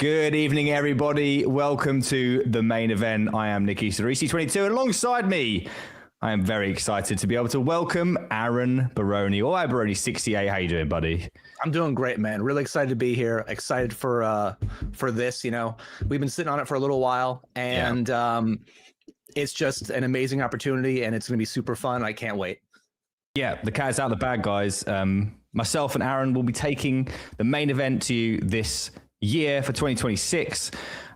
Good evening, everybody. Welcome to the main event. I am Nikki Cerisi22. Alongside me, I am very excited to be able to welcome Aaron Barone, or Abarone68. How you doing, buddy? I'm doing great, man. Really excited to be here. Excited for this. You know, we've been sitting on it for a little while, and it's just an amazing opportunity, and it's going to be super fun. I can't wait. Yeah, the cat's out of the bag, guys. Myself and Aaron will be taking the main event to you this year for 2026,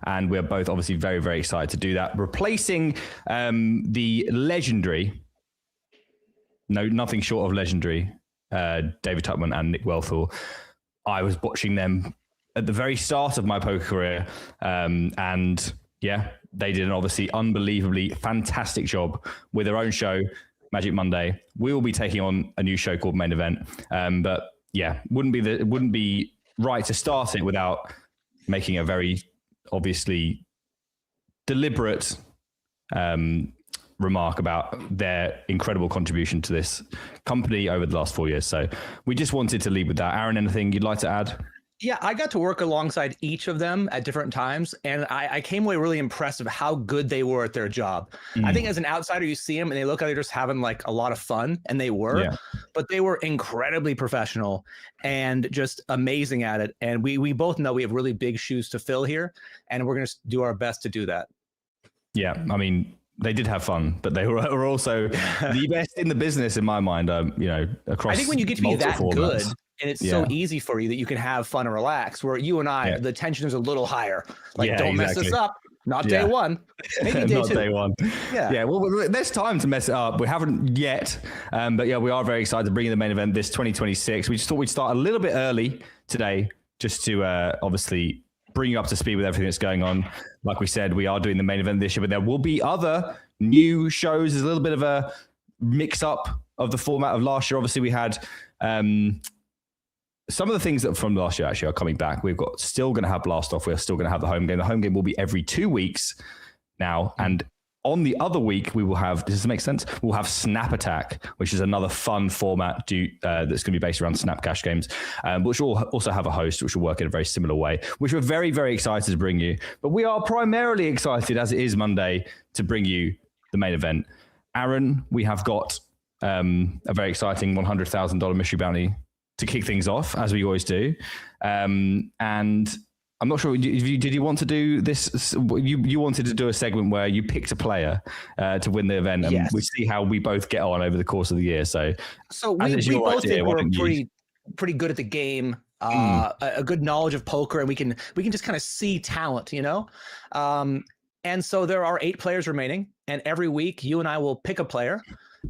and we're both obviously very, very excited to do that. Replacing the legendary, nothing short of legendary, David Tuckman and Nick Wealthall. I was watching them at the very start of my poker career, and yeah, they did an obviously unbelievably fantastic job with their own show, Magic Monday. We will be taking on a new show called Main Event, but yeah, it wouldn't be right to start it without making a very obviously deliberate remark about their incredible contribution to this company over the last 4 years. So we just wanted to lead with that. Aaron, anything you'd like to add? Yeah, I got to work alongside each of them at different times, and I came away really impressed of how good they were at their job. I think as an outsider, you see them and they look like they're just having like a lot of fun, and they were, but they were incredibly professional and just amazing at it. And we both know we have really big shoes to fill here, and we're going to do our best to do that. Yeah, I mean, they did have fun, but they were also the best in the business in my mind. Across. I think when you get to be that formats. Good. And it's so easy for you that you can have fun and relax, where you and I, the tension is a little higher. Like, don't mess this up. Not day one. Maybe day Not two. day one. Yeah. Well, there's time to mess it up. We haven't yet. But yeah, we are very excited to bring in the main event this 2026. We just thought we'd start a little bit early today, just to obviously bring you up to speed with everything that's going on. Like we said, we are doing the main event this year, but there will be other new shows. There's a little bit of a mix up of the format of last year. Obviously, we had some of the things that from last year actually are coming back. We've got still going to have Blast Off. We're still going to have the home game. The home game will be every 2 weeks now. And on the other week, we will have, does this make sense? We'll have Snap Attack, which is another fun format that's going to be based around Snap Cash games, which will also have a host, which will work in a very similar way, which we're very, very excited to bring you. But we are primarily excited, as it is Monday, to bring you the main event. Aaron, we have got a very exciting $100,000 mystery bounty to kick things off, as we always do. And I'm not sure, did you want to do this? You wanted to do a segment where you picked a player to win the event, and we see how we both get on over the course of the year. So we both think we're pretty good at the game, a good knowledge of poker, and we can just kind of see talent, you know? And so there are 8 players remaining, and every week you and I will pick a player,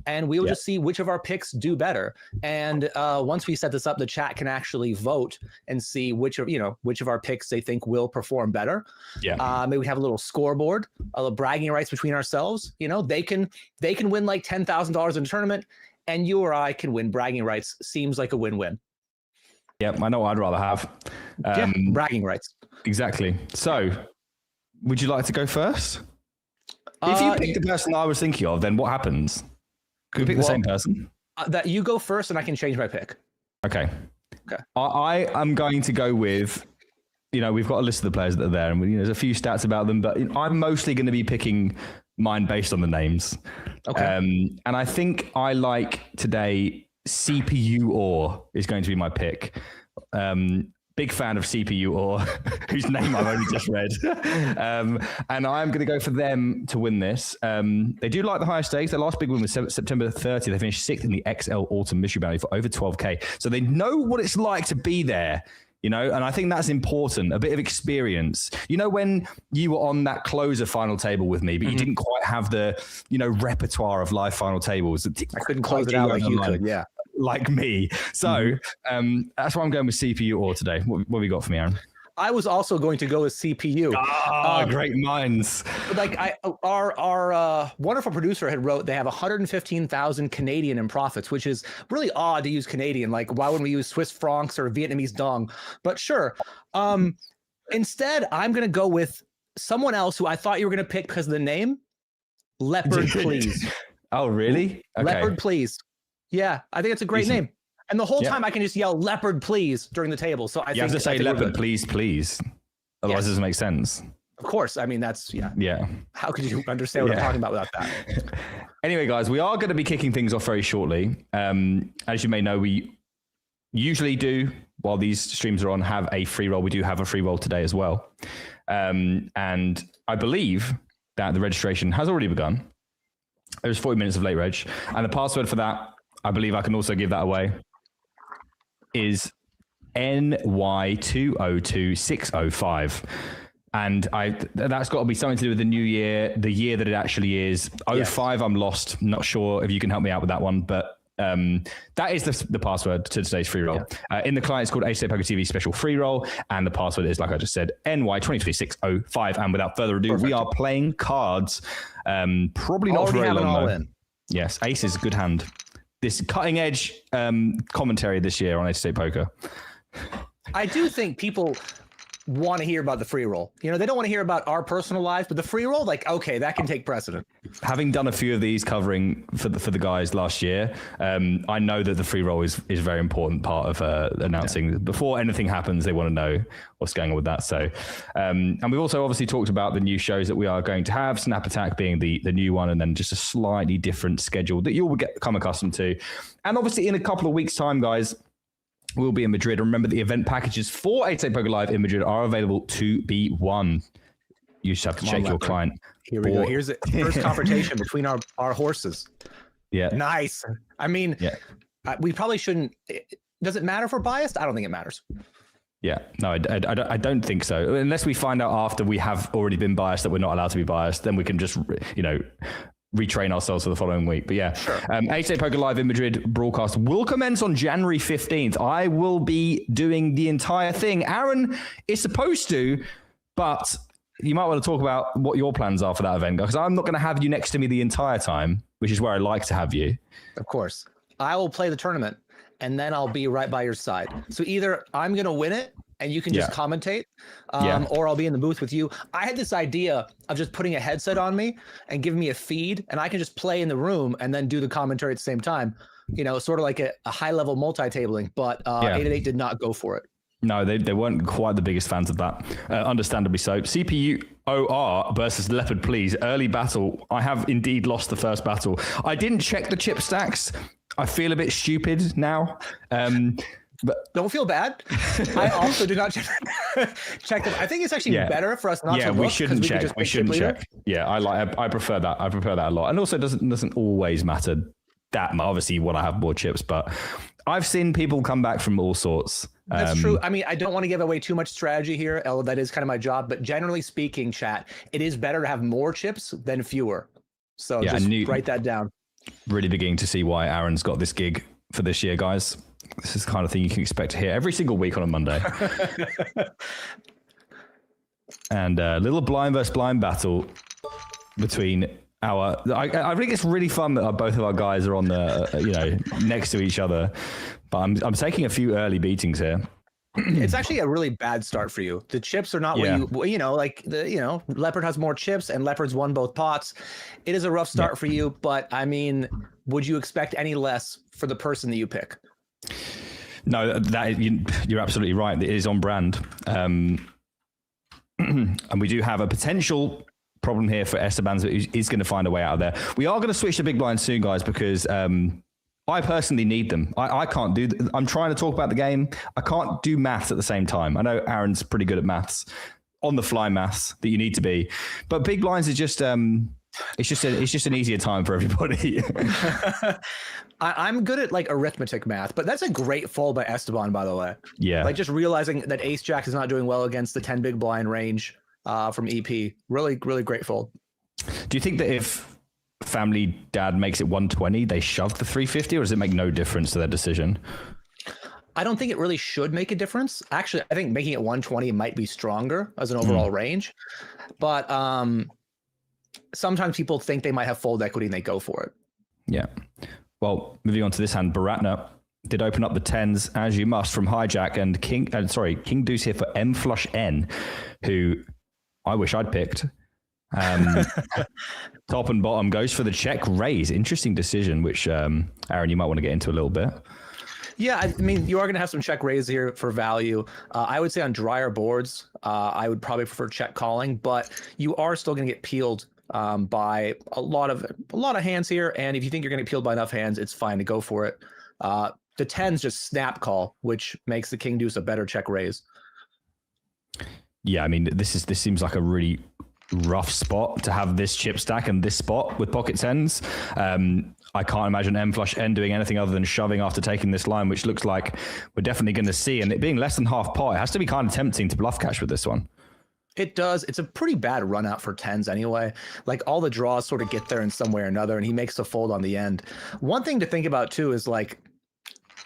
and we will just see which of our picks do better. And once we set this up, the chat can actually vote and see which of our picks they think will perform better. Maybe we have a little scoreboard, a little bragging rights between ourselves. You know, they can win like $10,000 in a tournament, and you or I can win bragging rights. Seems like a win-win. Yep, I know what I'd rather have. Bragging rights. Exactly. So, would you like to go first? If you pick the person I was thinking of, then what happens? Can we pick the same person? That you go first, and I can change my pick. Okay. I am going to go with, we've got a list of the players that are there, and there's a few stats about them, but I'm mostly going to be picking mine based on the names. Okay. And I think I like today CPU Or is going to be my pick. Big fan of CPU Or, whose name I've only just read. And I'm going to go for them to win this. They do like the higher stakes. Their last big win was September 30th. They finished 6th in the XL Autumn Mystery Bounty for over 12K. So they know what it's like to be there, and I think that's important, a bit of experience. When you were on that closer final table with me, but you didn't quite have the, repertoire of live final tables. I couldn't close it out like you could, like me. So that's why I'm going with CPU Or today. What have you got for me, Aaron? I was also going to go with CPU. Great minds. Like our wonderful producer had wrote, they have 115,000 Canadian in profits, which is really odd to use Canadian. Like, why wouldn't we use Swiss francs or Vietnamese dong? But sure. Instead, I'm going to go with someone else who I thought you were going to pick because of the name. Leopard, please. Oh, really? Okay. Leopard, please. Yeah, I think it's a great name. And the whole time I can just yell leopard, please during the table. So I think you have to say leopard, please, please. Otherwise, it doesn't make sense. Of course. I mean, that's, Yeah. How could you understand what I'm talking about without that? Anyway, guys, we are going to be kicking things off very shortly. As you may know, we usually do, while these streams are on, have a free roll. We do have a free roll today as well. And I believe that the registration has already begun. There's 40 minutes of late reg. And the password for that, I believe I can also give that away, is NY202605. And that's got to be something to do with the new year, the year that it actually is. 05, I'm lost. Not sure if you can help me out with that one, but that is the password to today's free roll. In the client, it's called Ace Poker TV Special Free Roll, and the password is, like I just said, NY202605. And without further ado, we are playing cards. Probably not very long, though. Yes, Ace is a good hand. This cutting edge commentary this year on Ace Poker. I do think people want to hear about the free roll. You know, they don't want to hear about our personal lives, but the free roll, like, okay, that can take precedent. Having done a few of these covering for the guys last year, I know that the free roll is a very important part of announcing. Before anything happens, they want to know what's going on with that. So, and we've also obviously talked about the new shows that we are going to have, Snap Attack being the new one, and then just a slightly different schedule that you'll come accustomed to. And obviously in a couple of weeks' time, guys, we'll be in Madrid. Remember, the event packages for 8 Poker Live in Madrid are available to be won. You just have to check your client. Here we go. Here's the first confrontation between our horses. Yeah. Nice. I mean, we probably shouldn't. Does it matter if we're biased? I don't think it matters. Yeah. No, I don't think so. Unless we find out after we have already been biased that we're not allowed to be biased, then we can just, retrain ourselves for the following week. But yeah, sure. 8 Poker Live in Madrid broadcast will commence on January 15th. I will be doing the entire thing. Aaron is supposed to, but you might want to talk about what your plans are for that event, because I'm not going to have you next to me the entire time, which is where I like to have you. Of course. I will play the tournament, and then I'll be right by your side. So either I'm going to win it, and you can just commentate, or I'll be in the booth with you. I had this idea of just putting a headset on me and giving me a feed, and I can just play in the room and then do the commentary at the same time. Sort of like a high-level multi-tabling, but 888 did not go for it. No, they weren't quite the biggest fans of that. Understandably so. CPU OR versus Leopard, please. Early battle. I have indeed lost the first battle. I didn't check the chip stacks. I feel a bit stupid now. But don't feel bad. I also do not check them. I think it's actually better for us not to look. We shouldn't check. We shouldn't check. Yeah, I prefer that. I prefer that a lot. And also, it doesn't always matter that much. Obviously, you want to have more chips, but I've seen people come back from all sorts. That's true. I mean, I don't want to give away too much strategy here. That is kind of my job. But generally speaking, chat, it is better to have more chips than fewer. So just write that down. Really beginning to see why Aaron's got this gig for this year, guys. This is the kind of thing you can expect to hear every single week on a Monday. And a little blind versus blind battle between I think it's really fun that both of our guys are on the, next to each other. But I'm taking a few early beatings here. It's actually a really bad start for you. The chips are not what Leopard has more chips and Leopard's won both pots. It is a rough start for you, but I mean, would you expect any less for the person that you pick? No, you're absolutely right. It is on brand. And we do have a potential problem here for Esteban, who is going to find a way out of there. We are going to switch to big blind soon, guys, because I personally need them. I can't do. I'm trying to talk about the game. I can't do maths at the same time. I know Aaron's pretty good at maths, on the fly maths that you need to be. But big blinds is just it's just an easier time for everybody. I'm good at like arithmetic math, but that's a great fold by Esteban, by the way. Yeah, like just realizing that Ace Jack is not doing well against the 10 big blind range from EP. Really, really great fold. Do you think that if Family Dad makes it 120, they shove the 350, or does it make no difference to their decision? I don't think it really should make a difference. Actually, I think making it 120 might be stronger as an overall range, but sometimes people think they might have fold equity and they go for it. Yeah. Well, moving on to this hand, Baratna did open up the 10s as you must from hijack, and King Deuce here for M flush N, who I wish I'd picked. Top and bottom goes for the check raise. Interesting decision, which Aaron, you might want to get into a little bit. Yeah, I mean, you are going to have some check raise here for value. I would say on drier boards, I would probably prefer check calling, but you are still going to get peeled by a lot of hands here. And if you think you're going to get peeled by enough hands, it's fine to go for it. The 10's just snap call, which makes the king deuce a better check raise. Yeah, I mean, this seems like a really rough spot to have this chip stack and this spot with pocket tens. I can't imagine M flush N doing anything other than shoving after taking this line, which looks like we're definitely going to see. And it being less than half pot, it has to be kind of tempting to bluff catch with this one. It does. It's a pretty bad run out for tens anyway. Like all the draws sort of get there in some way or another, and he makes the fold on the end. One thing to think about too is like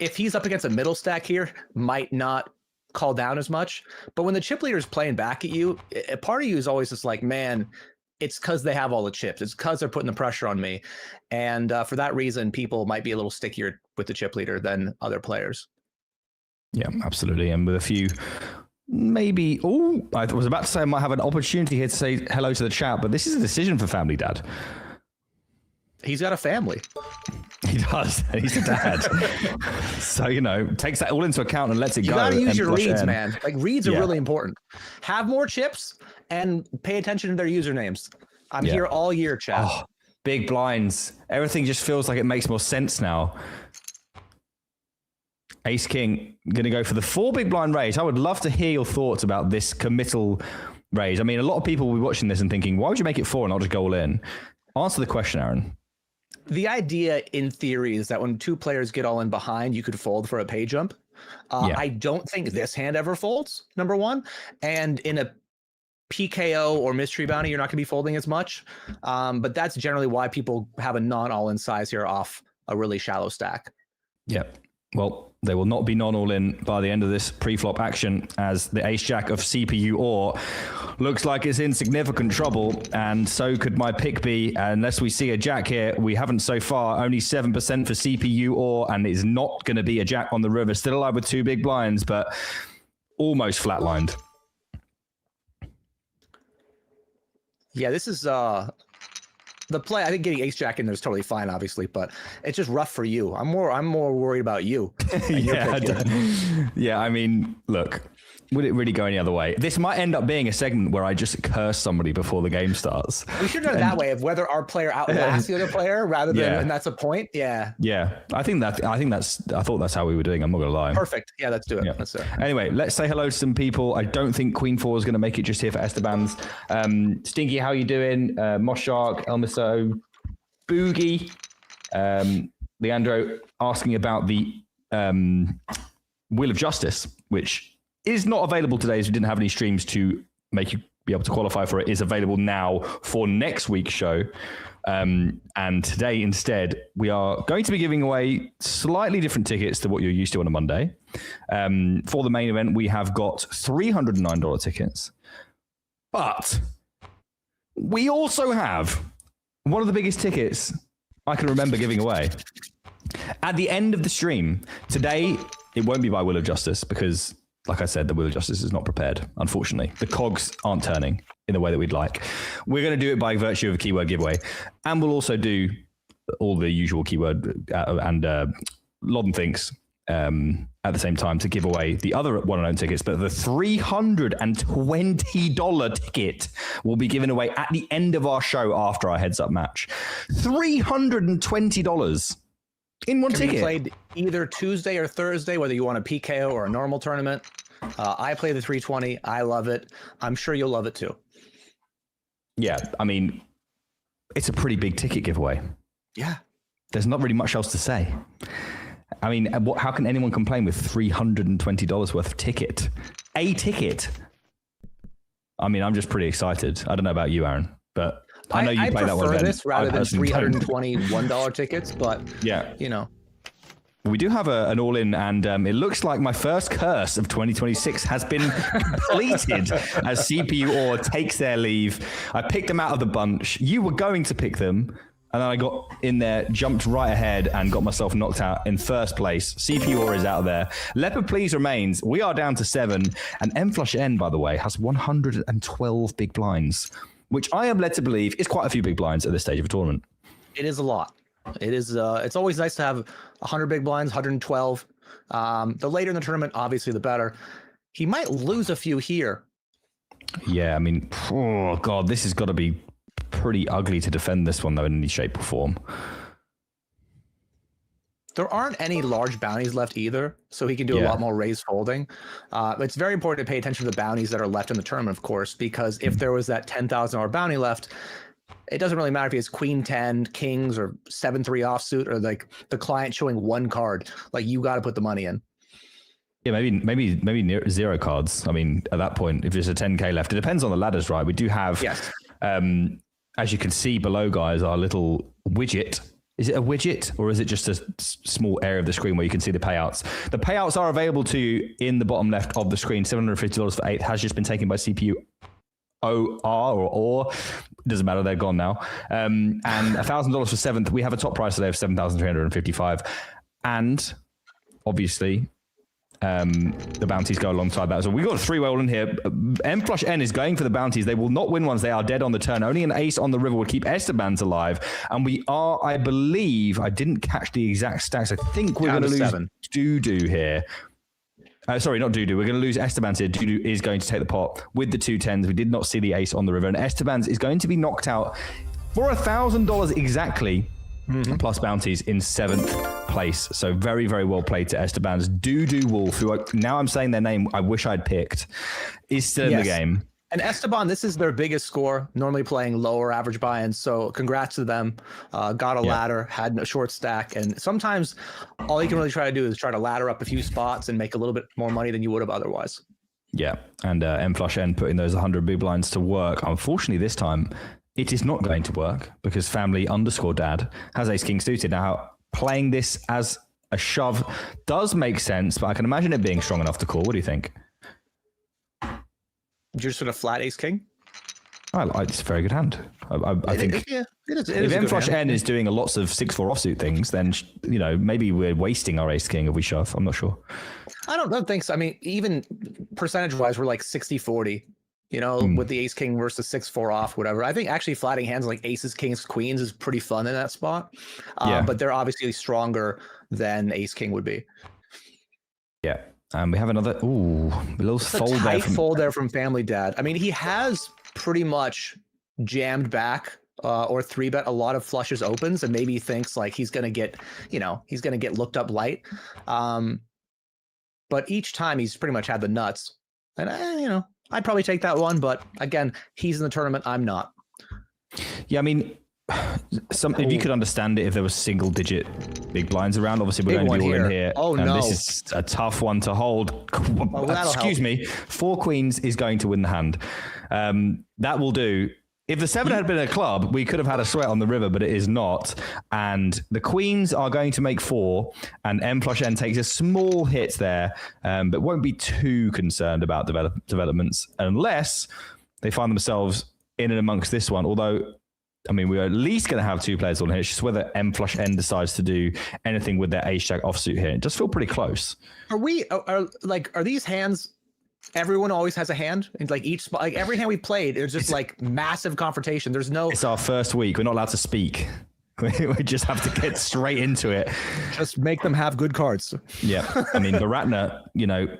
if he's up against a middle stack here, might not call down as much. But when the chip leader is playing back at you, a part of you is always just like, man, it's because they have all the chips. It's because they're putting the pressure on me. And for that reason, people might be a little stickier with the chip leader than other players. Yeah, absolutely. And with a few, maybe, I was about to say I might have an opportunity here to say hello to the chat, but this is a decision for Family Dad. He's got a family. He does. He's a dad. So, takes that all into account and lets it go. You got to use your reads, man. Like reads are really important. Have more chips and pay attention to their usernames. I'm here all year, chat. Oh, big blinds. Everything just feels like it makes more sense now. Ace King going to go for the 4 big blind raise. I would love to hear your thoughts about this committal raise. I mean, a lot of people will be watching this and thinking, why would you make it 4 and not just go all in? Answer the question, Aaron. The idea in theory is that when 2 players get all in behind, you could fold for a pay jump. I don't think this hand ever folds, number one. And in a PKO or mystery bounty, you're not going to be folding as much. But that's generally why people have a non-all-in size here off a really shallow stack. Yeah. Well, they will not be non-all-in by the end of this pre-flop action as the ace-jack of CPU or looks like it's in significant trouble, and so could my pick be. Unless we see a jack here, we haven't so far. Only 7% for CPU or, and it's not going to be a jack on the river. Still alive with 2 big blinds, but almost flatlined. Yeah, this is... the play, I think getting ace jack in there is totally fine, obviously, but it's just rough for you. I'm more worried about you. Yeah, I mean, look, would it really go any other way? This might end up being a segment where I just curse somebody before the game starts. We should have it that way of whether our player outlasts the other player rather than, and that's a point. Yeah. Yeah, I thought that's how we were doing. I'm not gonna lie. Perfect. Yeah, let's do it. Yeah. Let's do it. Anyway, let's say hello to some people. I don't think Queen 4 is going to make it just here for Esteban's. Stinky, how you doing? Moss Shark, Elmiso, Boogie, Leandro asking about the Wheel of Justice, which is not available today as we didn't have any streams to make you be able to qualify for it. Is available now for next week's show. And today instead, we are going to be giving away slightly different tickets to what you're used to on a Monday. For the main event, we have got $309 tickets. But we also have one of the biggest tickets I can remember giving away. At the end of the stream, today, it won't be by Wheel of Justice because, like I said, the Wheel of Justice is not prepared, unfortunately. The cogs aren't turning in the way that we'd like. We're going to do it by virtue of a keyword giveaway. And we'll also do all the usual keyword and Lodden Thinks at the same time to give away the other one-and-own tickets. But the $320 ticket will be given away at the end of our show after our heads-up match. $320 in one ticket. Be played either Tuesday or Thursday, whether you want a PKO or a normal tournament. I play the 320. I love it. I'm sure you'll love it too. Yeah, I mean, it's a pretty big ticket giveaway. Yeah. There's not really much else to say. I mean, how can anyone complain with $320 worth of ticket? A ticket. I mean, I'm just pretty excited. I don't know about you, Aaron, but I know you play that one. I prefer this rather than $321 tickets, but yeah, you know. We do have an all-in, and it looks like my first curse of 2026 has been completed as CPU or takes their leave. I picked them out of the bunch. You were going to pick them, and then I got in there, jumped right ahead, and got myself knocked out in first place. CPU or is out there. Leopard Please remains. We are down to 7, and M Flush N, by the way, has 112 big blinds, which I am led to believe is quite a few big blinds at this stage of a tournament. It is a lot. It is. It's always nice to have 100 big blinds, 112. The later in the tournament, obviously, the better. He might lose a few here. Yeah, I mean, oh god, this has got to be pretty ugly to defend this one though in any shape or form. There aren't any large bounties left either, so he can do a lot more raise folding. It's very important to pay attention to the bounties that are left in the tournament, of course, because if there was that $10,000 bounty left, it doesn't really matter if he has queen 10, kings, or 7-3 offsuit, or like the client showing one card. Like, you got to put the money in. Yeah, maybe zero cards. I mean, at that point, if there's a 10k left, it depends on the ladders, right? We do have, as you can see below, guys, our little widget. Is it a widget or is it just a small area of the screen where you can see the payouts? The payouts are available to you in the bottom left of the screen. $750 for 8 has just been taken by CPU or doesn't matter, they're gone now. And $1,000 for 7th. We have a top price today of $7,355. And obviously, the bounties go alongside that. So we got a 3-roll in here. M flush N is going for the bounties. They will not win ones. They are dead on the turn. Only an ace on the river will keep Esteban's alive. And we are, I believe, I didn't catch the exact stacks. I think we're going to lose 7. Doo-Doo here. Sorry, not Doo-Doo. We're going to lose Esteban's here. Doo-Doo is going to take the pot with the 2 10s. We did not see the ace on the river. And Esteban's is going to be knocked out for $1,000 exactly. Plus bounties in 7th place. So very, very well played to Esteban's. Doo-Doo Wolf, who now I'm saying their name, I wish I'd picked, is still in the game. And Esteban, this is their biggest score, normally playing lower average buy-ins. So congrats to them. Got a ladder, had a short stack. And sometimes all you can really try to do is try to ladder up a few spots and make a little bit more money than you would have otherwise. Yeah. And M flush N putting those 100 big blinds to work. Unfortunately, this time, it is not going to work because family_dad has ace king suited. Now, playing this as a shove does make sense, but I can imagine it being strong enough to call. What do you think? You're sort of flat ace king? It's a very good hand. I think it is if M flush N is doing lots of 6-4 offsuit things, then maybe we're wasting our ace king if we shove. I'm not sure. I don't think so. I mean, even percentage-wise, we're like 60-40. With the ace king versus 6-4 off, whatever. I think actually flatting hands like aces, kings, queens is pretty fun in that spot. But they're obviously stronger than ace king would be. Yeah. And we have another, a little fold there from family dad. I mean, he has pretty much jammed back or 3-bet a lot of flushes opens, and maybe he thinks like he's going to get, he's going to get looked up light. But each time he's pretty much had the nuts. And, I'd probably take that one, but again, he's in the tournament. I'm not. Yeah, I mean, if you could understand it, if there was single-digit big blinds around, obviously we're going to be all in here. Oh no, this is a tough one to hold. Excuse me, 4 queens is going to win the hand. That will do. If the 7 had been a club, we could have had a sweat on the river, but it is not. And the queens are going to make 4, and M flush N takes a small hit there, but won't be too concerned about developments unless they find themselves in and amongst this one. Although, I mean, we're at least going to have 2 players on here. It's just whether M flush N decides to do anything with their ace jack offsuit here. It does feel pretty close. Are these hands? Everyone always has a hand. It's like each spot, like every hand we played, there's just like massive confrontation. There's no. It's our first week. We're not allowed to speak. We just have to get straight into it. Just make them have good cards. Yeah. I mean, Baratna,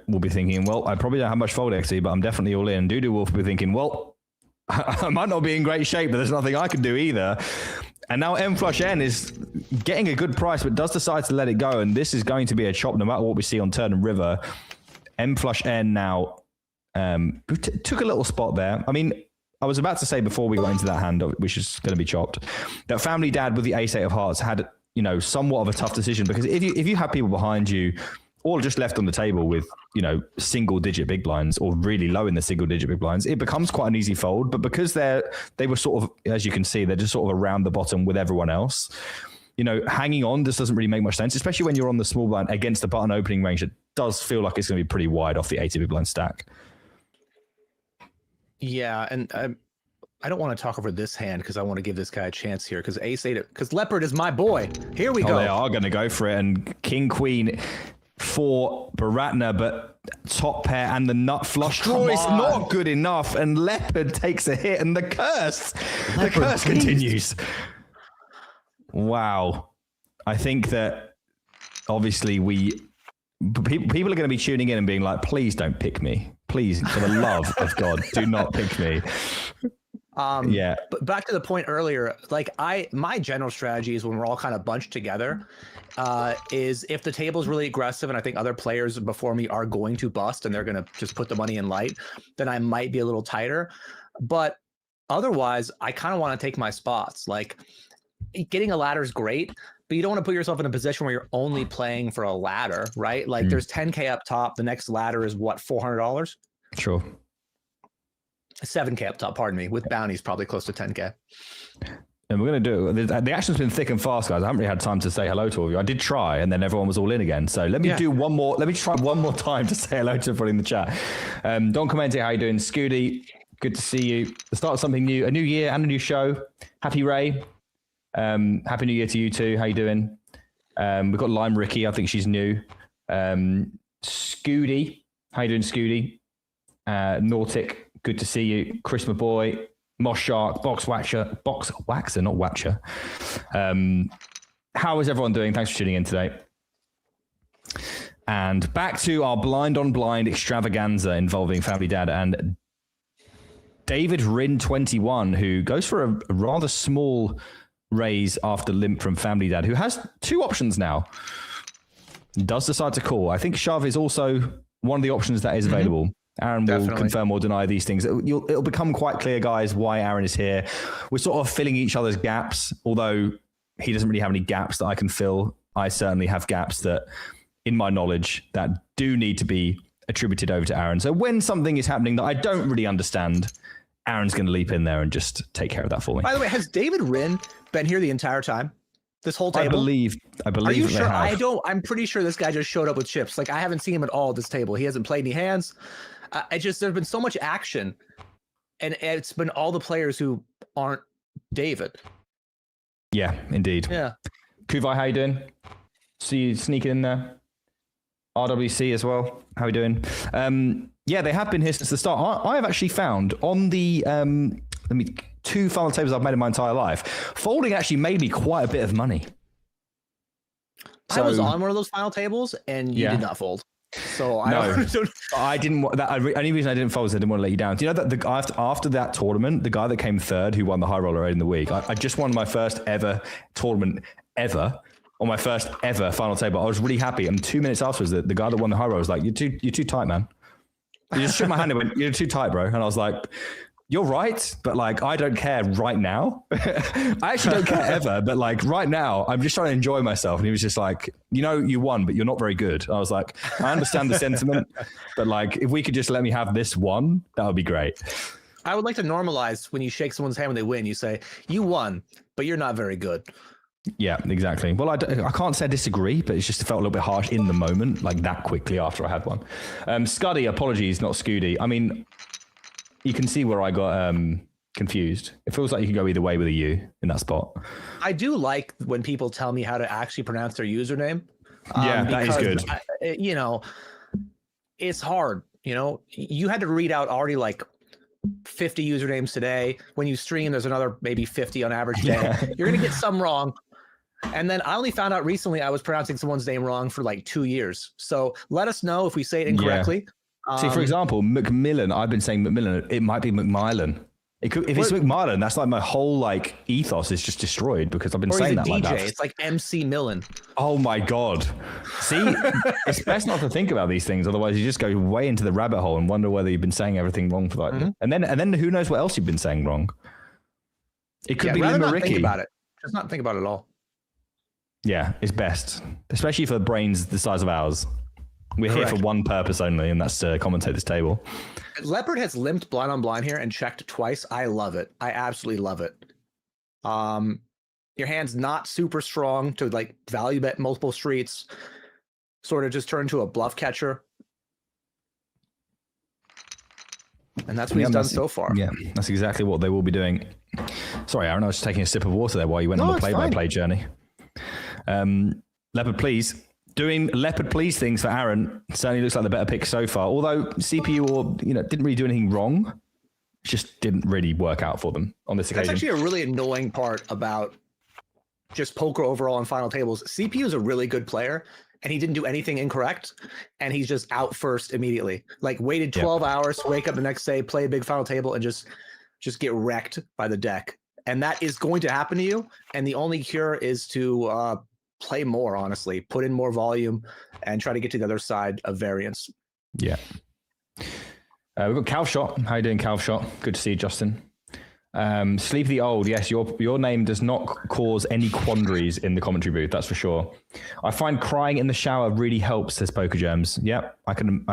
will be thinking, well, I probably don't have much fold XP, but I'm definitely all in. Doo-Doo Wolf will be thinking, well, I might not be in great shape, but there's nothing I can do either. And now M flush N is getting a good price, but does decide to let it go. And this is going to be a chop no matter what we see on turn and river. M flush N now took a little spot there. I mean, I was about to say before we got into that hand, which is going to be chopped, that family dad with the ace 8 of hearts had, somewhat of a tough decision, because if you have people behind you or just left on the table with, single digit big blinds or really low in the single digit big blinds, it becomes quite an easy fold. But because they were sort of, as you can see, they're just sort of around the bottom with everyone else. Hanging on just doesn't really make much sense, especially when you're on the small blind against the button opening range. It does feel like it's going to be pretty wide off the 80 big blind stack. Yeah, and I don't want to talk over this hand because I want to give this guy a chance here because ace 8, because Leopard is my boy. Here we go. They are going to go for it, and king queen for Baratna, but top pair and the nut flush draw is not good enough, and Leopard takes a hit, and the curse continues. Wow. I think that obviously people are going to be tuning in and being like, please don't pick me. Please, for the love of God, do not pick me. Yeah. But back to the point earlier, like my general strategy is when we're all kind of bunched together, is if the table's really aggressive and I think other players before me are going to bust and they're going to just put the money in light, then I might be a little tighter. But otherwise, I kind of want to take my spots. Like getting a ladder is great, but you don't want to put yourself in a position where you're only playing for a ladder, right? Like there's 10K up top. The next ladder is what, $400? Sure. 7K up top, pardon me, with bounties probably close to 10K. And we're going to do the action's been thick and fast, guys. I haven't really had time to say hello to all of you. I did try, and then everyone was all in again. So let me do one more. Let me try one more time to say hello to everybody in the chat. Don Commenti, how you doing? Scooty, good to see you. The start of something new, a new year and a new show. Happy Ray. Happy New Year to you too. How you doing? We've got Lime Ricky. I think she's new. Scooty, how you doing, Scooty? Nautic, good to see you. Chris Maboy, Moss Shark, Box Waxer, not Watcher. How is everyone doing? Thanks for tuning in today. And back to our blind on blind extravaganza involving Family Dad and David Rin 21, who goes for a rather small raise after limp from Family Dad, who has two options now. Does decide to call. I think shove is also one of the options that is available. Aaron will confirm or deny these things. It'll become quite clear, guys, why Aaron is here. We're sort of filling each other's gaps, although he doesn't really have any gaps that I can fill. I certainly have gaps that, in my knowledge, that do need to be attributed over to Aaron. So when something is happening that I don't really understand, Aaron's going to leap in there and just take care of that for me. By the way, has David Rin been here the entire time? This whole table? I believe. Are you sure? I'm pretty sure this guy just showed up with chips. Like I haven't seen him at all at this table. He hasn't played any hands. There's been so much action, and it's been all the players who aren't David. Yeah, indeed. Yeah. Kuvai, how you doing? See you sneaking in there. RWC as well. How are you doing? Yeah, they have been here since the start. I have actually found on the 2 final tables I've made in my entire life, folding actually made me quite a bit of money. So, I was on one of those final tables, and you did not fold. So I didn't. The only reason I didn't fold is I didn't want to let you down. Do you know that after that tournament, the guy that came third, who won the high roller early in the week, I just won my first ever tournament ever on my first ever final table. I was really happy. And 2 minutes afterwards, the guy that won the high roller was like, "You're too tight, man." He just shook my hand and went, "You're too tight, bro." And I was like, "You're right, but like I don't care right now." I actually don't care ever, but like right now, I'm just trying to enjoy myself. And he was just like, "You won, but you're not very good." I was like, "I understand the sentiment, but like if we could just let me have this one, that would be great." I would like to normalize when you shake someone's hand when they win. You say, "You won, but you're not very good." Yeah, exactly. Well, I can't say I disagree, but it's just felt a little bit harsh in the moment, like that quickly after I had one. Scuddy, apologies, not Scooty. I mean, you can see where I got confused. It feels like you can go either way with a U in that spot. I do like when people tell me how to actually pronounce their username. Yeah, that is good. It's hard. You had to read out already like 50 usernames today. When you stream, there's another maybe 50 on average day. Yeah. You're going to get some wrong. And then I only found out recently I was pronouncing someone's name wrong for like 2 years. So let us know if we say it incorrectly. Yeah. See, for example, Macmillan, I've been saying Macmillan. It might be McMillan. If it's McMillan, that's like my whole like ethos is just destroyed because I've been saying that. Like that. It's like MC Millen. Oh my God. See, it's best not to think about these things. Otherwise you just go way into the rabbit hole and wonder whether you've been saying everything wrong for like, and then who knows what else you've been saying wrong. It could be Limericky. Think about it. Just not think about it at all. Yeah, it's best, especially for brains the size of ours. We're here for one purpose only, and that's to commentate this table. Leopard has limped blind on blind here and checked twice. I love it. I absolutely love it. Your hand's not super strong to like value bet multiple streets. Sort of just turn into a bluff catcher. And that's what he's done so far. Yeah, that's exactly what they will be doing. Sorry, Aaron, I was just taking a sip of water there while you went on the play-by-play journey. Leopard, please. Doing Leopard please things for Aaron certainly looks like the better pick so far. Although CPU didn't really do anything wrong, it just didn't really work out for them on this occasion. That's actually a really annoying part about just poker overall in final tables. CPU is a really good player, and he didn't do anything incorrect, and he's just out first immediately. Like waited 12 hours to wake up the next day, play a big final table, and just get wrecked by the deck. And that is going to happen to you. And the only cure is to play more, honestly, put in more volume and try to get to the other side of variance. Yeah. We've got Calshot. How you doing, Calshot? Good to see you, Justin. Sleep the Old. Yes, your name does not cause any quandaries in the commentary booth. That's for sure. I find crying in the shower really helps, says Poker Germs. Yep, I can.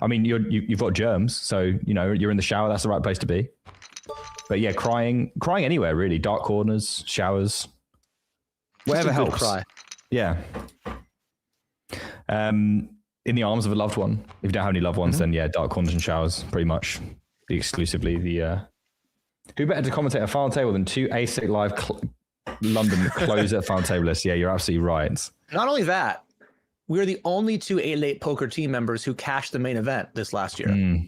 I mean, you've got germs, so you're in the shower. That's the right place to be. But yeah, crying anywhere really. Dark corners, showers, wherever helps. Cry. Yeah. In the arms of a loved one. If you don't have any loved ones, then yeah, dark corners and showers, pretty much exclusively the. Who better to commentate a final table than two ASIC Live London closer final tablists? Yeah, you're absolutely right. Not only that, we're the only two 888 Poker team members who cashed the main event this last year.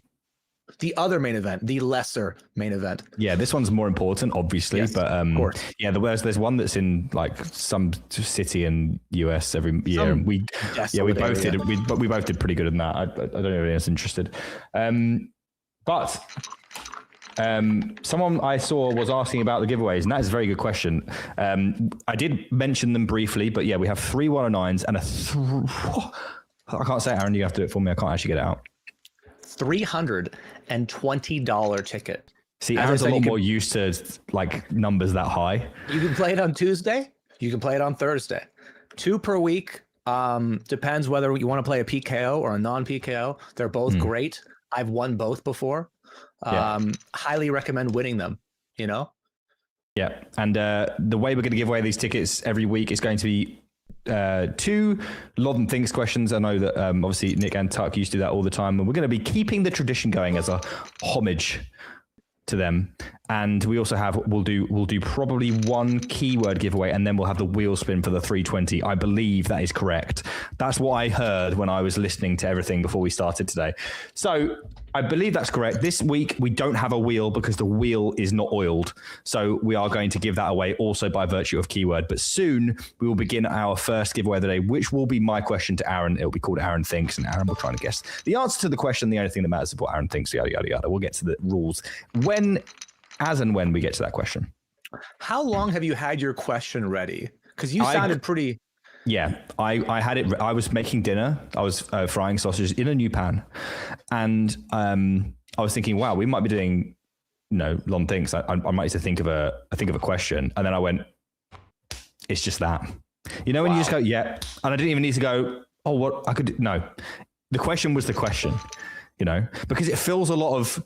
The other main event, the lesser main event. Yeah, this one's more important, obviously, yes, but of course. Yeah, there's one that's in like some city in US every year. And we both did. We both did pretty good in that. I don't know if anyone's interested, but. Someone I saw was asking about the giveaways, and that is a very good question. I did mention them briefly, but yeah, we have 3 109s and I can't say it, Aaron, you have to do it for me. I can't actually get it out. $320 ticket. See, Aaron's a lot more used to like numbers that high. You can play it on Tuesday. You can play it on Thursday. 2 per week. Depends whether you want to play a PKO or a non-PKO. They're both great. I've won both before. Highly recommend winning them, Yeah. And the way we're going to give away these tickets every week is going to be 2 Lodden Thinks questions. I know that obviously Nick and Tuck used to do that all the time, and we're going to be keeping the tradition going as a homage to them. And we also we'll do probably 1 keyword giveaway, and then we'll have the wheel spin for the 320. I believe that is correct. That's what I heard when I was listening to everything before we started today. So I believe that's correct. This week we don't have a wheel because the wheel is not oiled. So we are going to give that away also by virtue of keyword. But soon we will begin our first giveaway of the day, which will be my question to Aaron. It'll be called Aaron Thinks, and Aaron will try and guess the answer to the question. The only thing that matters is what Aaron thinks, yada, yada, yada. We'll get to the rules as and when we get to that question. How long have you had your question ready? Because you sounded pretty... Yeah, I had it. I was making dinner. I was frying sausages in a new pan, and I was thinking, wow, we might be doing, long things. I might need to think of a question, and then I went, it's just that, when you just go, yeah, and I didn't even need to go, oh, what I could no, the question was the question, because it fills a lot of.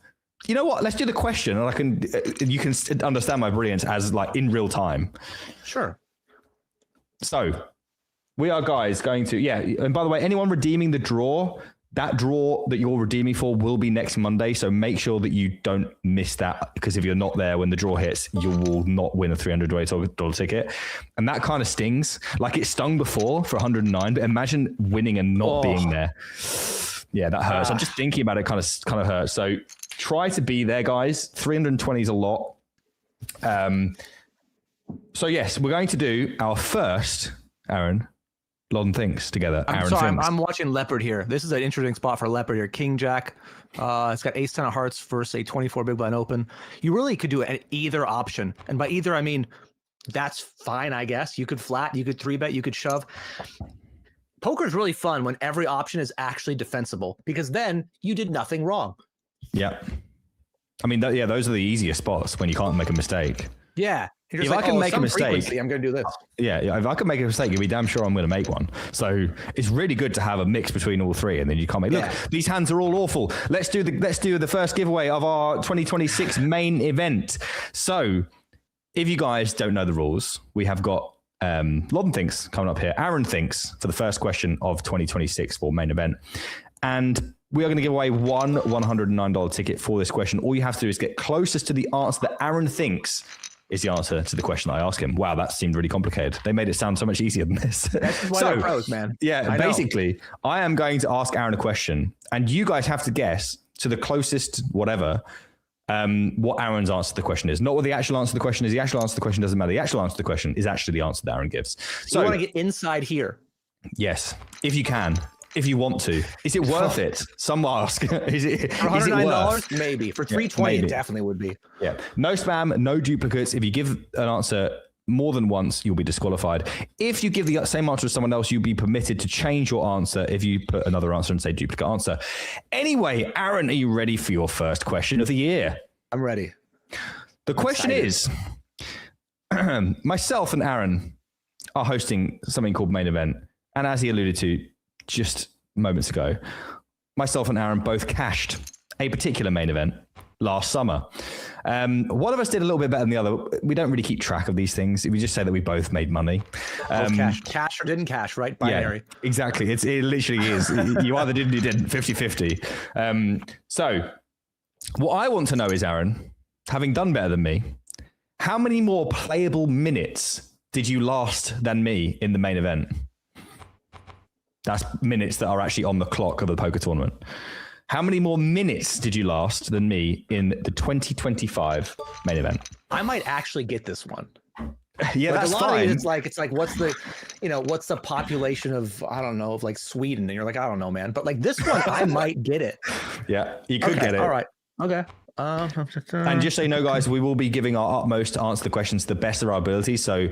You know what? Let's do the question, and you can understand my brilliance as like in real time. Sure. So. We are, guys, going to, and by the way, anyone redeeming the draw, that draw that you're redeeming for will be next Monday. So make sure that you don't miss that, because if you're not there when the draw hits, you will not win a $300 ticket. And that kind of stings. Like it stung before for 109, but imagine winning and not being there. Yeah, that hurts. I'm just thinking about it, kind of hurts. So try to be there, guys. 320 is a lot. So yes, we're going to do our first, Aaron, Lodden Thinks together. I'm watching Leopard here. This is an interesting spot for Leopard here. King Jack. It's got ace 10 of hearts versus a 24 big blind open. You really could do either option. And by either, I mean, that's fine, I guess. You could flat, you could 3-bet, you could shove. Poker is really fun when every option is actually defensible, because then you did nothing wrong. Yeah. I mean, those are the easiest spots when you can't make a mistake. Yeah. If I can make a mistake, I'm going to do this. Yeah, if I can make a mistake, you'll be damn sure I'm going to make one. So it's really good to have a mix between all 3, and then you can't make. Look, these hands are all awful. Let's do the first giveaway of our 2026 main event. So if you guys don't know the rules, we have got Lodden Thinks coming up here. Aaron Thinks for the first question of 2026 for main event, and we are going to give away one $109 ticket for this question. All you have to do is get closest to the answer that Aaron thinks is the answer to the question I asked him. Wow, that seemed really complicated. They made it sound so much easier than this. That's why they're pros, man. Yeah, basically, I am going to ask Aaron a question, and you guys have to guess to the closest whatever what Aaron's answer to the question is. Not what the actual answer to the question is. The actual answer to the question doesn't matter. The actual answer to the question is actually the answer that Aaron gives. So you want to get inside here? Yes, if you can. If you want to. Is it worth it? Some ask. Is it for $109? Maybe. For $320, it definitely would be. Yeah. No spam, no duplicates. If you give an answer more than once, you'll be disqualified. If you give the same answer to someone else, you'll be permitted to change your answer if you put another answer and say duplicate answer. Anyway, Aaron, are you ready for your first question of the year? I'm ready. The question is, myself and Aaron are hosting something called Main Event. And as he alluded to just moments ago, myself and Aaron both cashed a particular main event last summer. One of us did a little bit better than the other. We don't really keep track of these things. We just say that we both made money. Cash or didn't cash, right? Binary. Yeah, exactly. It literally is. You either did or you didn't, 50-50. So what I want to know is, Aaron, having done better than me, how many more playable minutes did you last than me in the main event? That's minutes that are actually on the clock of the poker tournament. How many more minutes did you last than me in the 2025 main event? I might actually get this one. Yeah, like that's a lot fine. Of it's like what's the population of, I don't know, of like Sweden, and you're like, I don't know, man. But like this one, I might get it. Yeah, you could get it. All right. Okay. And just so you know, guys, we will be giving our utmost to answer the questions to the best of our ability. So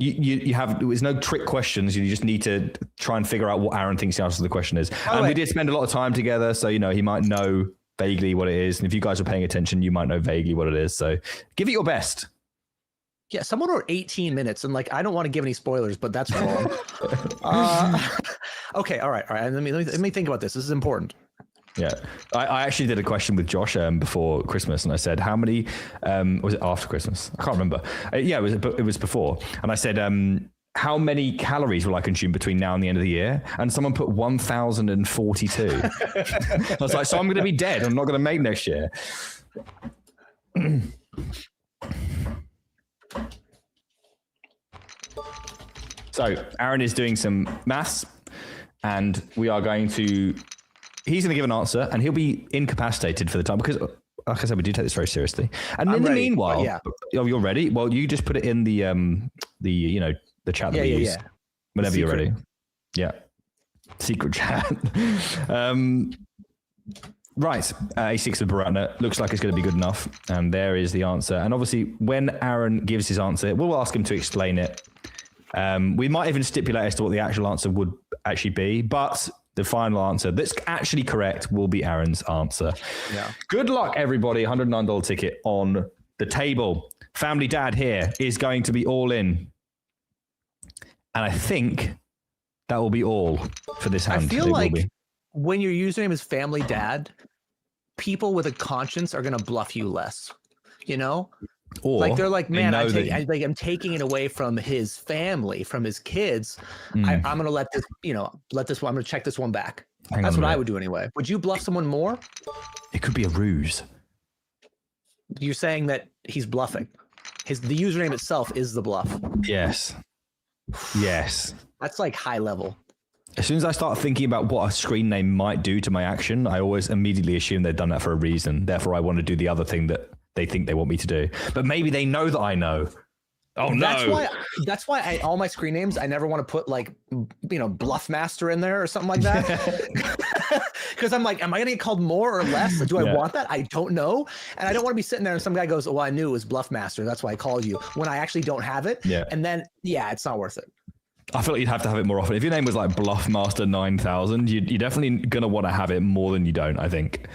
you have, there's no trick questions. You just need to try and figure out what Aaron thinks the answer to the question is. And we did spend a lot of time together, so he might know vaguely what it is. And if you guys are paying attention, you might know vaguely what it is. So give it your best. Yeah, someone wrote 18 minutes, and like I don't want to give any spoilers, but that's wrong. Okay, all right. Let me think about this. This is important. Yeah, I actually did a question with Josh before Christmas, and I said, how many, was it after Christmas? I can't remember. Yeah, it was before. And I said, how many calories will I consume between now and the end of the year? And someone put 1,042. I was like, so I'm going to be dead. I'm not going to make next year. So Aaron is doing some maths, and we are going to... He's going to give an answer, and he'll be incapacitated for the time because, like I said, we do take this very seriously. And in the meanwhile, you're ready. Well, you just put it in the chat that we use whenever you're ready. Yeah, secret chat. Right, A6 of Baratna looks like it's going to be good enough, and there is the answer. And obviously, when Aaron gives his answer, we'll ask him to explain it. We might even stipulate as to what the actual answer would actually be, but the final answer that's actually correct will be Aaron's answer. Yeah. Good luck, everybody. $109 ticket on the table. Family Dad here is going to be all in. And I think that will be all for this hand. I feel like when your username is Family Dad, people with a conscience are going to bluff you less, Or like they're like, man, I'm taking it away from his family, from his kids. I'm going to let this one. I'm going to check this one back. That's what I would do anyway. Would you bluff someone more? It could be a ruse. You're saying that he's bluffing. The username itself is the bluff. Yes. Yes. That's like high level. As soon as I start thinking about what a screen name might do to my action, I always immediately assume they've done that for a reason. Therefore, I want to do the other thing that they think they want me to do, but maybe they know that I know. Oh no! That's why all my screen names, I never want to put like, Bluff Master in there or something like that. Because I'm like, am I gonna get called more or less? Do I want that? I don't know, and I don't want to be sitting there and some guy goes, "Well, I knew it was Bluff Master. That's why I called you." When I actually don't have it, and then it's not worth it. I feel like you'd have to have it more often. If your name was like Bluff Master 9000, you're definitely gonna want to have it more than you don't, I think.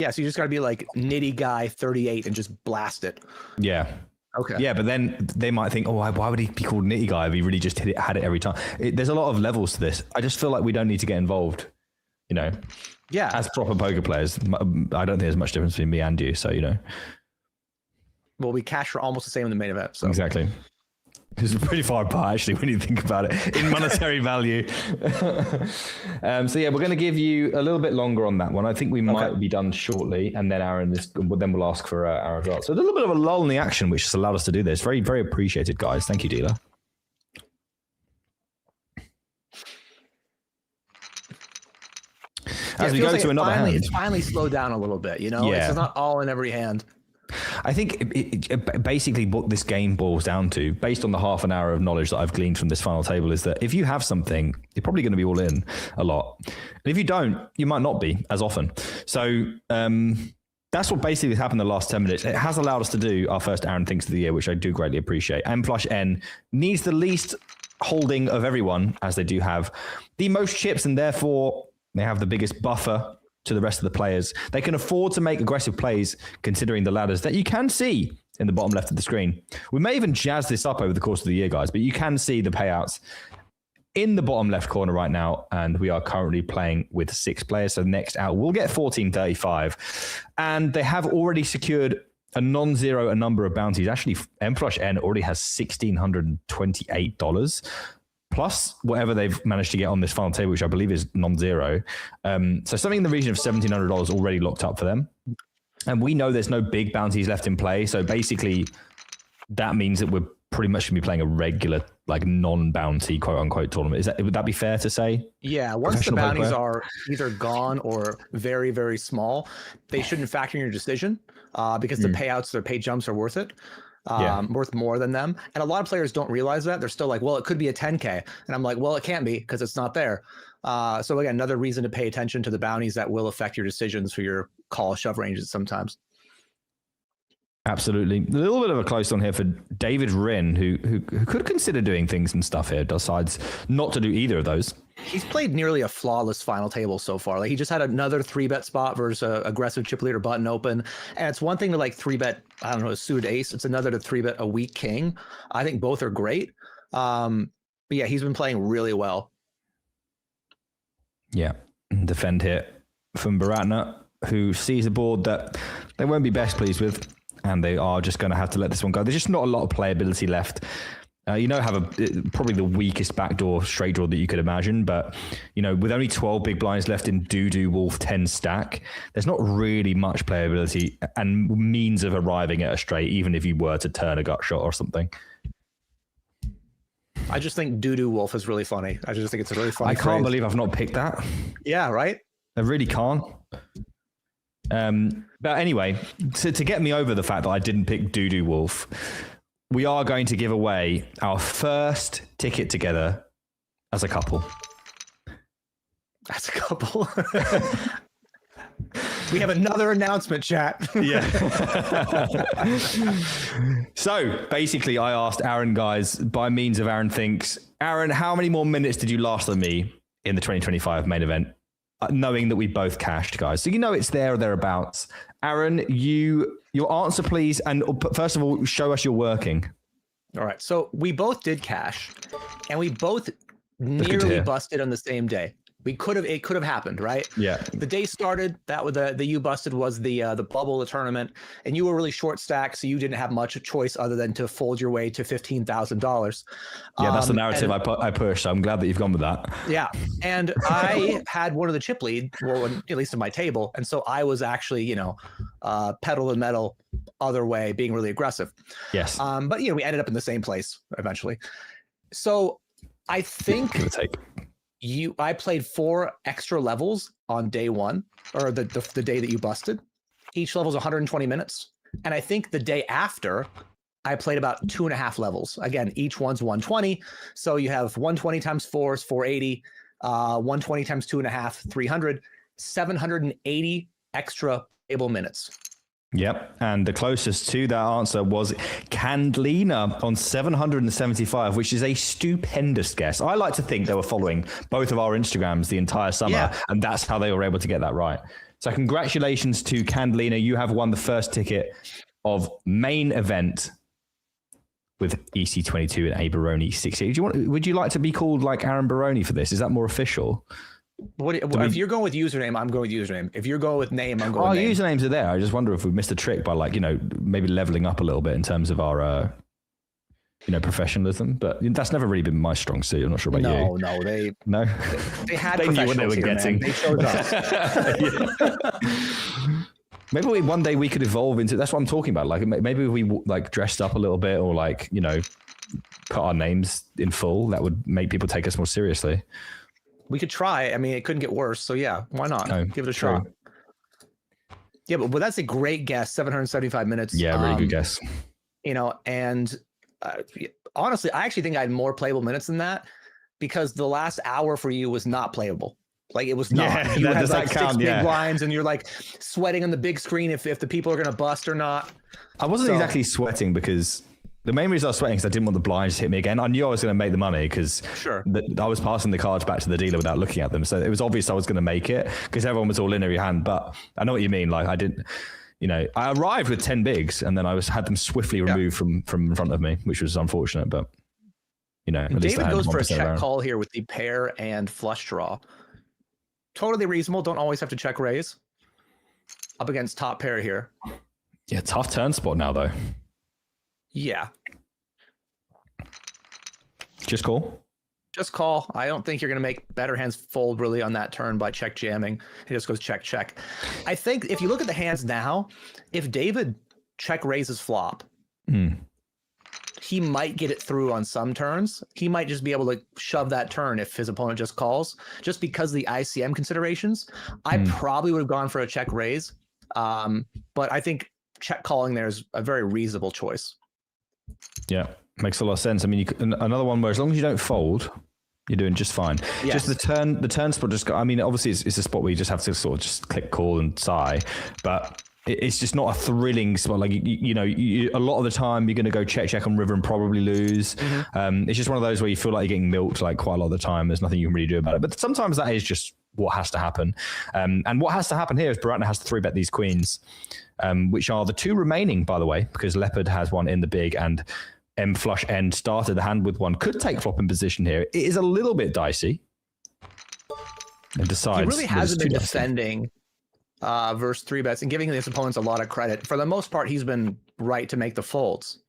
Yeah, so you just got to be like Nitty Guy 38 and just blast it. Yeah. Okay. Yeah, but then they might think, why would he be called Nitty Guy if he really just had it every time? There's a lot of levels to this. I just feel like we don't need to get involved, Yeah. As proper poker players, I don't think there's much difference between me and you, so, Well, we cash for almost the same in the main event. So. Exactly. It's pretty far apart, actually, when you think about it, in monetary value. So, we're going to give you a little bit longer on that one. I think we might be done shortly, and then then we'll ask for our results. So, a little bit of a lull in the action, which has allowed us to do this. Very, very appreciated, guys. Thank you, dealer. As we go to another hand, it's finally slowed down a little bit. You know, it's not all in every hand. I think it basically what this game boils down to, based on the half an hour of knowledge that I've gleaned from this final table, is that if you have something, you're probably going to be all in a lot. And if you don't, you might not be as often. So that's what basically happened the last 10 minutes. It has allowed us to do our first Aaron Thinks of the Year, which I do greatly appreciate. M+N needs the least holding of everyone, as they do have the most chips, and therefore they have the biggest buffer to the rest of the players. They can afford to make aggressive plays considering the ladders that you can see in the bottom left of the screen. We may even jazz this up over the course of the year, guys, but you can see the payouts in the bottom left corner right now, and we are currently playing with 6 players. So next out, we'll get 1435, and they have already secured a non-zero number of bounties. Actually, M+N already has $1,628. Plus whatever they've managed to get on this final table, which I believe is non-zero. So something in the region of $1,700 already locked up for them. And we know there's no big bounties left in play. So basically, that means that we're pretty much going to be playing a regular, like non-bounty, quote unquote, tournament. Would that be fair to say? Yeah. Once the bounties are either gone or very, very small, they shouldn't factor in your decision because the payouts, their pay jumps are worth it. Worth more than them. And a lot of players don't realize that. They're still like, well, it could be a 10K. And I'm like, well, it can't be because it's not there. So again, another reason to pay attention to the bounties that will affect your decisions for your call shove ranges sometimes. Absolutely. A little bit of a close one here for David Wrin, who could consider doing things and stuff here, decides not to do either of those. He's played nearly a flawless final table so far. Like he just had another 3-bet spot versus a aggressive chip leader button open. And it's one thing to like 3-bet, I don't know, a suited ace. It's another to 3-bet a weak king. I think both are great. But yeah, he's been playing really well. Yeah. Defend here from Baratna, who sees a board that they won't be best pleased with, and they are just going to have to let this one go. There's just not a lot of playability left. Have probably the weakest backdoor straight draw that you could imagine, but with only 12 big blinds left in Doo Wolf 10 stack, there's not really much playability and means of arriving at a straight, even if you were to turn a gut shot or something. I just think Doo Wolf is really funny. I just think it's a really funny. I can't believe I've not picked that. Yeah, right. I really can't. But anyway, to get me over the fact that I didn't pick Doo Wolf, we are going to give away our first ticket together as a couple. As a couple. We have another announcement, chat. Yeah. So basically, I asked Aaron, guys, by means of Aaron Thinks, Aaron, how many more minutes did you last than me in the 2025 main event? Knowing that we both cashed, guys. So it's there or thereabouts. Aaron, your answer, please. And first of all, show us your working. All right. So we both did cash, and we both nearly busted on the same day. It could have happened, right? Yeah. The day started. That was the you busted was the bubble, the tournament, and you were really short stacked, so you didn't have much choice other than to fold your way to $15,000. Yeah, that's the narrative I push. So I'm glad that you've gone with that. Yeah, and I had one of the chip lead, well, at least in my table, and so I was actually pedal to metal other way, being really aggressive. Yes. But we ended up in the same place eventually. So I think I played 4 extra levels on day 1, or the day that you busted. Each level is 120 minutes. And I think the day after, I played about 2.5 levels. Again, each one's 120. So you have 120 times 4 is 480, 120 times 2.5, 300, 780 extra table minutes. Yep. And the closest to that answer was Candlina on 775, which is a stupendous guess. I like to think they were following both of our Instagrams the entire summer, and that's how they were able to get that right. So congratulations to Candlina. You have won the first ticket of main event with EC22 and abarone 68. Would you like to be called like Aaron Barone for this? Is that more official? If you're going with username, I'm going with username. If you're going with name, I'm going with name. Usernames are there. I just wonder if we missed a trick by maybe leveling up a little bit in terms of our professionalism. But that's never really been my strong suit. I'm not sure about you. No, they had they knew what they were getting. They chose us. Maybe one day we could evolve into. That's what I'm talking about. Like maybe we dressed up a little bit, or put our names in full. That would make people take us more seriously. We could try. I mean, it couldn't get worse. So yeah, why not? Give it a true. shot. Yeah, but that's a great guess. 775 minutes. Yeah, really good guess. You know, and honestly, I actually think I had more playable minutes than that because the last hour for you was not playable. Like it was not. Yeah, you had like count? 6 big blinds, and you're like sweating on the big screen if the people are going to bust or not. I wasn't exactly sweating because the main reason I was sweating is I didn't want the blinds to hit me again. I knew I was going to make the money because I was passing the cards back to the dealer without looking at them. So it was obvious I was going to make it because everyone was all in every hand. But I know what you mean. Like I didn't, you know, I arrived with 10 bigs and then I had them swiftly removed from in front of me, which was unfortunate. But, you know, at David goes for a check call here with the pair and flush draw. Totally reasonable. Don't always have to check raise. Up against top pair here. Yeah, tough turn spot now, though. Yeah. Just call? Just call. I don't think you're going to make better hands fold really on that turn by check jamming. He just goes check, check. I think if you look at the hands now, if David check raises flop, he might get it through on some turns. He might just be able to shove that turn if his opponent just calls, just because of the ICM considerations. I probably would have gone for a check raise, but I think check calling there is a very reasonable choice. Yeah, makes a lot of sense. I mean, another one where as long as you don't fold, you're doing just fine. Yes. Just the turn spot. I mean, obviously it's a spot where you just have to sort of just click call and sigh, but it's just not a thrilling spot. Like, you know, a lot of the time you're going to go check on river and probably lose. It's just one of those where you feel like you're getting milked like quite a lot of the time. There's nothing you can really do about it. But sometimes that is just what has to happen. And what has to happen here is Baratna has to 3-bet these queens, which are the 2 remaining, by the way, because Leopard has one in the big and M flush end started the hand with one. Could take flop in position here. It is a little bit dicey. And decides. He really hasn't been defending versus 3-bets and giving his opponents a lot of credit. For the most part, he's been right to make the folds.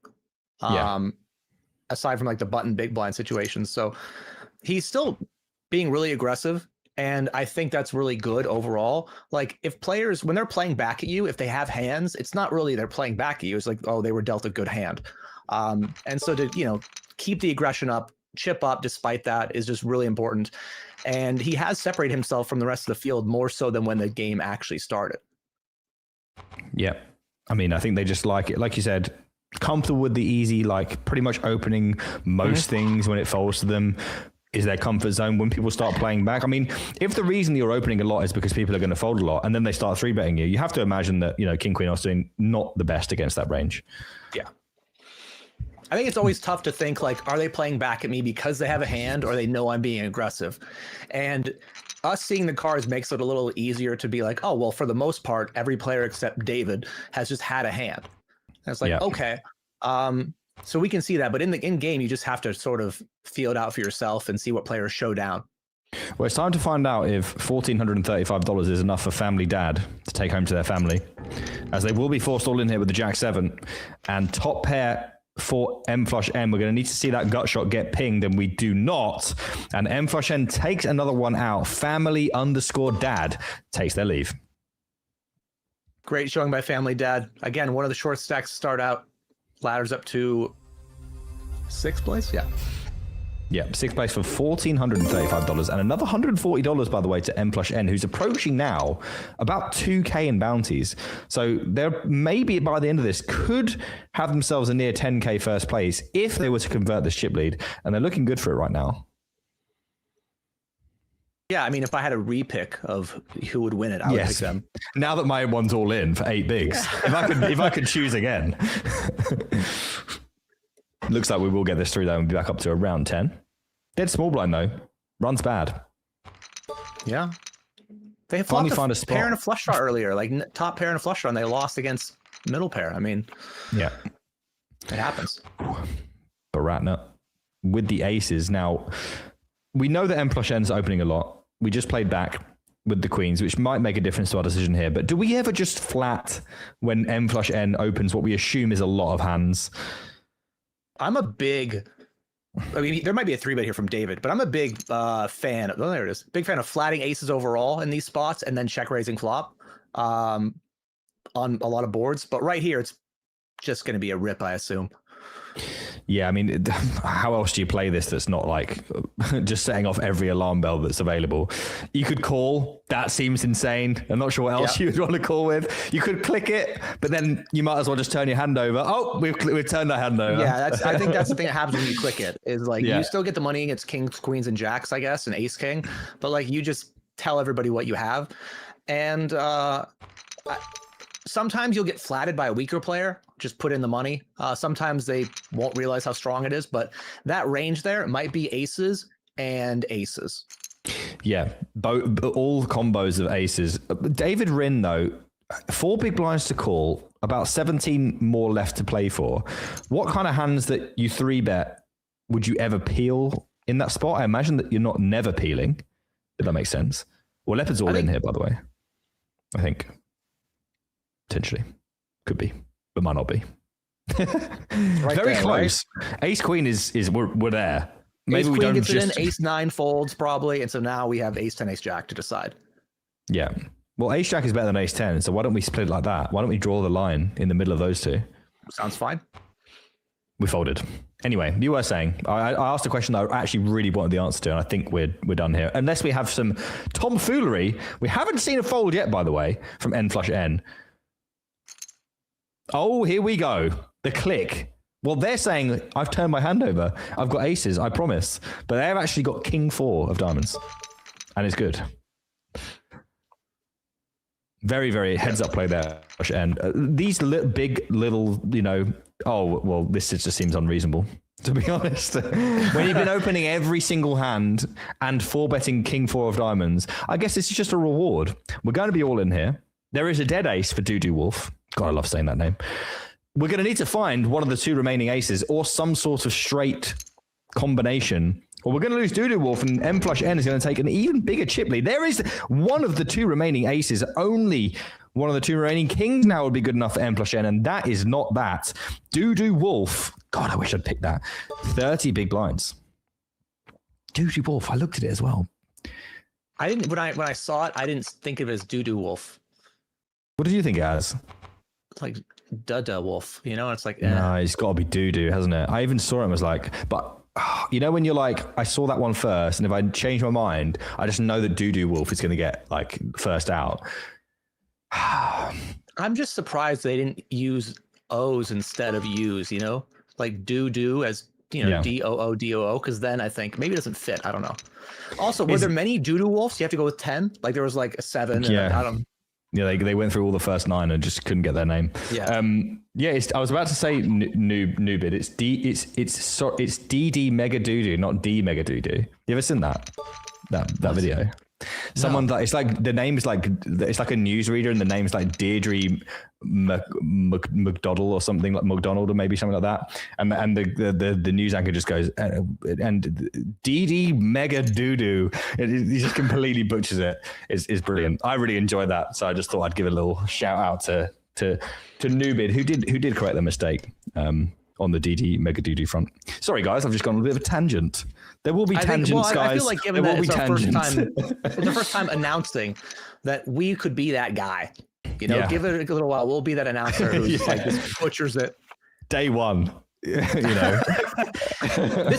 Aside from like the button big blind situations. So he's still being really aggressive. And I think that's really good overall. Like if players, when they're playing back at you, if they have hands, it's not really they're playing back at you. It's like, oh, they were dealt a good hand. And so to, you know, keep the aggression up, chip up despite that is just really important. And he has separated himself from the rest of the field more so than when the game actually started. Yeah. I mean, I think they just like it. Like you said, comfortable with the easy, like pretty much opening most things when it falls to them is their comfort zone when people start playing back. I mean, if the reason you're opening a lot is because people are going to fold a lot and then they start 3-betting you, you have to imagine that, you know, King Queen are doing not the best against that range. Yeah. I think it's always tough to think like, are they playing back at me because they have a hand or they know I'm being aggressive? And us seeing the cards makes it a little easier to be like, oh, well, for the most part, every player except David has just had a hand. And it's like, okay. So we can see that, but in game, you just have to sort of feel it out for yourself and see what players show down. Well, it's time to find out if $1,435 is enough for family dad to take home to their family, as they will be forced all in here with the Jack 7 and top pair for M flush N. We're going to need to see that gut shot get pinged, and we do not. And M flush N takes another one out. Family _ dad takes their leave. Great showing by family dad. Again, one of the short stacks start out. Ladders up to 6th place. Yeah. Yeah, 6th place for $1,435 and another $140, by the way, to M flush N, who's approaching now about 2K in bounties. So they're maybe by the end of this could have themselves a near 10K first place if they were to convert this chip lead, and they're looking good for it right now. Yeah, I mean, if I had a repick of who would win it, I would pick them. Now that my one's all in for 8 bigs, if I could choose again. Looks like we will get this through though and be back up to around 10. Dead small blind though. Runs bad. Yeah. They finally found a spot. Pair and a flush draw earlier, like top pair and a flush draw, and they lost against middle pair. I mean, yeah, it happens. Baratna with the aces. Now, we know that M flush N's opening a lot. We just played back with the queens, which might make a difference to our decision here. But do we ever just flat when M flush N opens what we assume is a lot of hands? I'm a big, I mean, there might be a 3-bet here from David, but I'm a big fan. Oh, there it is. Big fan of flatting aces overall in these spots and then check raising flop on a lot of boards. But right here, it's just going to be a rip, I assume. Yeah, I mean, how else do you play this that's not like just setting off every alarm bell that's available? You could call. That seems insane. I'm not sure what else you would want to call with. You could click it, but then you might as well just turn your hand over. Oh, we've turned our hand over. Yeah, I think that's the thing that happens when you click it. Is like you still get the money against kings, queens, and jacks, I guess, and ace king, but like you just tell everybody what you have, and sometimes you'll get flatted by a weaker player. Just put in the money. Sometimes they won't realize how strong it is, but that range there might be aces and aces. Yeah, all combos of aces. David Rinn, though, 4 big blinds to call, about 17 more left to play for. What kind of hands that you 3-bet would you ever peel in that spot? I imagine that you're not never peeling, if that makes sense. Well, Leopard's all in here, by the way. I think. Potentially. Could be. But might not be. Very there, close. Right? Ace Queen is we're there. Maybe Ace we Queen don't gets just it in, Ace 9 folds probably, and so now we have Ace 10, Ace Jack to decide. Yeah. Well, Ace Jack is better than Ace 10, so why don't we split it like that? Why don't we draw the line in the middle of those two? Sounds fine. We folded. Anyway, you were saying, I asked a question that I actually really wanted the answer to, and I think we're done here. Unless we have some tomfoolery. We haven't seen a fold yet, by the way, from N flush N. Oh, here we go. The click. Well, they're saying, I've turned my hand over. I've got aces, I promise. But they've actually got king 4 of diamonds. And it's good. Very, very heads up play there. And these big little, oh, well, this just seems unreasonable, to be honest. When you've been opening every single hand and 4-betting king 4 of diamonds, I guess this is just a reward. We're going to be all in here. There is a dead ace for Doo Wolf. God, I love saying that name. We're going to need to find one of the 2 remaining aces or some sort of straight combination, or we're going to lose Doo Wolf, and M flush N is going to take an even bigger chip lead. There is one of the 2 remaining aces. Only one of the 2 remaining kings now would be good enough for M flush N, and that is not that. Doo Wolf. God, I wish I'd picked that. 30 big blinds. Doo Wolf. I looked at it as well. I didn't when I saw it. I didn't think of it as Doo Wolf. What did you think it as? Like Dada Wolf, it's like no, it's got to be Doo, hasn't it? I even saw him as like, but when you're like, I saw that one first, and if I change my mind, I just know that Doo Wolf is going to get like first out. I'm just surprised they didn't use O's instead of U's, like Doo as Doodoo, because then I think maybe it doesn't fit. I don't know. Also, were there many Doo Wolves? You have to go with 10. Like there was like a 7. Yeah. And I don't. Yeah, they went through all the first 9 and just couldn't get their name. Yeah, I was about to say Noobid. It's DD Mega Doodoo, not D Mega Doodoo. You ever seen that video? Someone that it's like the name is like it's like a newsreader and the name's like Deirdre McDonald or something, like McDonald or maybe something like that, and the news anchor just goes and DD Mega Doodoo. He just completely butchers it. It's brilliant. I really enjoy that, so I just thought I'd give a little shout out to Noobid who did correct the mistake on the DD Mega Doodoo front. Sorry guys, I've just gone on a bit of a tangent. There will be tangents, guys. I feel like given that it's our first time announcing that we could be that guy. Give it a little while. We'll be that announcer who's like just butchers it. Day one. This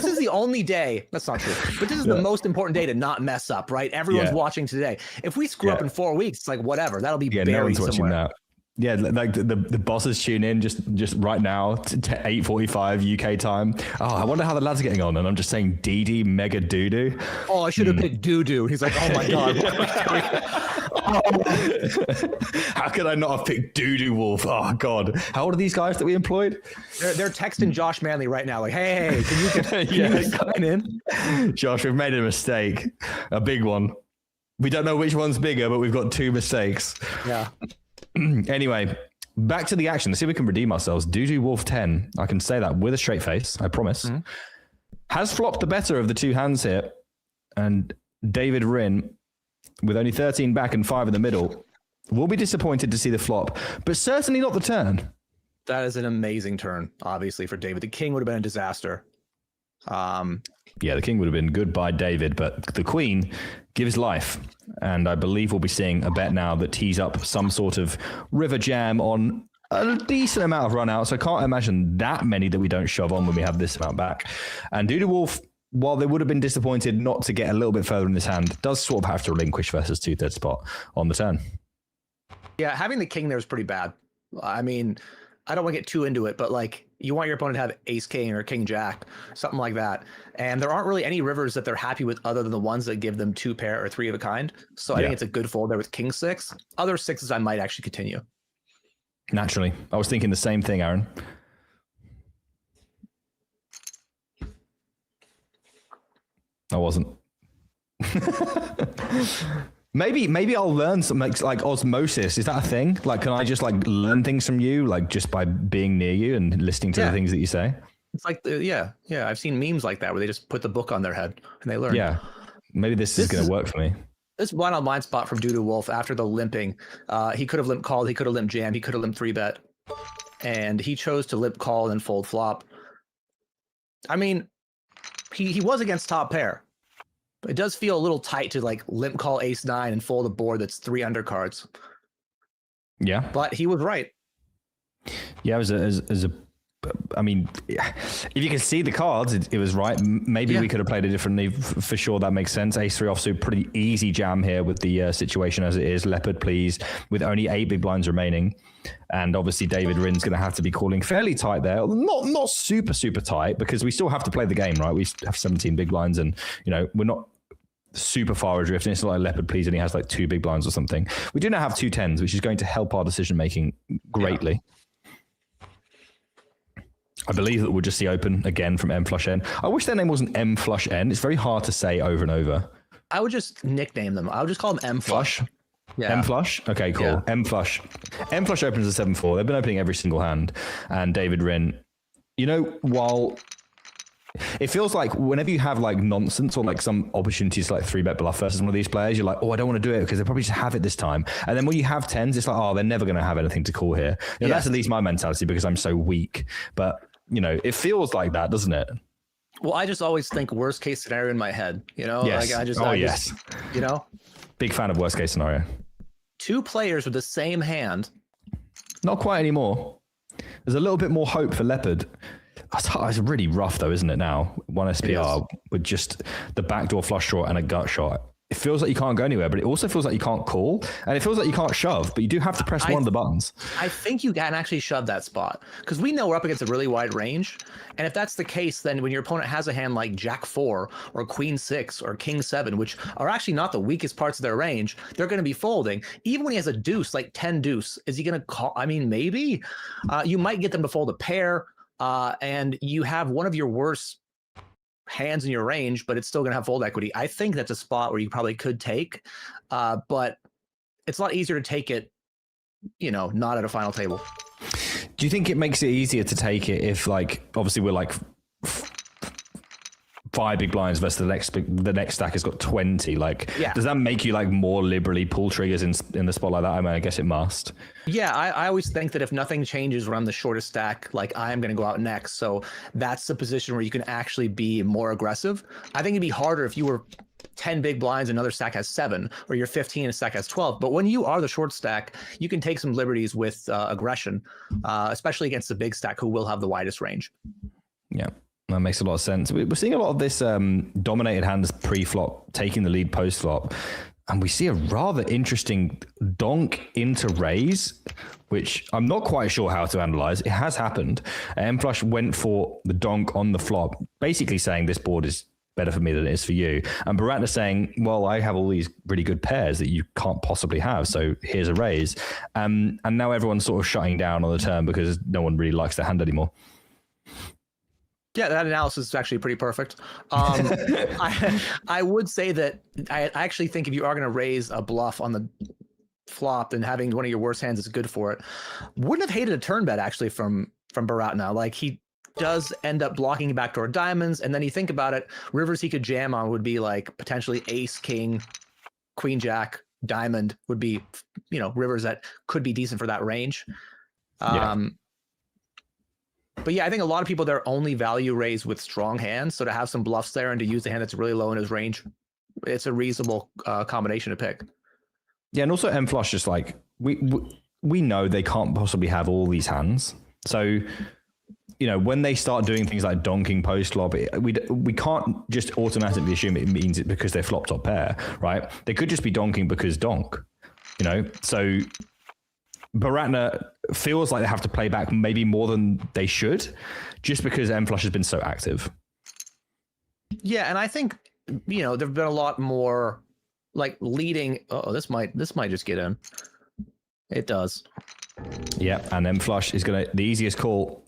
is the only day. That's not true. But this is the most important day to not mess up, right? Everyone's watching today. If we screw up in 4 weeks, it's like whatever. That'll be buried somewhere. Yeah, like the bosses tune in just right now to 8:45 UK time. Oh, I wonder how the lads are getting on. And I'm just saying DD Mega Doodoo. Oh, I should have picked Doodoo. He's like, oh my God. How could I not have picked Doo Wolf? Oh God. How old are these guys that we employed? They're texting Josh Manley right now. Like, hey, can you sign in? Josh, we've made a mistake. A big one. We don't know which one's bigger, but we've got 2 mistakes. Yeah. Anyway, back to the action. Let's see if we can redeem ourselves. Doo Wolf 10. I can say that with a straight face. I promise. Mm-hmm. Has flopped the better of the 2 hands here. And David Rinn, with only 13 back and 5 in the middle, will be disappointed to see the flop, but certainly not the turn. That is an amazing turn, obviously, for David. The king would have been a disaster. Yeah, the king would have been good by David, but the queen gives life. And I believe we'll be seeing a bet now that tees up some sort of river jam on a decent amount of run outs. I can't imagine that many that we don't shove on when we have this amount back. And Doodoo Wolf, while they would have been disappointed not to get a little bit further in this hand, does sort of have to relinquish versus 2/3 spot on the turn. Yeah, having the king there is pretty bad. I mean, I don't want to get too into it, but like you want your opponent to have ace king or king jack, something like that. And there aren't really any rivers that they're happy with other than the ones that give them 2 pair or 3 of a kind. So I think it's a good fold there with king 6. Other 6s I might actually continue. Naturally. I was thinking the same thing, Aaron. I wasn't. Maybe I'll learn something like osmosis. Is that a thing? Like, can I just like learn things from you, like just by being near you and listening to the things that you say? It's like, yeah. I've seen memes like that where they just put the book on their head and they learn. Yeah. Maybe this is going to work for me. This one-on-one spot from Doodoo Wolf after the limping, he could have limp called, he could have limp jammed, he could have limp 3-bet, and he chose to limp call and fold flop. I mean, he was against top pair. It does feel a little tight to like limp call ace 9 and fold a board that's 3 undercards. Yeah, but he was right. Yeah, as a, I mean, if you can see the cards, it was right. Maybe we could have played it differently. For sure, that makes sense. Ace 3 offsuit, pretty easy jam here with the situation as it is. Leopard, please, with only 8 big blinds remaining. And obviously, David Rin's going to have to be calling fairly tight there. Not super tight, because we still have to play the game, right? We have 17 big blinds, and we're not super far adrift. And it's not like Leopard, please, and he has like 2 big blinds or something. We do now have 2 10s, which is going to help our decision making greatly. Yeah. I believe that we'll just see open again from M flush N. I wish their name wasn't M flush N. It's very hard to say over and over. I would just nickname them. I would just call them M flush. Yeah. M flush? Okay, cool. Yeah. M flush. M flush opens a 7-4. They've been opening every single hand. And David Rin, while it feels like whenever you have like nonsense or like some opportunities to like 3-bet bluff versus one of these players, you're like, oh, I don't want to do it because they probably just have it this time. And then when you have 10s, it's like, oh, they're never going to have anything to call here. That's at least my mentality because I'm so weak. But, it feels like that, doesn't it? Well, I just always think worst case scenario in my head, Yes. Like Big fan of worst case scenario. 2 players with the same hand. Not quite anymore. There's a little bit more hope for Leopard. It's really rough though, isn't it now? 1 SPR with just the backdoor flush draw and a gut shot. It feels like you can't go anywhere, but it also feels like you can't call, and it feels like you can't shove, but you do have to press one of the buttons. I think you can actually shove that spot because we know we're up against a really wide range. And if that's the case, then when your opponent has a hand like Jack 4 or Queen 6 or King 7, which are actually not the weakest parts of their range, they're going to be folding. Even when he has a deuce, like 10 deuce, is he going to call? I mean, maybe you might get them to fold a pair, and you have one of your worst hands in your range, but it's still going to have fold equity. I think that's a spot where you probably could take, but it's a lot easier to take it, not at a final table. Do you think it makes it easier to take it if, like, obviously we're like 5 big blinds versus the next stack has got 20? Like, does that make you like more liberally pull triggers in the spot like that? I mean, I guess it must. Yeah, I always think that if nothing changes when I'm the shortest stack, like I'm going to go out next. So that's the position where you can actually be more aggressive. I think it'd be harder if you were 10 big blinds and another stack has 7, or you're 15 and a stack has 12. But when you are the short stack, you can take some liberties with aggression, especially against the big stack who will have the widest range. Yeah. That makes a lot of sense. We're seeing a lot of this dominated hands pre-flop taking the lead post-flop, and we see a rather interesting donk into raise, which I'm not quite sure how to analyze. It has happened. M flush went for the donk on the flop, basically saying this board is better for me than it is for you. And Baratna saying, well, I have all these really good pairs that you can't possibly have, so here's a raise. And now everyone's sort of shutting down on the turn because no one really likes their hand anymore. Yeah, that analysis is actually pretty perfect. I would say that I actually think if you are going to raise a bluff on the flop, then having one of your worst hands is good for it. Wouldn't have hated a turn bet actually from Baratna. Like, he does end up blocking backdoor diamonds, and then you think about it, rivers he could jam on would be like potentially ace, king, queen, jack, diamond would be, rivers that could be decent for that range. But yeah, I think a lot of people, their only value raise with strong hands. So to have some bluffs there and to use the hand that's really low in his range, it's a reasonable combination to pick. Yeah, and also M flush, just like we know they can't possibly have all these hands. So, when they start doing things like donking post flop, we can't just automatically assume it means it because they're flop top pair, right? They could just be donking because donk, So Baratna feels like they have to play back maybe more than they should, just because M Flush has been so active. Yeah, and I think there've been a lot more like leading. Oh, this might just get in. It does. Yeah, and M Flush is the easiest call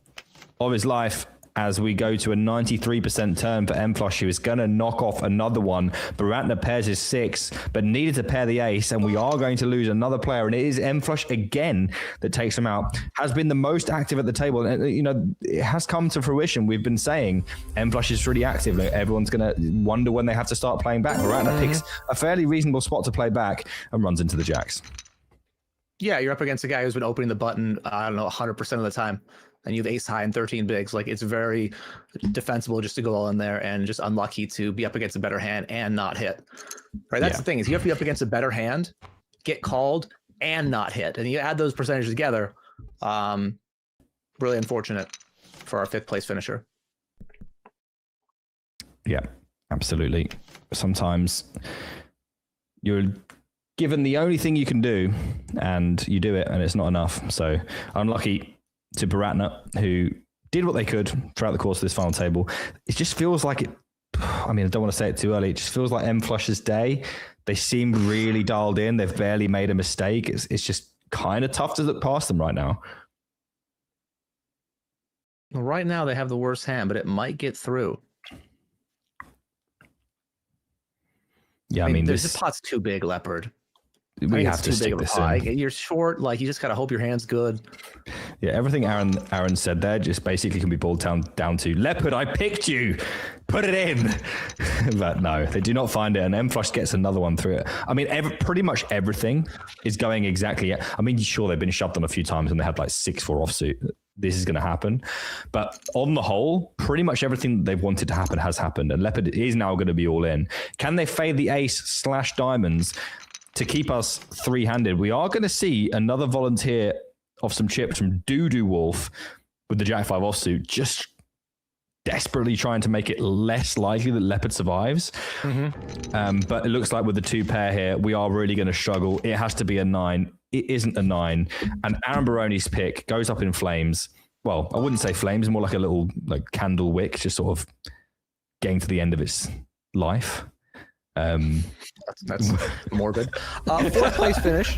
of his life as we go to a 93% turn for M Flush, who is going to knock off another one. Baratna pairs his 6, but needed to pair the ace, and we are going to lose another player, and it is M Flush again that takes him out. Has been the most active at the table, and it has come to fruition. We've been saying M Flush is really active. Like, everyone's going to wonder when they have to start playing back. Baratna picks a fairly reasonable spot to play back and runs into the jacks. Yeah, you're up against a guy who's been opening the button, 100% of the time. And you have ace high and 13 bigs. Like, it's very defensible just to go all in there, and just unlucky to be up against a better hand and not hit. Right? That's the thing, is you have to be up against a better hand, get called, and not hit. And you add those percentages together. Really unfortunate for our 5th place finisher. Yeah, absolutely. Sometimes you're given the only thing you can do, and you do it, and it's not enough. So unlucky to Baratna, who did what they could throughout the course of this final table. It just feels like I don't want to say it too early. It just feels like M Flush's day. They seem really dialed in. They've barely made a mistake. It's just kind of tough to look past them right now. Well, right now they have the worst hand, but it might get through. Yeah, this pot's too big, Leopard. We have to stick this in. You're short, like, you just gotta hope your hand's good. Yeah, everything Aaron said there just basically can be boiled down to Leopard, I picked you, put it in. But no, they do not find it, and M Flush gets another one through it. Pretty much everything is going exactly. Sure, they've been shoved on a few times and they had like 6-4 offsuit. This is going to happen, but on the whole, pretty much everything they've wanted to happen has happened, and Leopard is now going to be all in. Can they fade the ace / diamonds to keep us 3-handed? We are going to see another volunteer of some chips from Doodoo Wolf with the Jack 5 offsuit, just desperately trying to make it less likely that Leopard survives. But it looks like with the 2 pair here, we are really going to struggle. It has to be a 9. It isn't a 9. And Abarone's pick goes up in flames. Well, I wouldn't say flames, more like a little candle wick, just sort of getting to the end of its life. That's morbid. 4th place finish,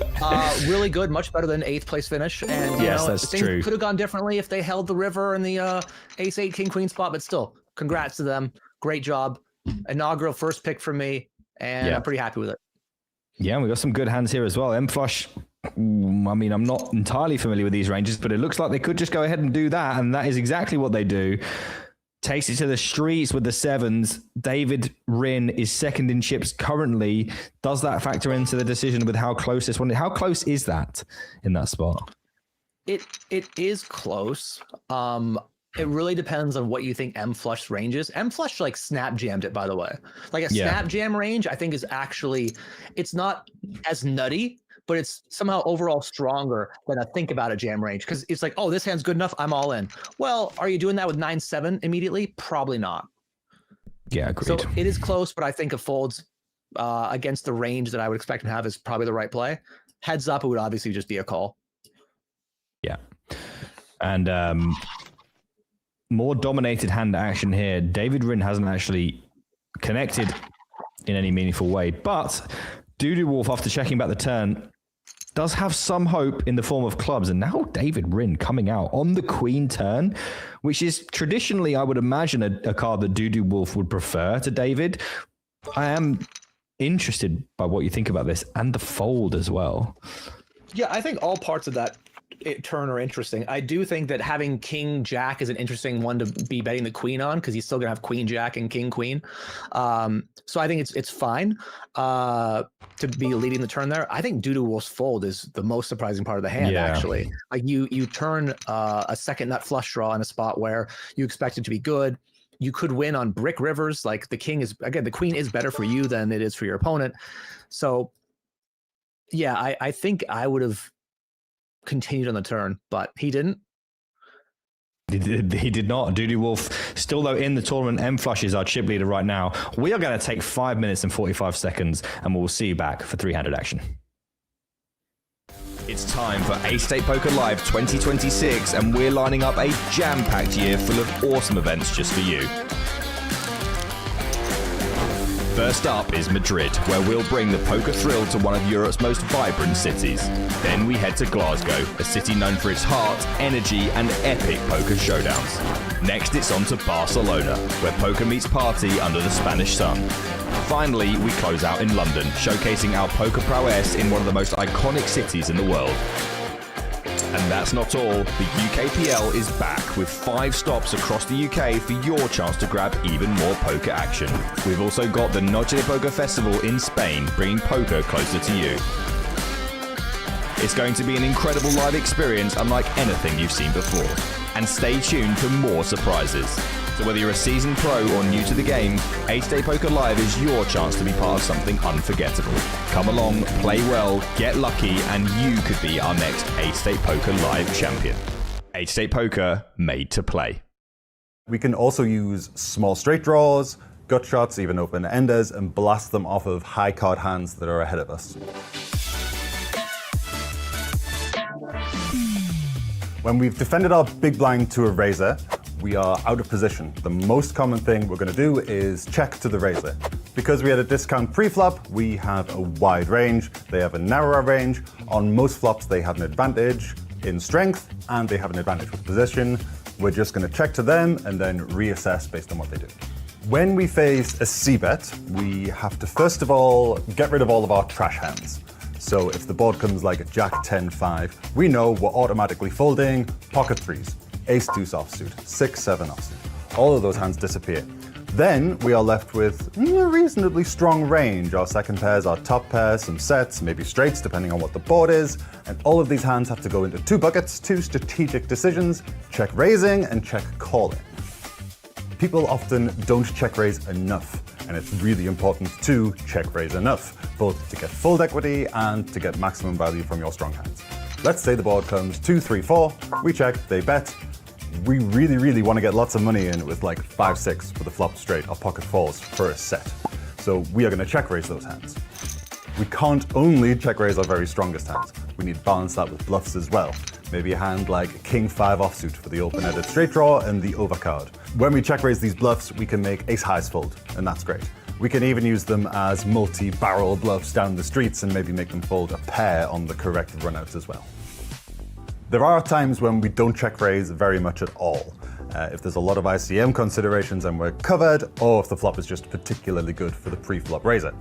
really good, much better than 8th place finish. And that's true. Could have gone differently if they held the river in the ace 8 king queen spot, but still, congrats to them. Great job. Inaugural first pick for me, and I'm pretty happy with it. Yeah, we got some good hands here as well. M Flush, I'm not entirely familiar with these ranges, but it looks like they could just go ahead and do that, and that is exactly what they do. Takes it to the streets with the 7s. David Rin is second in chips currently. Does that factor into the decision with how close this one is? How close is that in that spot? It is close. It really depends on what you think M Flush's range is. M Flush snap jammed it, by the way. Snap jam range, I think, is actually, it's not as nutty, but it's somehow overall stronger than a think about a jam range, because it's like, oh, this hand's good enough, I'm all in. Well, are you doing that with 9-7 immediately? Probably not. Yeah, agreed. So it is close, but I think a folds against the range that I would expect him to have is probably the right play. Heads up, it would obviously just be a call. Yeah. And more dominated hand action here. David Rin hasn't actually connected in any meaningful way, but Doodoo Wolf, after checking back the turn, does have some hope in the form of clubs. And now David Rin coming out on the queen turn, which is traditionally, I would imagine, a card that Doodoo Wolf would prefer to David. I am interested by what you think about this, and the fold as well. Yeah, I think all parts of that turn are interesting. I do think that having King Jack is an interesting one to be betting the queen on, because he's still gonna have Queen Jack and King Queen. So I think it's fine to be leading the turn there. I think Doodoo Wolf's fold is the most surprising part of the hand, actually. Like you turn a second nut flush draw in a spot where you expect it to be good. You could win on brick rivers. Like the king is, again, the queen is better for you than it is for your opponent. So yeah, I think I would have continued on the turn, but he didn't. He did not. Doody Wolf, still though in the tournament, M Flush is our chip leader right now. We are going to take 5 minutes and 45 seconds, and we'll see you back for three-handed action. It's time for Ace State Poker Live 2026, and we're lining up a jam-packed year full of awesome events just for you. First up is Madrid, where we'll bring the poker thrill to one of Europe's most vibrant cities. Then we head to Glasgow, a city known for its heart, energy, and epic poker showdowns. Next, it's on to Barcelona, where poker meets party under the Spanish sun. Finally, we close out in London, showcasing our poker prowess in one of the most iconic cities in the world. And that's not all. The UKPL is back with 5 stops across the UK for your chance to grab even more poker action. We've also got the Noche de Poker Festival in Spain, bringing poker closer to you. It's going to be an incredible live experience unlike anything you've seen before. And stay tuned for more surprises. So whether you're a seasoned pro or new to the game, Ace Day Poker Live is your chance to be part of something unforgettable. Come along, play well, get lucky, and you could be our next Ace Day Poker Live champion. Ace Day Poker, made to play. We can also use small straight draws, gut shots, even open enders, and blast them off of high card hands that are ahead of us. When we've defended our big blind to a raiser, we are out of position. The most common thing we're going to do is check to the raiser. Because we had a discount pre-flop, we have a wide range. They have a narrower range. On most flops, they have an advantage in strength, and they have an advantage with position. We're just going to check to them and then reassess based on what they do. When we face a c-bet, we have to first of all get rid of all of our trash hands. So if the board comes like a Jack 10-5, we know we're automatically folding pocket threes. Ace-deuce offsuit, 6-7 offsuit. All of those hands disappear. Then we are left with a reasonably strong range. Our second pairs, our top pairs, some sets, maybe straights, depending on what the board is. And all of these hands have to go into 2 buckets, 2 strategic decisions, check raising and check calling. People often don't check raise enough, and it's really important to check raise enough, both to get fold equity and to get maximum value from your strong hands. Let's say the board comes 2, 3, 4, we check, they bet. We really want to get lots of money in with like 5-6 for the flop straight or pocket fours for a set. So we are going to check raise those hands. We can't only check raise our very strongest hands. We need to balance that with bluffs as well. Maybe a hand like King 5 offsuit for the open-ended straight draw and the overcard. When we check raise these bluffs, we can make ace highs fold, and that's great. We can even use them as multi-barrel bluffs down the streets and maybe make them fold a pair on the correct runouts as well. There are times when we don't check raise very much at all. If there's a lot of ICM considerations and we're covered, or if the flop is just particularly good for the pre-flop raiser.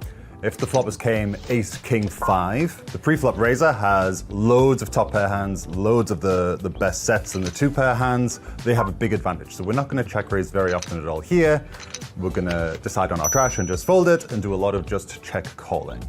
If the floppers came ace, king, 5, the pre-flop raiser has loads of top pair hands, loads of the best sets and the 2-pair hands. They have a big advantage. So we're not going to check raise very often at all here. We're going to decide on our trash and just fold it and do a lot of just check calling.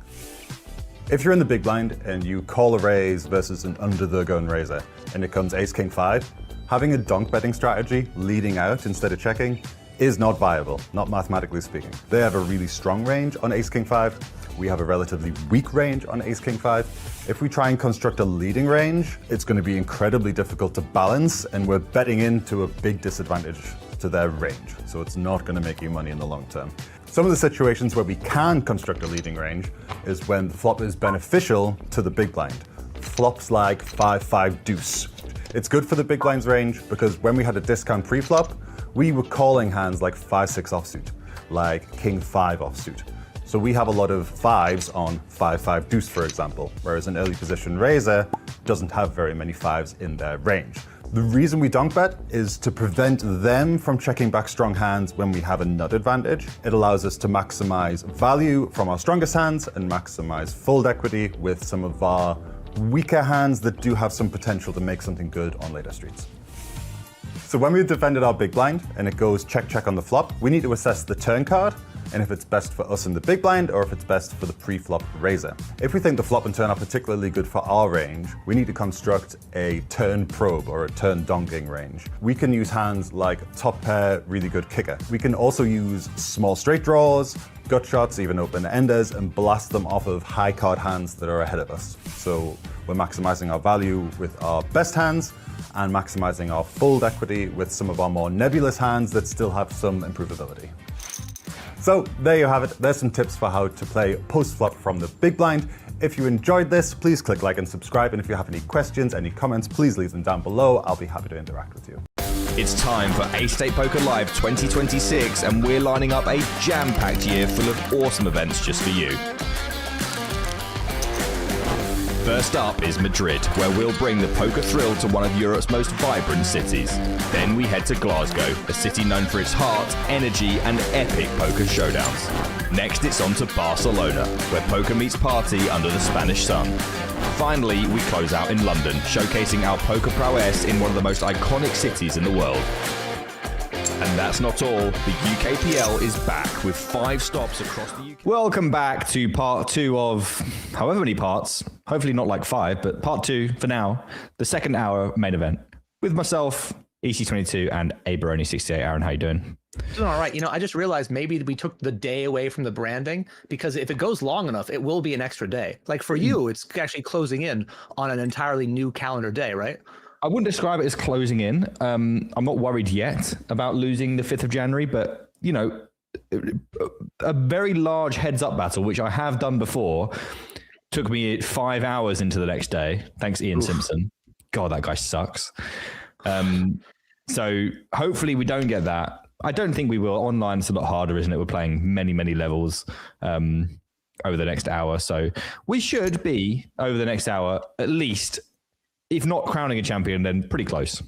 If you're in the big blind and you call a raise versus an under the gun raiser and it comes ace, king, 5, having a donk betting strategy leading out instead of checking is not viable, not mathematically speaking. They have a really strong range on ace, king, 5. We have a relatively weak range on ace, king, 5. If we try and construct a leading range, it's going to be incredibly difficult to balance, and we're betting into a big disadvantage to their range. So it's not going to make you money in the long term. Some of the situations where we can construct a leading range is when the flop is beneficial to the big blind. Flops like 5-5 deuce. It's good for the big blind's range because when we had a discount pre-flop, we were calling hands like 5-6 offsuit, like king 5 offsuit. So we have a lot of 5s on 5-5 deuce, for example, whereas an early position raiser doesn't have very many 5s in their range. The reason we donk bet is to prevent them from checking back strong hands when we have a nut advantage. It allows us to maximize value from our strongest hands and maximize fold equity with some of our weaker hands that do have some potential to make something good on later streets. So when we've defended our big blind and it goes check, check on the flop, we need to assess the turn card and if it's best for us in the big blind or if it's best for the pre-flop raiser. If we think the flop and turn are particularly good for our range, we need to construct a turn probe or a turn donking range. We can use hands like top pair, really good kicker. We can also use small straight draws, gut shots, even open enders, and blast them off of high card hands that are ahead of us. So we're maximizing our value with our best hands and maximizing our fold equity with some of our more nebulous hands that still have some improvability. So there you have it. There's some tips for how to play post-flop from the big blind. If you enjoyed this, please click like and subscribe. And if you have any questions, any comments, please leave them down below. I'll be happy to interact with you. It's time for Ace State Poker Live 2026, and we're lining up a jam-packed year full of awesome events just for you. First up is Madrid, where we'll bring the poker thrill to one of Europe's most vibrant cities. Then we head to Glasgow, a city known for its heart, energy, and epic poker showdowns. Next, it's on to Barcelona, where poker meets party under the Spanish sun. Finally, we close out in London, showcasing our poker prowess in one of the most iconic cities in the world. And that's not all. The UKPL is back with 5 stops across the UK. Welcome back to part 2 of however many parts. Hopefully not like 5, but part 2 for now. The second hour main event with myself, EC22, and abarone68. Aaron, how you doing? Doing all right. I just realized maybe we took the day away from the branding, because if it goes long enough, it will be an extra day. Like for you, it's actually closing in on an entirely new calendar day, right? I wouldn't describe it as closing in. I'm not worried yet about losing the 5th of January, but, a very large heads-up battle, which I have done before, took me 5 hours into the next day. Thanks, Ian Simpson. God, that guy sucks. So hopefully we don't get that. I don't think we will. Online, it's a lot harder, isn't it? We're playing many, many levels over the next hour. So we should be, over the next hour, at least, if not crowning a champion, then pretty close.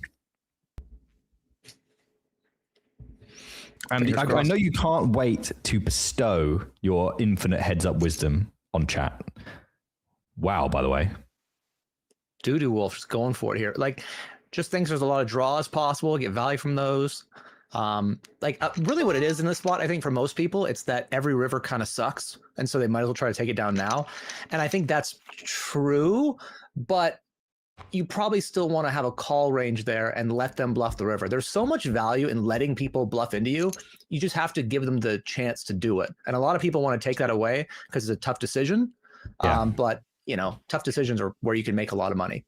And I know you can't wait to bestow your infinite heads-up wisdom on chat. Wow, by the way. Doo-doo Wolf just going for it here. Just thinks there's a lot of draws possible, get value from those. Really what it is in this spot, I think for most people, it's that every river kind of sucks. And so they might as well try to take it down now. And I think that's true, but you probably still want to have a call range there and let them bluff the river. There's so much value in letting people bluff into you. You just have to give them the chance to do it. And a lot of people want to take that away because it's a tough decision. Yeah. But tough decisions are where you can make a lot of money.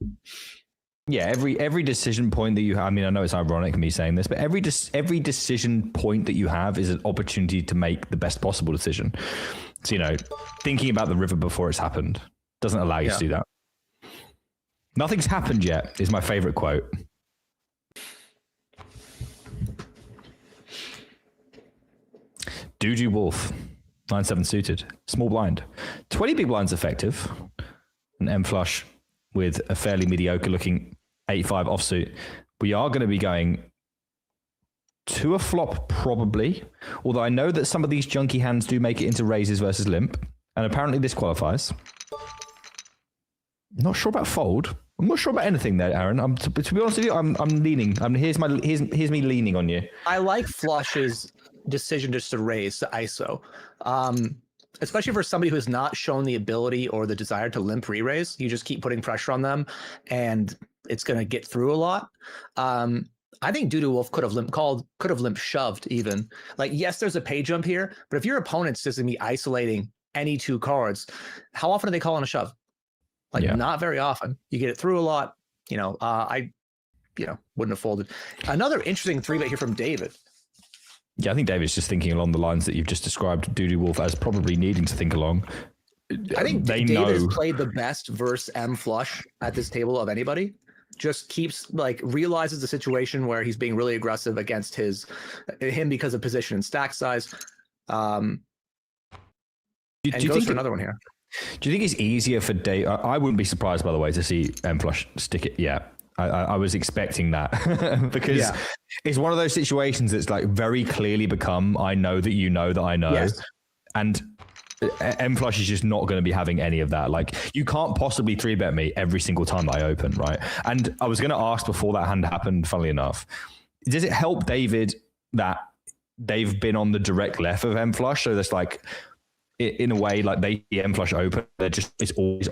Yeah, every decision point that you have, I mean, I know it's ironic me saying this, but every decision point that you have is an opportunity to make the best possible decision. So, thinking about the river before it's happened doesn't allow you to do that. Nothing's happened yet is my favorite quote. Doo-doo Wolf, 9-7 suited, small blind, 20 big blinds effective, an M flush with a fairly mediocre looking 8-5 offsuit. We are going to be going to a flop probably, although I know that some of these junky hands do make it into raises versus limp, and apparently this qualifies. Not sure about fold. I'm not sure about anything there, Aaron. To be honest with you, I'm leaning. Here's me leaning on you. I like Flush's decision just to raise to ISO, especially for somebody who has not shown the ability or the desire to limp re-raise. You just keep putting pressure on them, and it's going to get through a lot. I think Doo-doo Wolf could have limp called, could have limp shoved even. Yes, there's a pay jump here, but if your opponent's just going to be isolating any 2 cards, how often are they calling a shove? Not very often. You get it through a lot. I wouldn't have folded. Another interesting 3-bet here from David. Yeah, I think David's just thinking along the lines that you've just described Doo-doo Wolf as probably needing to think along. I think David has played the best versus M flush at this table of anybody. Just keeps realizes the situation where he's being really aggressive against him because of position and stack size. And goes for another one here. Do you think it's easier for Dave? I wouldn't be surprised, by the way, to see M flush stick it. Yeah, I was expecting that because it's one of those situations that's very clearly become, I know that you know that I know. Yes. And M flush is just not going to be having any of that. You can't possibly 3-bet me every single time that I open, right? And I was going to ask before that hand happened, funnily enough, does it help David that they've been on the direct left of M flush. So there's like, in a way, like they see M flush open. They're just, it's always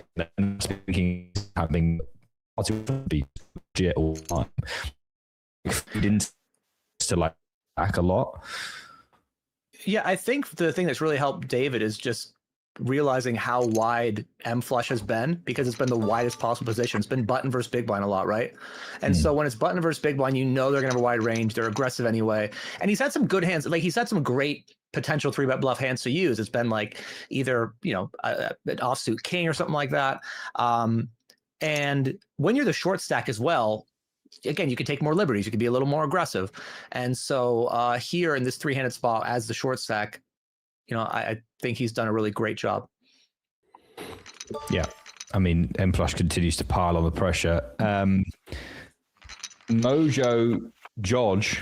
thinking having be all the time. He didn't to like back a lot. Yeah, I think the thing that's really helped David is just realizing how wide M flush has been, because it's been the widest possible position. It's been button versus big blind a lot, right? And so when it's button versus big blind, you know they're gonna have a wide range. They're aggressive anyway. And he's had some good hands. Like he's had some great potential 3-bet bluff hands to use. It's been like either, you know, an offsuit king or something like that. And when you're the short stack as well, again, you can take more liberties. You can be a little more aggressive. And so here in this 3-handed spot as the short stack, you know, I think he's done a really great job. Yeah. I mean, M flush continues to pile on the pressure. Mojo George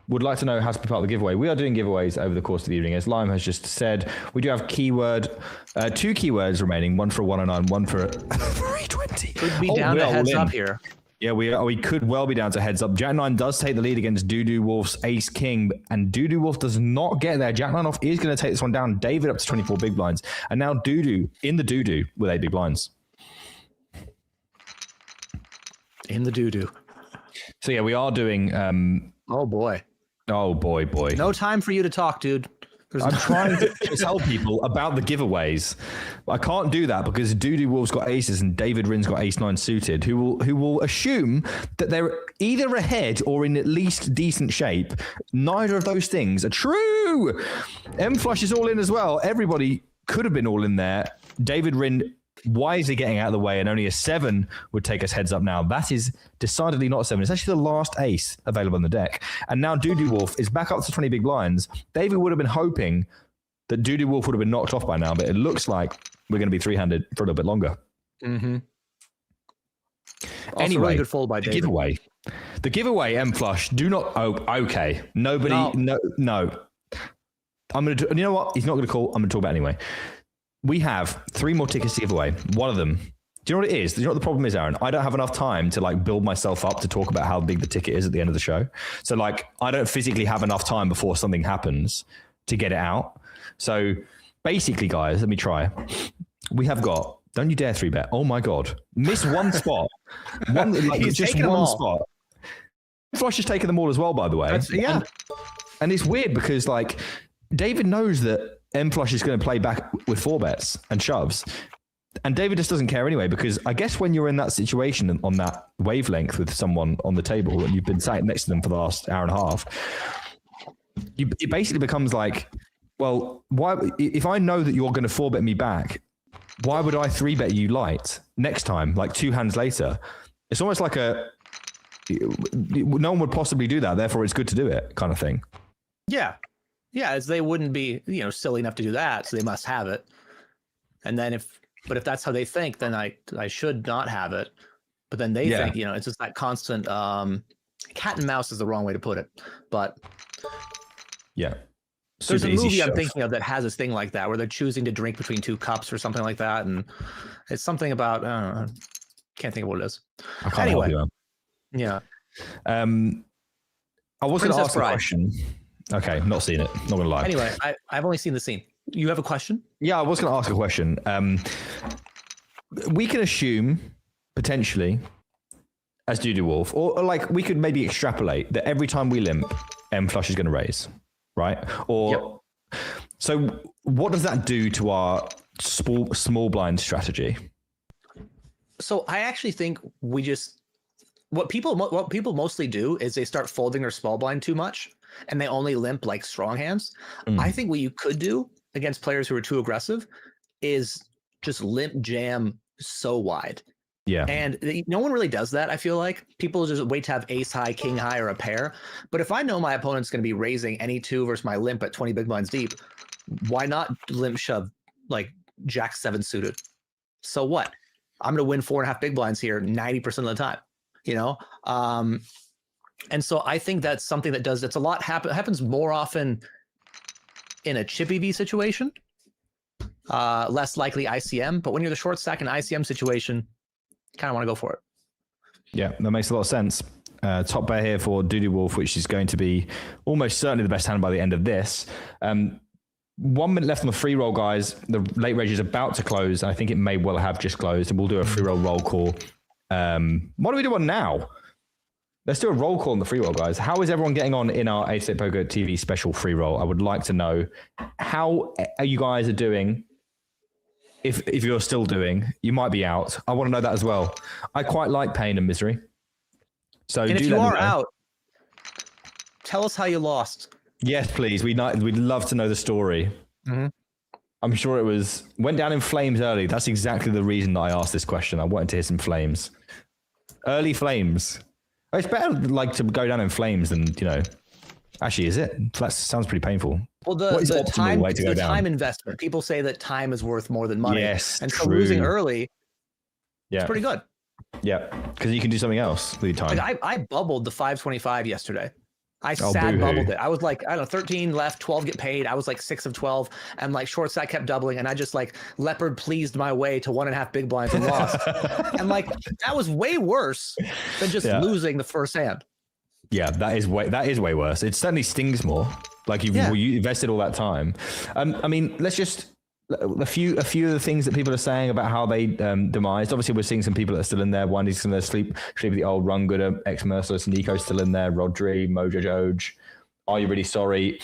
would like to know how to be part of the giveaway. We are doing giveaways over the course of the evening. As Lime has just said, we do have two keywords remaining, one for a 109, one for a 320. Could be down to heads up here. Yeah, we could well be down to heads up. Jack 9 does take the lead against Doodoo Wolf's Ace King, and Doodoo Wolf does not get there. Jack 9 off is going to take this one down. David up to 24 big blinds, and now Doodoo in the Doodoo with 8 big blinds. In the Doodoo. So yeah, we are doing. Oh boy. Oh boy. No time for you to talk, dude. I'm trying to tell people about the giveaways. I can't do that because Doodoo Wolf's got aces and David Rin's got ace 9 suited, who will assume that they're either ahead or in at least decent shape. Neither of those things are true. M flush is all in as well. Everybody could have been all in there. David Rin wisely getting out of the way, and only a 7 would take us heads up now. That is decidedly not a 7. It's actually the last ace available on the deck. And now Doodoo Wolf is back up to 20 big blinds. David would have been hoping that Doodoo Wolf would have been knocked off by now, but it looks like we're going to be 3-handed for a little bit longer. Mm-hmm. Anyway, really good fold by David. The giveaway, M flush. Do not. Oh, okay. Nobody. No. I'm going to do. You know what? He's not going to call. I'm going to talk about it anyway. We have 3 more tickets to give away. One of them. Do you know what it is? Do you know what the problem is, Aaron? I don't have enough time to like build myself up to talk about how big the ticket is at the end of the show. So like, I don't physically have enough time before something happens to get it out. So basically, guys, let me try. We have got. Don't you dare 3-bet. Oh my God. Miss one spot. He's just taking one them spot. Flush has taken them all as well, by the way. Yeah. And it's weird because like David knows that M flush is going to play back with 4-bets and shoves. And David just doesn't care anyway, because I guess when you're in that situation on that wavelength with someone on the table and you've been sat next to them for the last hour and a half, it basically becomes like, well, why? If I know that you're going to 4-bet me back, why would I 3-bet you light next time, like 2 hands later? It's almost like no one would possibly do that, therefore it's good to do it kind of thing. Yeah. Yeah, as they wouldn't be, you know, silly enough to do that, so they must have it. And then if that's how they think, then I should not have it. But then they think, you know, it's just that constant cat and mouse is the wrong way to put it. But yeah. There's a movie I'm thinking of that has this thing like that, where they're choosing to drink between 2 cups or something like that, and it's something about I don't know, can't think of what it is. I can't help you. Yeah. I was going to ask a question. Okay, not seen it. Not going to lie. Anyway, I've only seen the scene. You have a question? Yeah, I was going to ask a question. We can assume, potentially, as Doodoo Wolf, or like we could maybe extrapolate that every time we limp, M flush is going to raise, right? Or so what does that do to our small blind strategy? So I actually think we just what people mostly do is they start folding their small blind too much, and they only limp like strong hands. I think what you could do against players who are too aggressive is just limp jam so wide. Yeah. And no one really does that. I feel like people just wait to have ace high, king high, or a pair. But if I know my opponent's going to be raising any 2 versus my limp at 20 big blinds deep, why not limp shove like jack 7 suited? So what? I'm going to win 4.5 big blinds here 90% of the time, you know? And so I think that's something that that's a lot happens more often in a chippy V situation, less likely ICM. But when you're the short stack in ICM situation, kind of want to go for it. Yeah, that makes a lot of sense. Top pair here for Doodoo Wolf, which is going to be almost certainly the best hand by the end of this. 1 minute left on the free roll, guys. The late rage is about to close. I think it may well have just closed, and we'll do a free roll call. What do we do on now? Let's do a roll call on the free roll, guys. How is everyone getting on in our 8-State Poker TV special free roll? I would like to know how you guys are doing. If you're still doing, you might be out. I want to know that as well. I quite like pain and misery. So and if you are out, tell us how you lost. Yes, please. We'd love to know the story. Mm-hmm. I'm sure it went down in flames early. That's exactly the reason that I asked this question. I wanted to hear some flames. Early flames. It's better like to go down in flames than, actually, is it? That sounds pretty painful. Well, the time investment. People say that time is worth more than money. Yes, and so losing early, it's pretty good. Yeah, because you can do something else with your time. Like I bubbled the 525 yesterday. I bubbled it. I was like, I don't know, 13 left, 12 get paid. I was like 6 of 12, and like short stack kept doubling, and I just like leopard pleased my way to 1.5 big blinds and lost. And like that was way worse than just losing the first hand. Yeah, that is way worse. It certainly stings more. Like you invested all that time. I mean, let's just a few of the things that people are saying about how they demised. Obviously, we're seeing some people that are still in there. Wendy's in there, sleep with the old Run Gooder, ex Merciless, Nico's still in there, Rodri, Mojo Joj. Are you really sorry?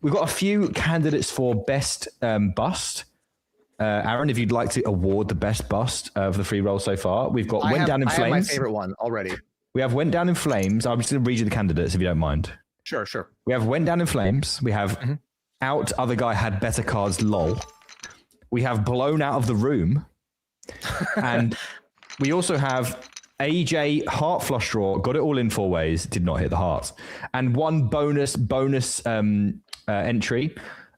We've got a few candidates for best bust. Aaron, if you'd like to award the best bust of the free roll so far, we've got Went Down in Flames. I have my favorite one already. We have Went Down in Flames. I'm just going to read you the candidates if you don't mind. Sure. We have Went Down in Flames. We have Out, Other Guy Had Better Cards, lol. We have Blown Out of the Room. And we also have AJ Heart Flush Draw, got it all in 4 ways, did not hit the heart. And one bonus entry.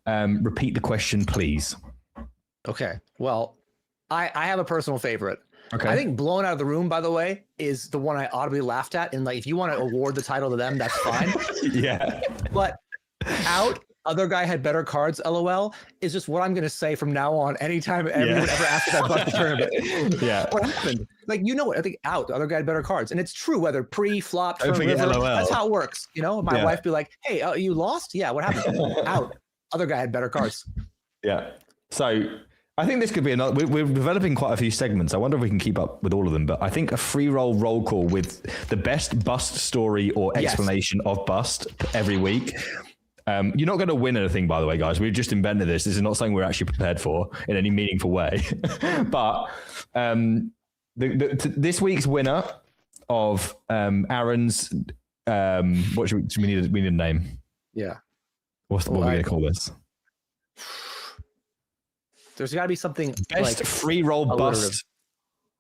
Repeat the question, please. Okay. Well, I have a personal favorite. Okay. I think Blown Out of the Room, by the way, is the one I audibly laughed at. And like, if you want to award the title to them, that's fine. Yeah. But Out, Other Guy Had Better Cards, LOL, is just what I'm going to say from now on. Anytime anyone ever asks about the tournament. Yeah. What happened? Like, I think Out, Other Guy Had Better Cards. And it's true, whether pre, flop, turn, river, LOL. that's how it works. My wife be like, hey, you lost? Yeah, what happened? Out, Other Guy Had Better Cards. Yeah. So I think this could be another. We're developing quite a few segments. I wonder if we can keep up with all of them. But I think a free roll call with the best bust story or explanation of bust every week. You're not going to win anything, by the way, guys. We've just invented this. This is not something we're actually prepared for in any meaningful way. But this week's winner of Aaron's, what should we need? We need a name. Yeah. What are we going to call this? There's got to be something best like free roll bust.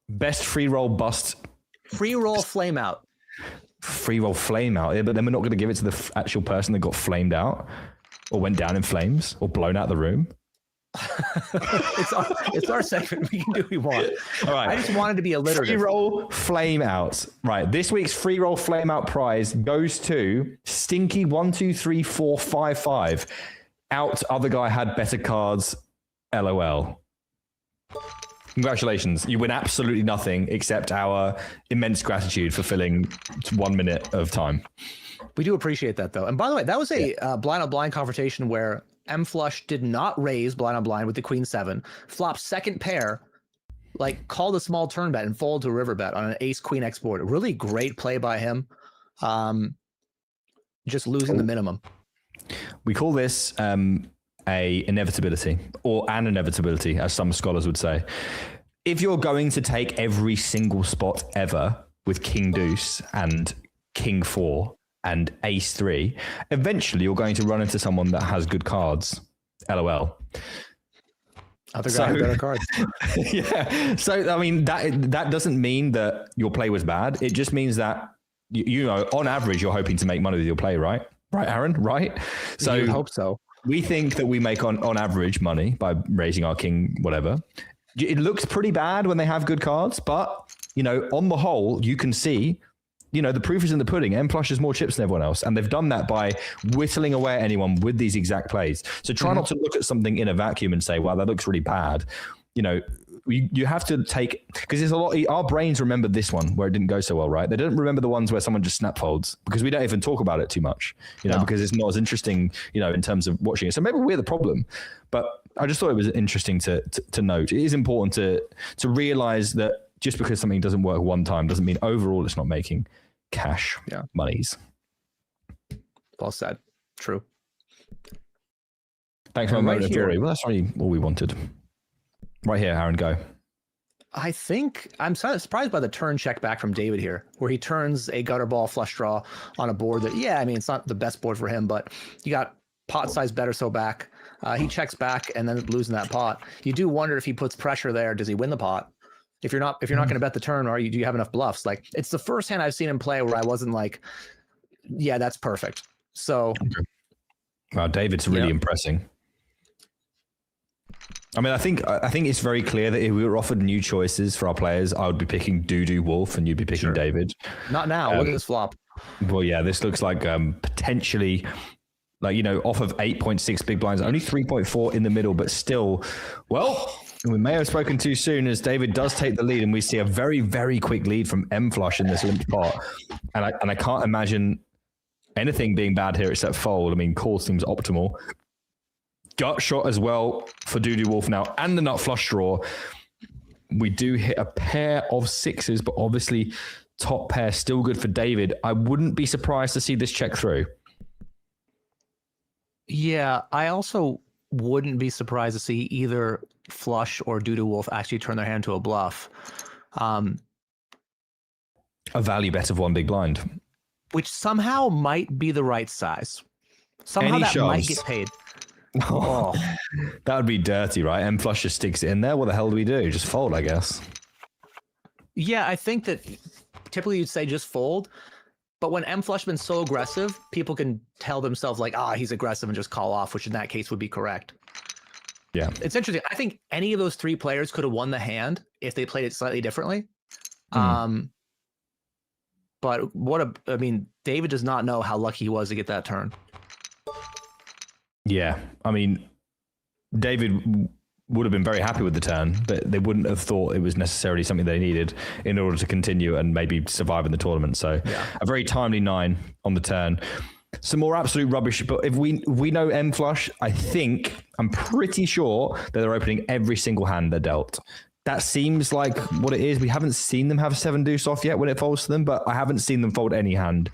Best free roll bust. Free roll flame out. Free roll flame out. Yeah, but then we're not going to give it to the actual person that got flamed out, or went down in flames, or blown out the room. it's our segment. We can do what we want. All right. I just wanted to be alliterative. Free roll flame out. Right. This week's free roll flame out prize goes to Stinky 123455. Out. Other Guy Had Better Cards. LOL. Congratulations. You win absolutely nothing except our immense gratitude for filling 1 minute of time. We do appreciate that, though. And by the way, that was a blind on blind confrontation where M Flush did not raise blind on blind with the Queen 7, flop second pair, like called a small turn bet and folded to a river bet on an ace Queen X board. A really great play by him. Just losing the minimum. We call this a inevitability, or an inevitability, as some scholars would say. If you're going to take every single spot ever with King Deuce and King 4 and Ace 3, eventually you're going to run into someone that has good cards. LOL. Other guy had better cards. Yeah. So I mean that doesn't mean that your play was bad. It just means that you know, on average, you're hoping to make money with your play, right? Right, Aaron? Right? So you hope so. We think that we make on average money by raising our king, whatever. It looks pretty bad when they have good cards, but, you know, on the whole, you can see, you know, the proof is in the pudding. M Plush has more chips than everyone else. And they've done that by whittling away at anyone with these exact plays. So try not to look at something in a vacuum and say, well, that looks really bad. You know, you have to take, because there's a lot. Our brains remember this one where it didn't go so well, right? They don't remember the ones where someone just snap folds, because we don't even talk about it too much, because it's not as interesting, in terms of watching it. So maybe we're the problem, but I just thought it was interesting to note. It is important to realize that just because something doesn't work one time doesn't mean overall it's not making cash monies. Well said. True. Thanks for my story. Well, that's really all we wanted. Right here, Aaron, go. I think I'm surprised by the turn check back from David here, where he turns a gutter ball flush draw on a board that, it's not the best board for him, but you got pot size better so back. He checks back and then losing that pot. You do wonder if he puts pressure there, does he win the pot? If you're not going to bet the turn, or do you have enough bluffs? Like, it's the first hand I've seen him play where I wasn't like, yeah, that's perfect. So, wow, David's really impressing. I mean, I think it's very clear that if we were offered new choices for our players, I would be picking Doo Wolf and you'd be picking David. Not now. Look at this flop. Well, yeah, this looks like potentially, off of 8.6 big blinds, only 3.4 in the middle, but still, well, we may have spoken too soon, as David does take the lead, and we see a very, very quick lead from M Flush in this limp pot. And I can't imagine anything being bad here except fold. I mean, call seems optimal. Gut shot as well for Doo Wolf now, and the nut flush draw. We do hit a pair of sixes, but obviously top pair still good for David. I wouldn't be surprised to see this check through. Yeah, I also wouldn't be surprised to see either Flush or Doo Wolf actually turn their hand to a bluff. A value bet of one big blind. Which somehow might be the right size. Somehow that might get paid. Oh, that would be dirty, right? M Flush just sticks it in there. What the hell do we do? Just fold, I guess. Yeah, I think that typically you'd say just fold. But when M Flush has been so aggressive, people can tell themselves like, he's aggressive, and just call off, which in that case would be correct. Yeah. It's interesting. I think any of those three players could have won the hand if they played it slightly differently. But David does not know how lucky he was to get that turn. Yeah. I mean, David would have been very happy with the turn, but they wouldn't have thought it was necessarily something they needed in order to continue and maybe survive in the tournament. So a very timely 9 on the turn. Some more absolute rubbish, but if we know M Flush, I'm pretty sure that they're opening every single hand they're dealt. That seems like what it is. We haven't seen them have 7 deuce off yet when it folds to them, but I haven't seen them fold any hand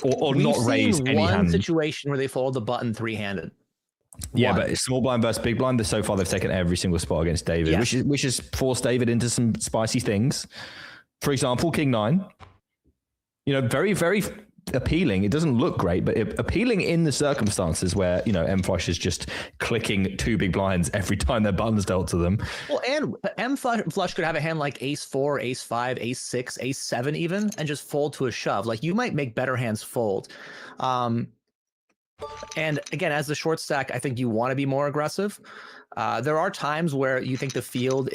or not raise any hand. One situation where they fold the button 3-handed. Yeah, but it's small blind versus big blind. So far, they've taken every single spot against David, which has forced David into some spicy things. For example, King 9. Very, very appealing. It doesn't look great, but appealing in the circumstances where M Flush is just clicking 2 big blinds every time their button's dealt to them. Well, and M Flush could have a hand like Ace 4, Ace 5, Ace 6, Ace 7 even, and just fold to a shove. Like, you might make better hands fold. And again, as the short stack, I think you want to be more aggressive. There are times where you think the field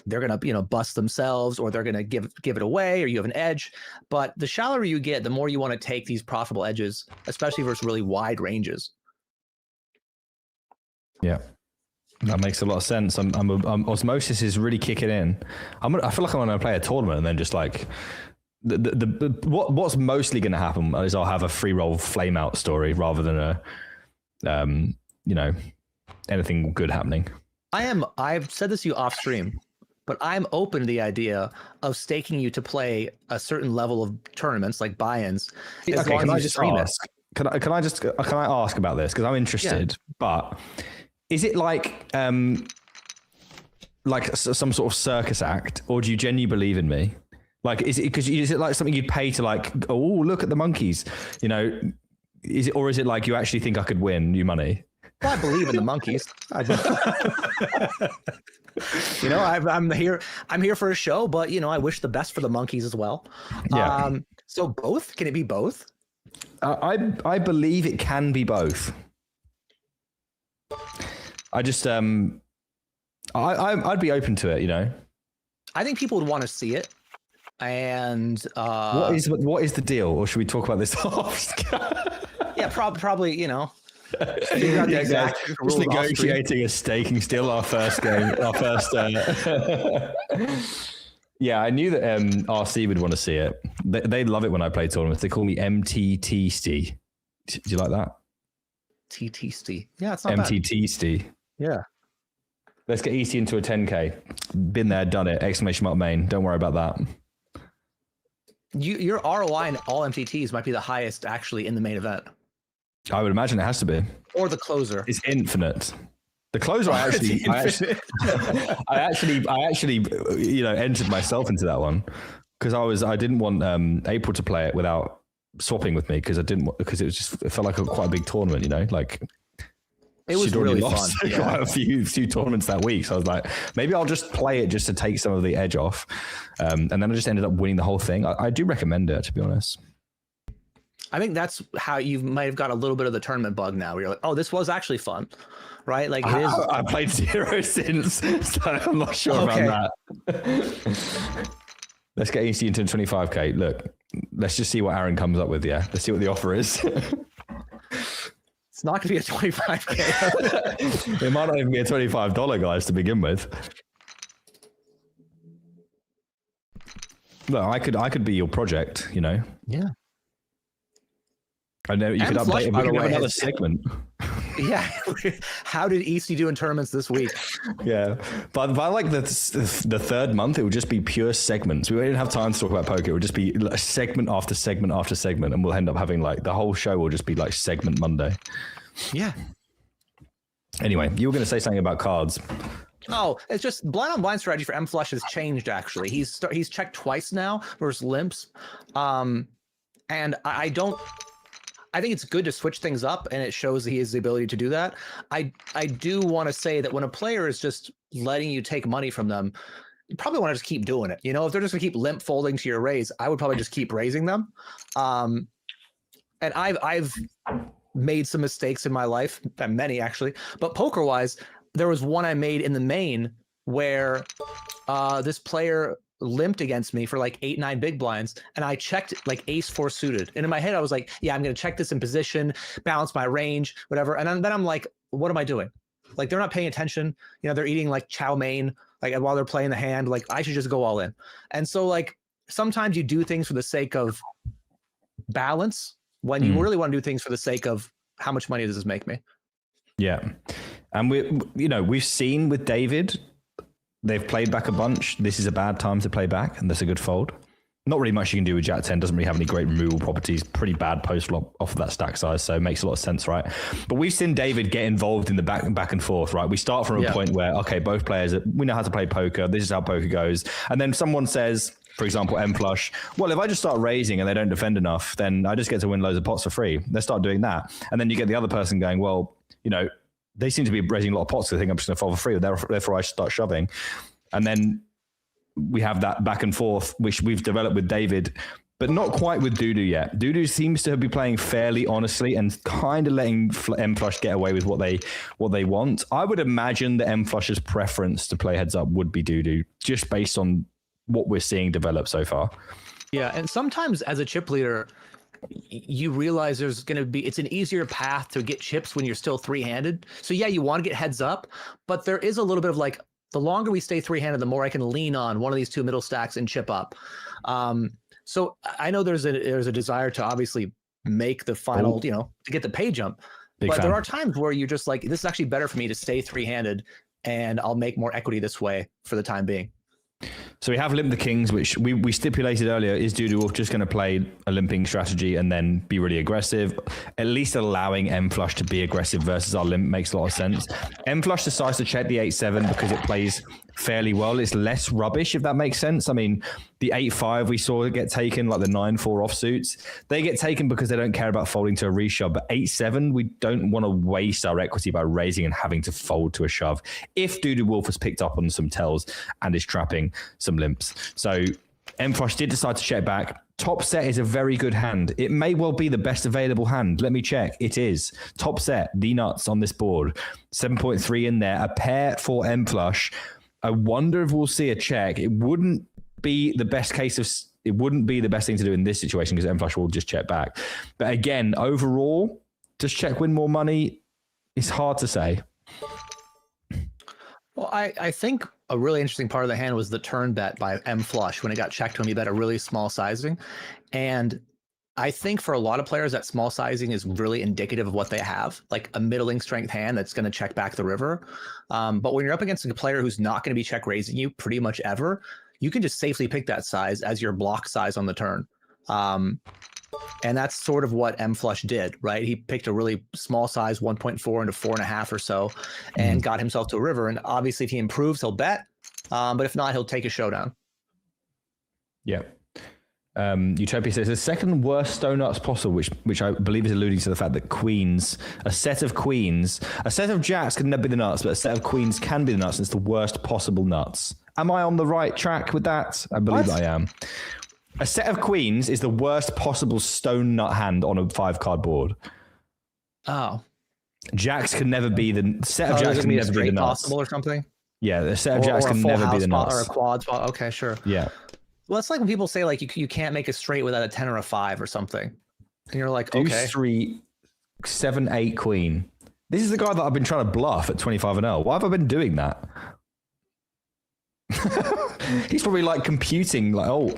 they're going to, bust themselves, or they're going to give it away, or you have an edge. But the shallower you get, the more you want to take these profitable edges, especially versus really wide ranges. Yeah, that makes a lot of sense. Osmosis is really kicking in. I feel like I'm going to play a tournament and then just like... What's mostly going to happen is I'll have a free roll flame out story rather than anything good happening. I've said this to you off stream, but I'm open to the idea of staking you to play a certain level of tournaments like buy-ins. Okay, can I just ask? Can I ask about this, because I'm interested? Yeah. But is it like some sort of circus act, or do you genuinely believe in me? Like, is it like something you'd pay to like, oh, look at the monkeys, is it, or is it like you actually think I could win you money? Well, I believe in the monkeys. I'm here for a show, but I wish the best for the monkeys as well. Yeah. So both, can it be both? I believe it can be both. I just, I'd be open to it, I think people would want to see it. And what is the deal, or should we talk about this off? Yeah, probably Figure out the Yeah, exact guys, rules just off screen. negotiating a staking still our first game, our first. Yeah, I knew that RC would want to see it. They love it when I play tournaments. They call me MTT. Do you like that? TTST. Yeah, it's not bad. MTT. Yeah. Let's get EC into a 10K. Been there, done it. Exclamation mark main. Don't worry about that. Your ROI in all MTTs might be the highest actually in the main event. I would imagine it has to be. Or the closer. It's infinite. The closer, I actually, entered myself into that one because I didn't want April to play it without swapping with me because it felt like quite a big tournament, like it was really fun. Yeah. Quite a few tournaments that week, so I was like, maybe I'll just play it just to take some of the edge off, and then I just ended up winning the whole thing. I do recommend it, to be honest. I think that's how you might have got a little bit of the tournament bug now, where you're like, oh, this was actually fun, right? Like it is. I played 0 since, so I'm not sure about that. Let's get EC into 25K. Look, let's just see what Aaron comes up with. Yeah, let's see what the offer is. It's not going to be a 25K. It might not even be a $25, guys, to begin with. Look, I could be your project, Yeah. I know you could update it. We could have another segment. Yeah. How did EC do in tournaments this week? Yeah. But by like the third month, it would just be pure segments. We wouldn't have time to talk about poker. It would just be like segment after segment after segment. And we'll end up having like the whole show will just be like segment Monday. Yeah. Anyway, you were going to say something about cards. Oh, it's just blind on blind strategy for M Flush has changed, actually. He's checked twice now versus limps. And I think it's good to switch things up, and it shows he has the ability to do that. I do want to say that when a player is just letting you take money from them, you probably want to just keep doing it. If they're just going to keep limp folding to your raise, I would probably just keep raising them. And I've made some mistakes in my life, many actually, but poker-wise, there was one I made in the main where this player limped against me for like 8-9 big blinds, and I checked like ace 4 suited, and in my head I was like, yeah, I'm gonna check this in position, balance my range, whatever. And then I'm like, what am I doing? Like, they're not paying attention, they're eating like chow mein like while they're playing the hand. Like, I should just go all in. And so like sometimes you do things for the sake of balance when you really want to do things for the sake of how much money does this make me. Yeah. And we've seen with David, they've played back a bunch. This is a bad time to play back, and that's a good fold. Not really much you can do with Jack 10. Doesn't really have any great removal properties. Pretty bad post flop off of that stack size, so it makes a lot of sense, right? But we've seen David get involved in the back and forth, right? We start from a point where, okay, both players, we know how to play poker. This is how poker goes. And then someone says, for example, M Flush, well, if I just start raising and they don't defend enough, then I just get to win loads of pots for free. Let's start doing that. And then you get the other person going, well, they seem to be raising a lot of pots, so I think I'm just going to fold for free. Therefore, I should start shoving. And then we have that back and forth, which we've developed with David, but not quite with Dudu yet. Dudu seems to be playing fairly honestly and kind of letting M Flush get away with what they want. I would imagine that M Flush's preference to play heads up would be Dudu, just based on what we're seeing develop so far. Yeah, and sometimes as a chip leader, you realize it's an easier path to get chips when you're still three-handed. So yeah, you want to get heads up, but there is a little bit of like, the longer we stay three-handed, the more I can lean on one of these two middle stacks and chip up. So I know there's a desire to obviously make the final, to get the pay jump. But there are times where you're just like, this is actually better for me to stay three-handed, and I'll make more equity this way for the time being. So we have Limp the Kings, which we stipulated earlier. Is Dudu Wolf just going to play a limping strategy and then be really aggressive? At least allowing M Flush to be aggressive versus our limp makes a lot of sense. M Flush decides to check the 8-7 because it plays fairly well. It's less rubbish, if that makes sense. I mean, the 8-5 we saw get taken, like the 9-4 offsuits, they get taken because they don't care about folding to a reshove. But 8-7, we don't want to waste our equity by raising and having to fold to a shove if Dudu Wolf has picked up on some tells and is trapping some limps. So M Flush did decide to check back. Top set is a very good hand. It may well be the best available hand. Let me check. It is. Top set, the nuts on this board. 7.3 in there. A pair for M Flush. I wonder if we'll see a check. It wouldn't be the best thing to do in this situation because M Flush will just check back. But again, overall, Does check win more money? It's hard to say. Well, I think a really interesting part of the hand was the turn bet by M flush. When it got checked to him, he bet a really small sizing. And I think for a lot of players, that small sizing is really indicative of what they have, like a middling strength hand that's going to check back the river. But when you're up against a player who's not going to be check raising you pretty much ever, you can just safely pick that size as your block size on the turn. And that's sort of what M flush did, right? He picked a really small size, 1.4 into 4.5 or so, and got himself to a river. And obviously, if he improves, he'll bet. But if not, he'll take a showdown. Yeah. Utopia says the second worst stone nuts possible, which I believe is alluding to the fact that a set of jacks can never be the nuts, but a set of queens can be the nuts, and it's the worst possible nuts. Am I on the right track with that? I believe I am. A set of queens is the worst possible stone nut hand on a 5-card board. Oh. Jacks can never be the set of jacks can never be the nuts. Possible or something? Yeah, the set of jacks can never be the nuts. Or a quad spot. Okay, sure. Yeah. Well, it's like when people say like you can't make a straight without a 10 or a 5 or something. And you're like, Deuce, okay. 3, 7, 8 queen. This is the guy that I've been trying to bluff at 25-0. Why have I been doing that? He's probably like computing like, oh,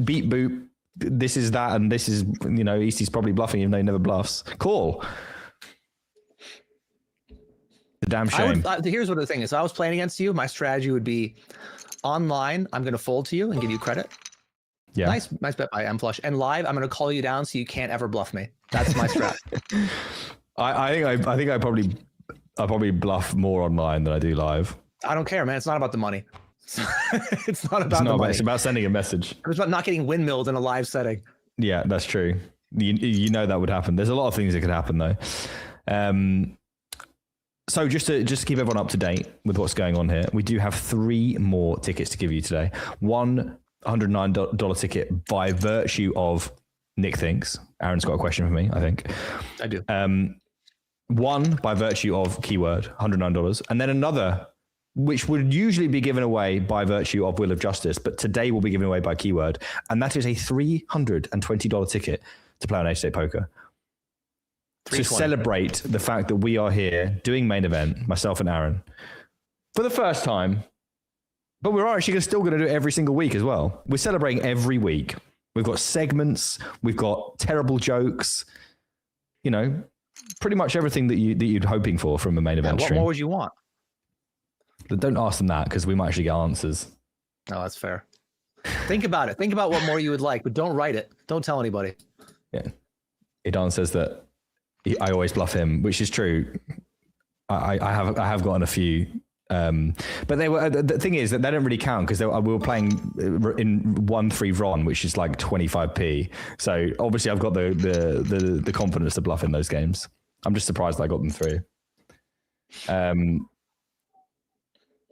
beat boop, this is that, and this is, Eastie's probably bluffing even though he never bluffs. Cool. The damn shame. Here's what the thing is. If I was playing against you, my strategy would be online, I'm going to fold to you and give you credit. Yeah. Nice bet by M flush. And live, I'm going to call you down so you can't ever bluff me. That's my strat. I think I probably bluff more online than I do live. I don't care, man. It's not about the money. It's not about the money. It's about sending a message. It's about not getting windmilled in a live setting. Yeah, that's true. You know that would happen. There's a lot of things that could happen though. So just to keep everyone up to date with what's going on here, we do have 3 more tickets to give you today. One $109 ticket by virtue of Nick Thinks. Aaron's got a question for me, I think. I do. One by virtue of keyword, $109, and then another, which would usually be given away by virtue of Wheel of Justice, but today will be given away by keyword, and that is a $320 ticket to play on H8 Poker. To celebrate the fact that we are here doing main event, myself and Aaron, for the first time, but we're actually still going to do it every single week as well. We're celebrating every week. We've got segments, we've got terrible jokes, pretty much everything that you'd hoping for from a main event stream. What more would you want? But don't ask them that because we might actually get answers. No, that's fair. Think about it. Think about what more you would like, but don't write it. Don't tell anybody. Yeah. Idan says that I always bluff him, which is true. I have gotten a few, but they were. The thing is that they don't really count because we were playing in 1-3 Ron, which is like 25p. So obviously I've got the confidence to bluff in those games. I'm just surprised I got them through.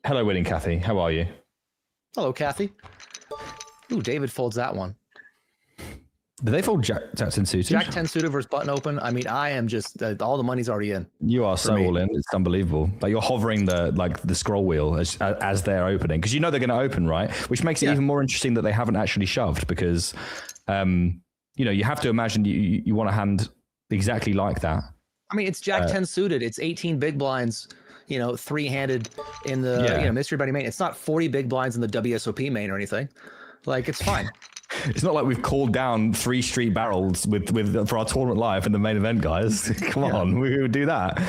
Hello, Winning Kathy. How are you? Hello, Kathy. Ooh, David folds that one. Did they fold Jack 10 suited? Jack 10 suited versus button open. I mean, I am just all the money's already in. You are so all in. It's unbelievable. Like you're hovering the scroll wheel as they're opening because they're going to open, right? Which makes it even more interesting that they haven't actually shoved because, you have to imagine you want a hand exactly like that. I mean, it's Jack 10 suited. It's 18 big blinds. 3-handed in the mystery betting main. It's not 40 big blinds in the WSOP main or anything. Like it's fine. It's not like we've called down 3 street barrels with for our tournament live in the main event, guys. Come on, we would do that.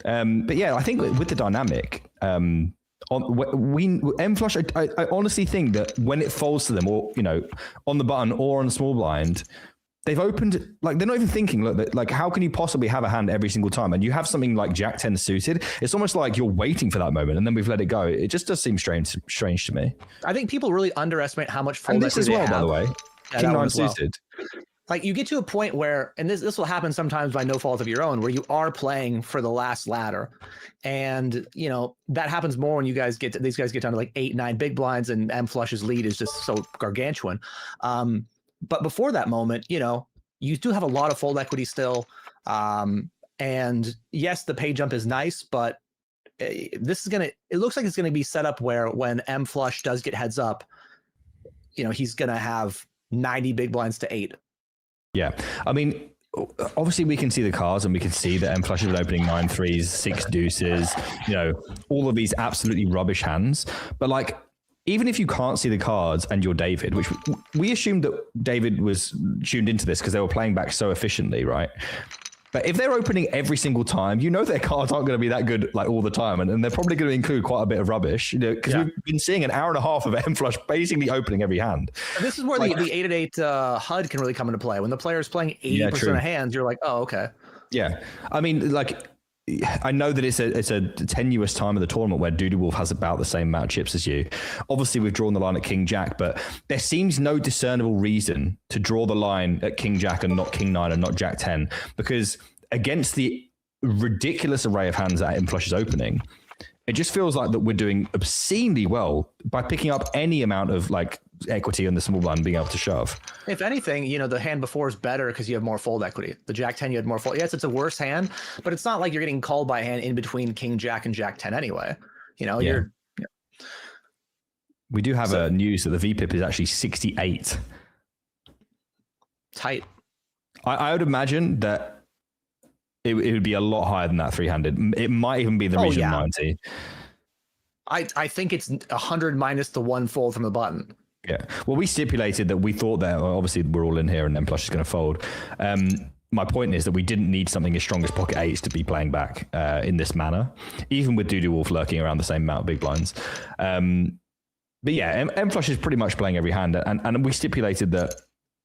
But yeah, I think with the dynamic, M flush. I honestly think that when it folds to them, or on the button or on small blind, they've opened, like, they're not even thinking, like, how can you possibly have a hand every single time? And you have something like Jack 10 suited. It's almost like you're waiting for that moment and then we've let it go. It just does seem strange to me. I think people really underestimate how much fold and this as well, by the way. King 9 suited. Like you get to a point where, and this will happen sometimes by no fault of your own, where you are playing for the last ladder. And, that happens more when these guys get down to like 8-9 big blinds and M flush's lead is just so gargantuan. But before that moment, you do have a lot of fold equity still. And yes, the pay jump is nice, but it looks like it's going to be set up where when M flush does get heads up, he's going to have 90 big blinds to 8. Yeah. I mean, obviously we can see the cards and we can see that M flush is opening 9 threes, 6 deuces, all of these absolutely rubbish hands. But like, even if you can't see the cards and you're David, which we assumed that David was tuned into this because they were playing back so efficiently, right? But if they're opening every single time, their cards aren't going to be that good like all the time. And they're probably going to include quite a bit of rubbish, because we've been seeing an hour and a half of M flush basically opening every hand. And this is where the 8-8 HUD can really come into play. When the player's playing 80% of hands, you're like, oh, okay. Yeah. I mean, like, I know that it's a tenuous time of the tournament where Doodoo Wolf has about the same amount of chips as you. Obviously, we've drawn the line at King Jack, but there seems no discernible reason to draw the line at King Jack and not King 9 and not Jack 10, because against the ridiculous array of hands that M flush is opening, it just feels like that we're doing obscenely well by picking up any amount of like equity on the small blind and being able to shove. If anything, the hand before is better because you have more fold equity. The Jack 10, you had more fold. Yes, it's a worse hand, but it's not like you're getting called by a hand in between King Jack and Jack 10 anyway. We do have a news that the VPIP is actually 68. Tight. I would imagine that it would be a lot higher than that three-handed. It might even be the region of 90. I think it's 100 minus the one fold from the button. Yeah. Well, we stipulated that we thought that obviously we're all in here and M flush is going to fold. My point is that we didn't need something as strong as pocket eights to be playing back in this manner, even with Doodoo Wolf lurking around the same amount of big blinds. But yeah, M flush is pretty much playing every hand, and we stipulated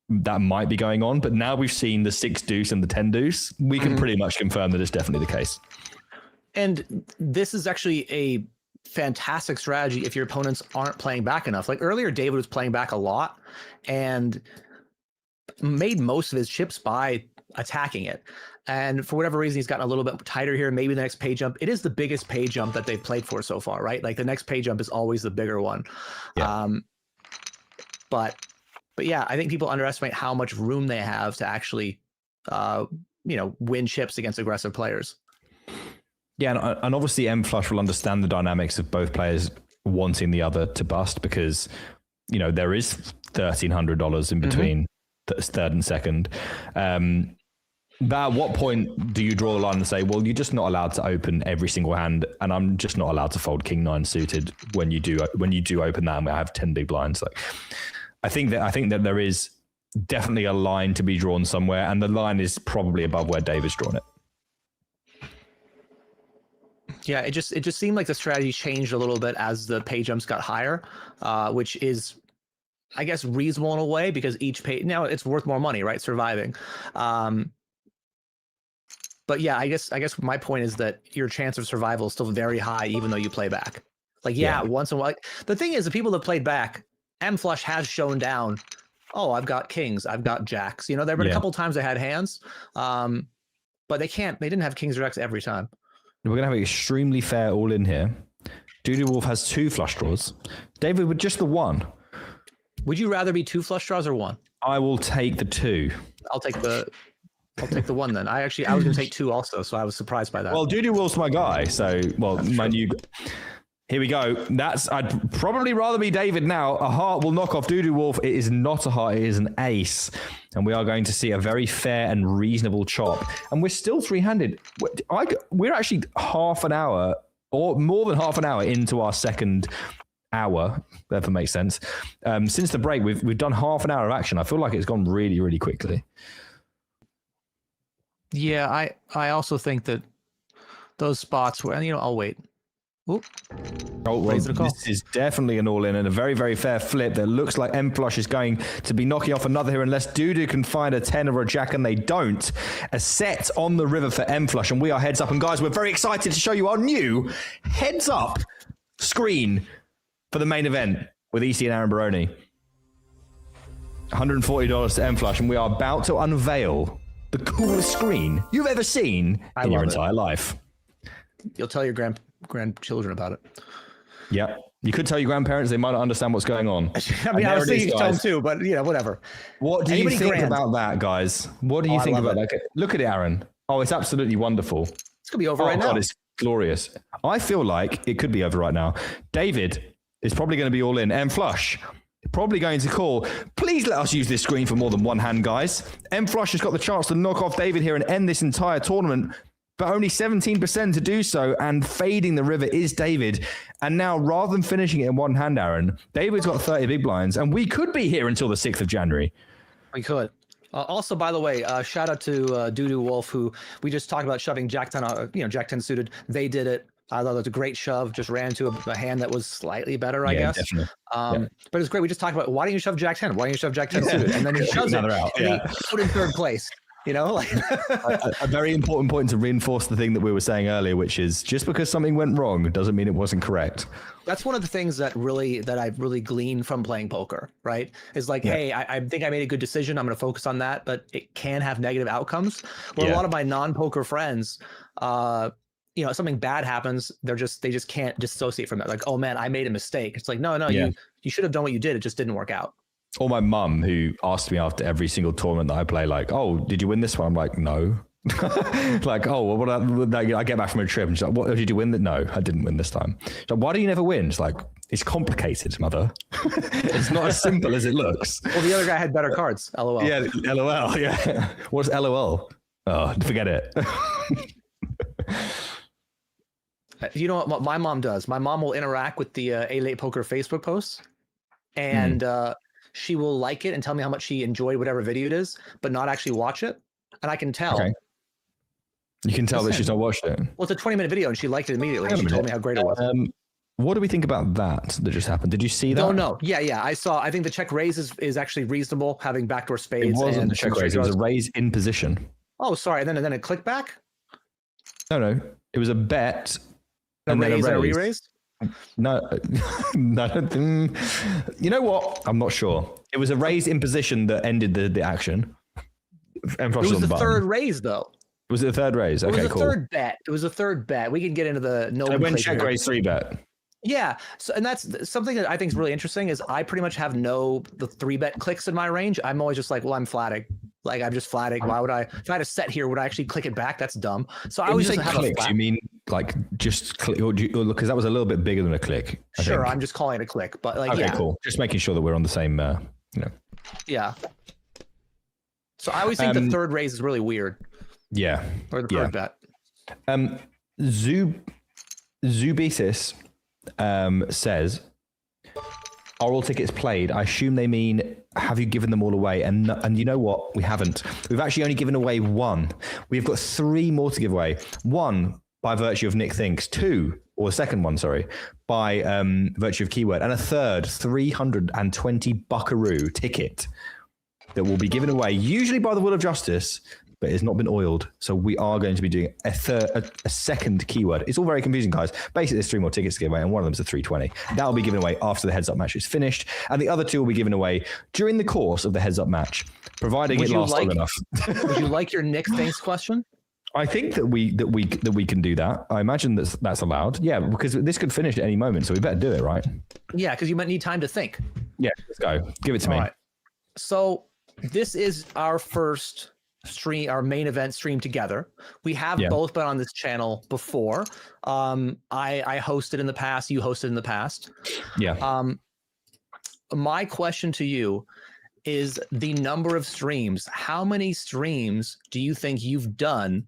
that might be going on, but now we've seen the 6 deuce and the 10 deuce. We can pretty much confirm that it's definitely the case. And this is actually a fantastic strategy if your opponents aren't playing back enough. Like earlier, David was playing back a lot and made most of his chips by attacking it. And for whatever reason, he's gotten a little bit tighter here. Maybe the next pay jump. It is the biggest pay jump that they've played for so far, right? Like the next pay jump is always the bigger one. Yeah. But yeah, I think people underestimate how much room they have to actually, win chips against aggressive players. Yeah, and obviously M flush will understand the dynamics of both players wanting the other to bust, because there is $1,300 in between third and second. But at what point do you draw the line and say, well, you're just not allowed to open every single hand, and I'm just not allowed to fold King 9 suited when you do open that, and I have 10 big blinds? Like, I think that there is definitely a line to be drawn somewhere, and the line is probably above where David's drawn it. Yeah, it just seemed like the strategy changed a little bit as the pay jumps got higher, which is, I guess, reasonable in a way, because each pay now it's worth more money, right? Surviving. But yeah, I guess my point is that your chance of survival is still very high, even though you play back. Like, once in a while. The thing is, the people that played back, M flush has shown down. Oh, I've got kings, I've got jacks. There have been a couple times they had hands, but they didn't have kings or jacks every time. We're going to have an extremely fair all in here. Doodoo Wolf has 2 flush draws. David with just the 1. Would you rather be 2 flush draws or 1? I will take the 2. I'll take the 1 then. I was going to take 2 also, so I was surprised by that. Well, Doodoo Wolf's my guy, so my new. Here we go. I'd probably rather be David now. A heart will knock off Doodoo Wolf. It is not a heart, it is an ace. And we are going to see a very fair and reasonable chop. And we're still 3-handed. We're actually half an hour or more than half an hour into our second hour, if that makes sense. Since the break, we've done half an hour of action. I feel like it's gone really, really quickly. Yeah, I also think that those spots where, I'll wait. Oop. Oh, well, this is definitely an all-in and a very, very fair flip that looks like M flush is going to be knocking off another here unless Doodoo can find a 10 or a jack, and they don't. A set on the river for M flush, and we are heads up. And guys, we're very excited to show you our new heads up screen for the main event with EC and Abarone. $140 to M flush, and we are about to unveil the coolest screen you've ever seen in your entire life. You'll tell your grandchildren about it. Yeah, you could tell your grandparents; they might not understand what's going on. I mean, I was thinking tell them too, but whatever. What do you think about that, guys? What do you think about that? Look at it, Aaron. Oh, it's absolutely wonderful. It's gonna be over right now. God, it's glorious. I feel like it could be over right now. David is probably going to be all in. M flush, probably going to call. Please let us use this screen for more than one hand, guys. M-Flush has got the chance to knock off David here and end this entire tournament, but only 17% to do so, and fading the river is David. And now, rather than finishing it in one hand, Aaron, David's got 30 big blinds, and we could be here until the 6th of January. We could. Also, by the way, shout out to Doodoo Wolf, who we just talked about shoving Jack 10, Jack 10 suited. They did it. I thought it was a great shove. Just ran to a hand that was slightly better, I guess. Definitely. But it's great. We just talked about, why don't you shove Jack 10? Why don't you shove Jack 10 suited? And then he shoves it, out. and he put in 3rd place. You know, like a very important point to reinforce the thing that we were saying earlier, which is just because something went wrong doesn't mean it wasn't correct. That's one of the things that I've really gleaned from playing poker, right? Is like, hey, I think I made a good decision. I'm going to focus on that, but it can have negative outcomes. Where a lot of my non-poker friends, something bad happens, they just can't dissociate from that. Like, oh man, I made a mistake. It's like, no, you should have done what you did. It just didn't work out. Or my mum, who asked me after every single tournament that I play, like, oh, did you win this one? I'm like, no. Like, oh, well, I get back from a trip and she's like, what, did you win? No, I didn't win this time. She's like, why do you never win? It's like, it's complicated, mother. It's not as simple as it looks. Well, the other guy had better cards. LOL. Yeah, LOL. Yeah. What's LOL? Oh, forget it. You know what my mom does? My mom will interact with the A-Late Poker Facebook posts, and she will like it and tell me how much she enjoyed whatever video it is, but not actually watch it. And I can tell. Okay. You can tell that she's not watched it. Well, it's a 20-minute video, and she liked it immediately. And she told me how great it was. What do we think about that just happened? Did you see that? No. Yeah. I saw. I think the check raise is actually reasonable, having backdoor spades. It wasn't a check raise. It was a raise in position. Oh, sorry. And then a click back? No. It was a bet. A raise and a re-raise? No. You know what? I'm not sure. It was a raise in position that ended the action. It was the third raise, though. Was it the third raise? Okay, cool. It was a third bet. We can get into the I went check raise 3-bet. Yeah. So, and that's something that I think is really interesting is I pretty much have the 3-bet clicks in my range. I'm always just like, well, I'm flatting. Like, I'm just flatting. Why would if I had a set here, would I actually click it back? That's dumb. So I always just have click. Do you mean like just click? Because that was a little bit bigger than a click. Sure. I'm just calling it a click, but like, okay, cool. Just making sure that we're on the same, Yeah. So I always think the third raise is really weird. Yeah. Or the third bet. Zubisis says, are all tickets played? I assume they mean, have you given them all away? And you know what? We haven't. We've actually only given away 1. We've got 3 more to give away. 1 by virtue of Nick Thinks. 2, or the second one, sorry, by virtue of Keyword. And a third 320 buckaroo ticket that will be given away, usually by the will of justice, but it's not been oiled. So we are going to be doing a second keyword. It's all very confusing, guys. Basically, there's 3 more tickets to give away, and one of them is a 320. That will be given away after the heads-up match is finished, and the other 2 will be given away during the course of the heads-up match, providing it lasts long enough. Would you like your Nick Thanks question? I think that we can do that. I imagine that's allowed. Yeah, because this could finish at any moment, so we better do it, right? Yeah, because you might need time to think. Yeah, let's go. Give it to me. All right. So this is our first stream, our main event stream together. We have both been on this channel before. I hosted in the past, you hosted in the past. Yeah. My question to you is the number of streams. How many streams do you think you've done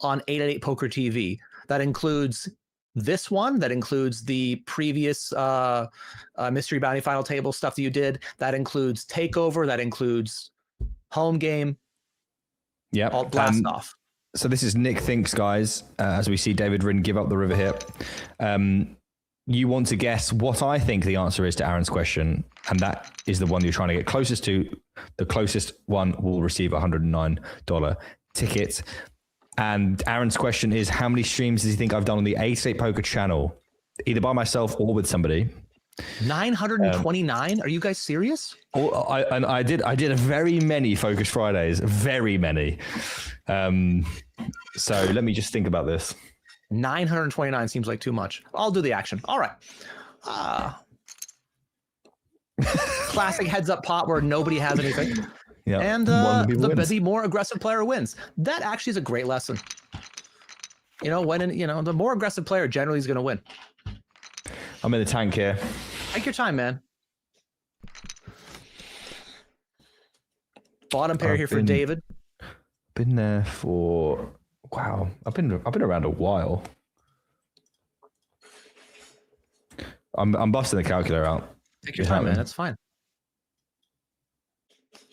on 888 Poker TV? That includes this one, that includes the previous Mystery Bounty Final Table stuff that you did, that includes Takeover, that includes Home Game. Yeah, I'll blast off. So this is Nick Thinks, guys. As we see David Rinn give up the river here. You want to guess what I think the answer is to Aaron's question, and that is the one you're trying to get closest to. The closest one will receive a $109 ticket. And Aaron's question is, how many streams does he think I've done on the 888 Poker channel, either by myself or with somebody? 929? Are you guys serious? I did a very many Focus Fridays, very many. So let me just think about this. 929 seems like too much. I'll do the action. All right. Classic heads up pot where nobody has anything. Yeah. And the more aggressive player wins. That actually is a great lesson. The more aggressive player generally is going to win. I'm in the tank here. Take your time, man. Bottom pair here for David. Been there for wow. I've been around a while. I'm busting the calculator out. Take your time, man. That's fine.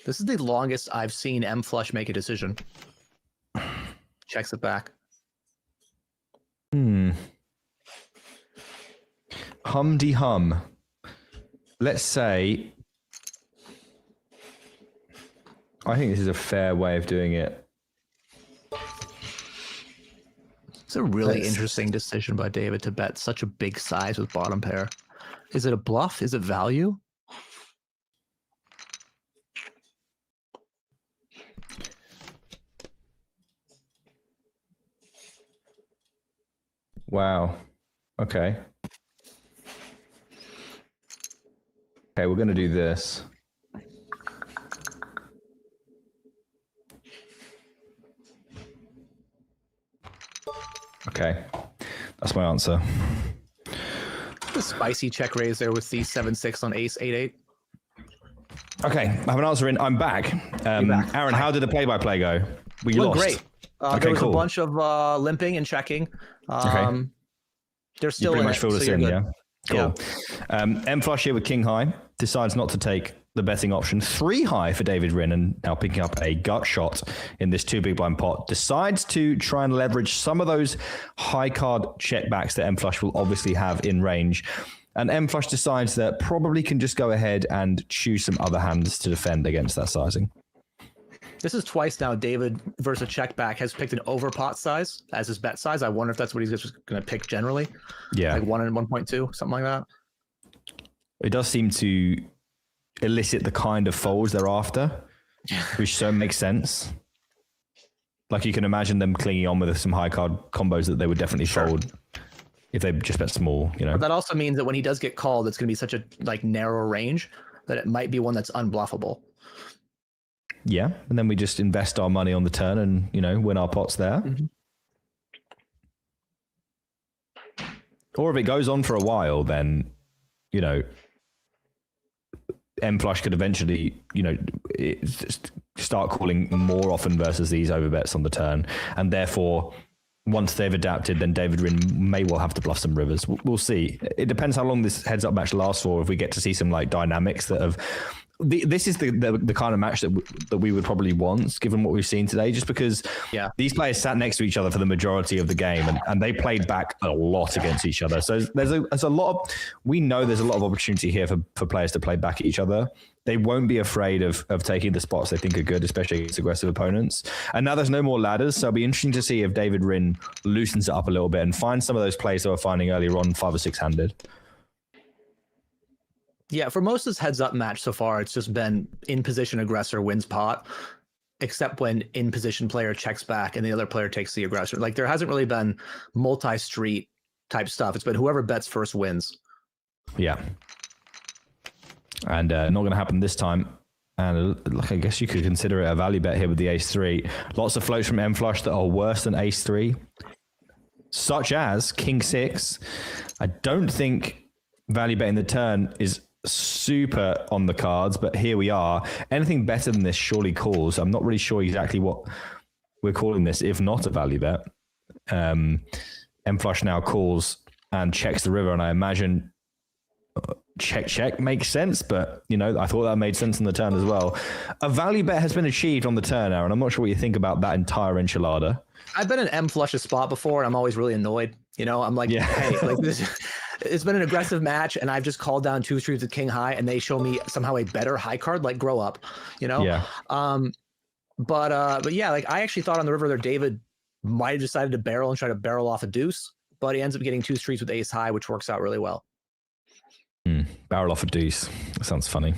This is the longest I've seen M Flush make a decision. Checks it back. Hum. Let's say, I think this is a fair way of doing it. It's a really interesting decision by David to bet such a big size with bottom pair. Is it a bluff? Is it value? Wow. Okay. Okay, we're going to do this. Okay, that's my answer. The spicy check raise there with the 7-6 on ace 8-8. Okay, I have an answer in. I'm back. Back. Aaron, how did the play-by-play go? We lost. Great. There was a bunch of limping and checking. Okay. They're still pretty much filled us in, yeah? Cool. Yeah. M Flush here with King High decides not to take the betting option. 3 high for David Rinn, and now picking up a gut shot in this 2 big blind pot. Decides to try and leverage some of those high card checkbacks that M Flush will obviously have in range. And M Flush decides that probably can just go ahead and choose some other hands to defend against that sizing. This is twice now David versus check back has picked an over pot size as his bet size. I wonder if that's what he's just going to pick generally. Yeah. Like 1 and 1.2, something like that. It does seem to elicit the kind of folds they're after, which so makes sense. Like you can imagine them clinging on with some high card combos that they would definitely fold if they just bet small, you know. But that also means that when he does get called, it's going to be such a narrow range that it might be one that's unbluffable. Yeah, and then we just invest our money on the turn and, win our pots there. Mm-hmm. Or if it goes on for a while, then, M Flush could eventually, start calling more often versus these overbets on the turn. And therefore, once they've adapted, then David Rinn may well have to bluff some rivers. We'll see. It depends how long this heads-up match lasts for. If we get to see some dynamics that have... This is the kind of match that we would probably want, given what we've seen today, just because these players sat next to each other for the majority of the game and they played back a lot against each other. So there's a lot of, we know there's a lot of opportunity here for players to play back at each other. They won't be afraid of taking the spots they think are good, especially against aggressive opponents. And now there's no more ladders, so it'll be interesting to see if David Rinn loosens it up a little bit and finds some of those plays that we're finding earlier on 5 or 6 handed. Yeah, for most of this heads-up match so far, it's just been in-position aggressor wins pot, except when in-position player checks back and the other player takes the aggressor. Like, there hasn't really been multi-street type stuff. It's been whoever bets first wins. Yeah. And not going to happen this time. And I guess you could consider it a value bet here with the ace-3. Lots of floats from M Flush that are worse than ace-3, such as king-6. I don't think value betting the turn is super on the cards, but here we are. Anything better than this surely calls. I'm not really sure exactly what we're calling this, if not a value bet. M Flush now calls and checks the river, and I imagine check makes sense, but I thought that made sense on the turn as well. A value bet has been achieved on the turn, Aaron. I'm not sure what you think about that entire enchilada. I've been in M Flush's spot before, and I'm always really annoyed. I'm like, hey, like this. It's been an aggressive match, and I've just called down 2 streets with King High, and they show me somehow a better high card. Like, grow up, Yeah. But yeah, like I actually thought on the river there, David might have decided to barrel and try to barrel off a deuce, but he ends up getting 2 streets with ace high, which works out really well. Barrel off a deuce. That sounds funny.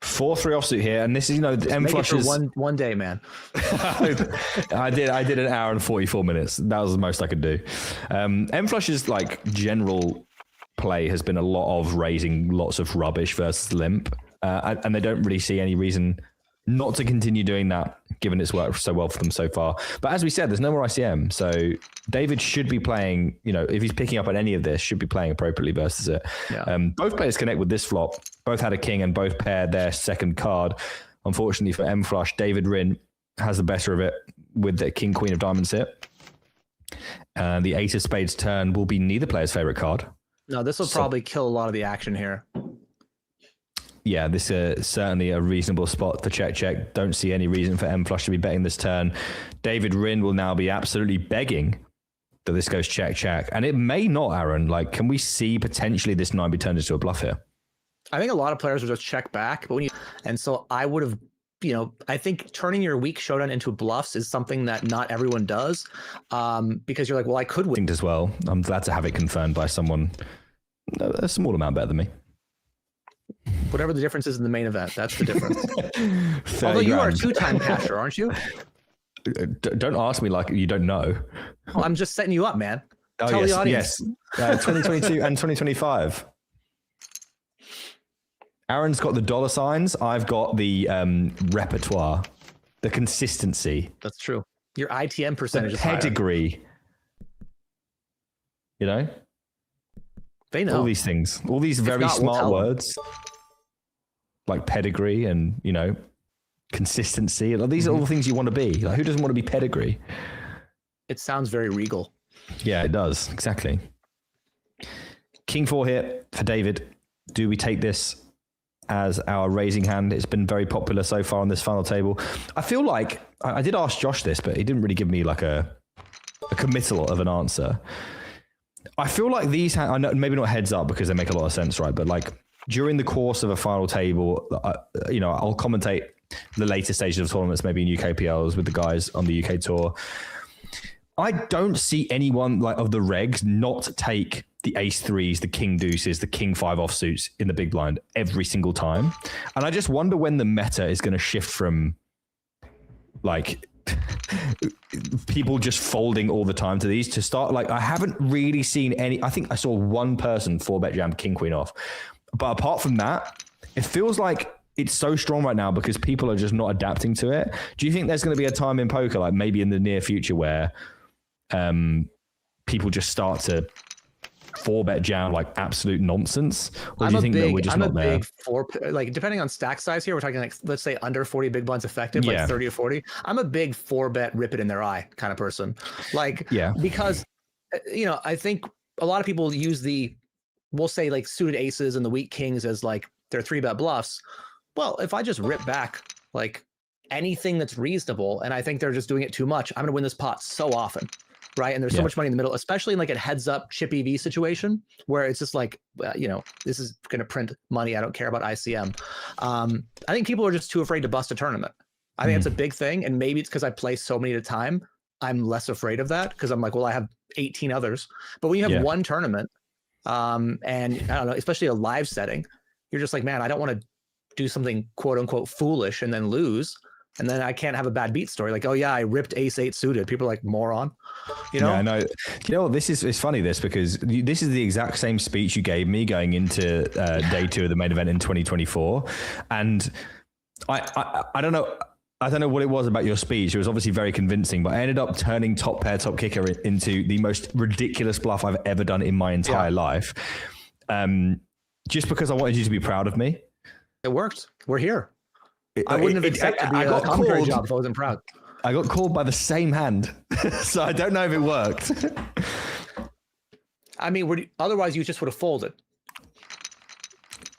4-3 offsuit here, and this is M Flush is one day, man. I did an hour and 44 minutes. That was the most I could do. M Flush's general play has been a lot of raising lots of rubbish versus limp, and they don't really see any reason not to continue doing that, given it's worked so well for them so far. But as we said, there's no more ICM, so David should be playing, if he's picking up on any of this, should be playing appropriately versus it. Yeah. Both players connect with this flop. Both had a king and both paired their second card. unfortunately for M Flush, David Rin has the better of it with the King Queen of Diamonds hit. And the Ace of Spades turn will be neither player's favorite card. No, this will probably kill a lot of the action here. Yeah, this is certainly a reasonable spot for check. Don't see any reason for M Flush to be betting this turn. David Rin will now be absolutely begging that this goes check. And it may not, Aaron. Like, can we see potentially this 9 be turned into a bluff here? I think a lot of players will just check back. And so I would have, I think turning your weak showdown into bluffs is something that not everyone does, because you're like, well, I could win. As well. I'm glad to have it confirmed by someone a small amount better than me. Whatever the difference is in the main event, that's the difference. Although you are a 2-time casher, aren't you? Don't ask me like you don't know. Well, I'm just setting you up, man. Tell the audience. Yes. 2022 and 2025. Aaron's got the dollar signs. I've got the repertoire, the consistency. That's true. Your ITM percentage is pedigree. higher. They know all these things, all these very smart words, like pedigree and consistency. These are all the things you want to be. Like, who doesn't want to be pedigree? It sounds very regal. Yeah, it does. Exactly. King 4 here for David. Do we take this as our raising hand? It's been very popular so far on this final table. I feel like I did ask Josh this, but he didn't really give me like a committal of an answer. I feel like these, I know maybe not heads up because they make a lot of sense, right? But like during the course of a final table, I'll commentate the later stages of tournaments, maybe in UKPLs with the guys on the UK tour. I don't see anyone like of the regs not take the ace threes, the king deuces, the king 5 offsuits in the big blind every single time. And I just wonder when the meta is going to shift from like people just folding all the time to these to start. Like, I haven't really seen any. I think I saw one person 4-bet jam king queen off, but apart from that, it feels like it's so strong right now because people are just not adapting to it. Do you think there's going to be a time in poker, like maybe in the near future, where people just start to 4-bet jam like absolute nonsense? Or do you think that we're just not there? Like, depending on stack size here, we're talking like, let's say under 40 big blinds effective, like 30 or 40. I'm a big 4-bet rip it in their eye kind of person. Like, because I think a lot of people use we'll say like suited aces and the weak kings as like their 3-bet bluffs. Well, if I just rip back like anything that's reasonable, and I think they're just doing it too much, I'm going to win this pot so often. Right. And there's so much money in the middle, especially in like a heads up chip EV situation where it's just like, this is going to print money. I don't care about ICM. I think people are just too afraid to bust a tournament. I think it's a big thing. And maybe it's because I play so many at a time. I'm less afraid of that because I'm like, well, I have 18 others. But when you have one tournament and I don't know, especially a live setting, you're just like, man, I don't want to do something quote unquote foolish and then lose. And then I can't have a bad beat story. Like, oh yeah, I ripped ace 8 suited. People are like, moron. Yeah, I know. It's funny because this is the exact same speech you gave me going into day 2 of the main event in 2024. And I don't know. I don't know what it was about your speech. It was obviously very convincing, but I ended up turning top pair, top kicker into the most ridiculous bluff I've ever done in my entire life. Just because I wanted you to be proud of me. It worked. We're here. I wouldn't have accepted the commentary job if I wasn't proud. I got called by the same hand, so I don't know if it worked. I mean, otherwise you just would have folded.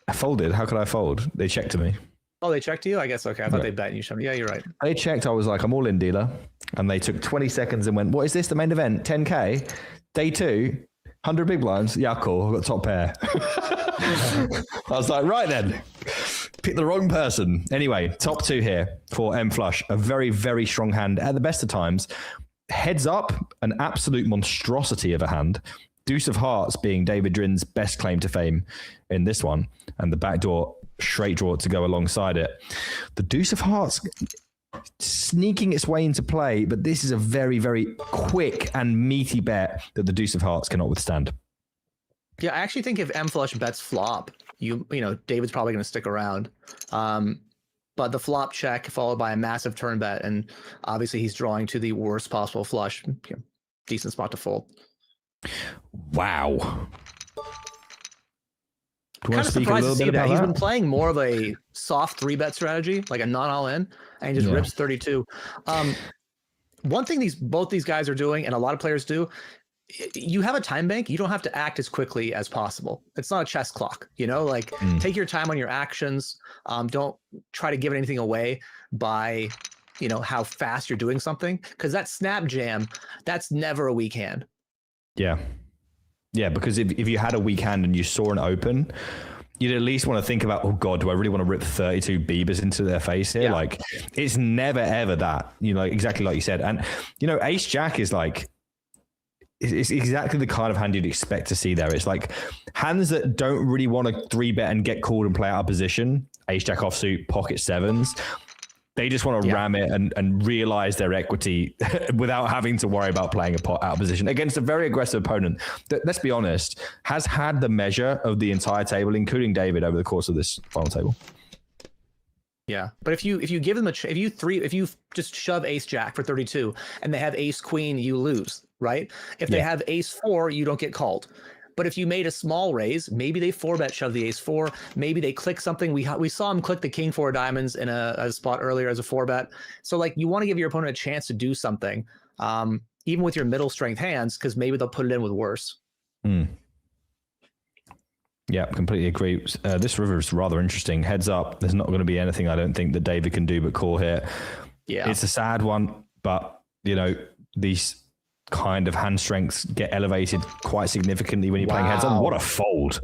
I folded? How could I fold? They checked to me. Oh, they checked you? I guess, okay. I thought they bet you something. Yeah, you're right. They checked. I was like, I'm all in, dealer. And they took 20 seconds and went, what is this, the main event? 10K? Day 2? 100 big blinds? Yeah, cool. I've got top pair. I was like, right then. Pick the wrong person. Anyway, top 2 here for M Flush. A very, very strong hand at the best of times. Heads up, an absolute monstrosity of a hand. Deuce of Hearts being David Rin's best claim to fame in this one. And the backdoor straight draw to go alongside it. The Deuce of Hearts sneaking its way into play, but this is a very, very quick and meaty bet that the Deuce of Hearts cannot withstand. Yeah, I actually think if M Flush bets flop, David's probably going to stick around. But the flop check followed by a massive turn bet, and obviously he's drawing to the worst possible flush. Decent spot to fold. Wow. Do you want to speak a surprised little to see bit that. about He's that? been playing more of a soft 3-bet strategy, like a non-all-in, and he just rips 32. One thing both these guys are doing, and a lot of players do, you have a time bank, you don't have to act as quickly as possible. It's not a chess clock, like take your time on your actions. Don't try to give anything away by, how fast you're doing something, because that snap jam, that's never a weak hand. Yeah. Yeah, because if you had a weak hand and you saw an open, you'd at least want to think about, oh God, do I really want to rip 32 Biebers into their face here? Yeah. Like, it's never, ever that, exactly like you said. And, Ace Jack is like, it's exactly the kind of hand you'd expect to see there. It's like hands that don't really want to 3-bet and get called and play out of position. Ace Jack offsuit, pocket sevens. They just want to ram it and realize their equity without having to worry about playing a pot out of position against a very aggressive opponent that, let's be honest, has had the measure of the entire table, including David, over the course of this final table. Yeah, but if you give them if you just shove Ace Jack for 32 and they have Ace Queen, you lose, right? If they have Ace 4, you don't get called. But if you made a small raise, maybe they 4-bet shove the Ace 4. Maybe they click something. We saw him click the King 4 diamonds in a spot earlier as a 4-bet. So like you want to give your opponent a chance to do something, even with your middle strength hands, because maybe they'll put it in with worse. Yeah, completely agree. This river is rather interesting. Heads up, there's not going to be anything I don't think that David can do but call here. Yeah, it's a sad one, but these kind of hand strengths get elevated quite significantly when you're playing heads up. What a fold.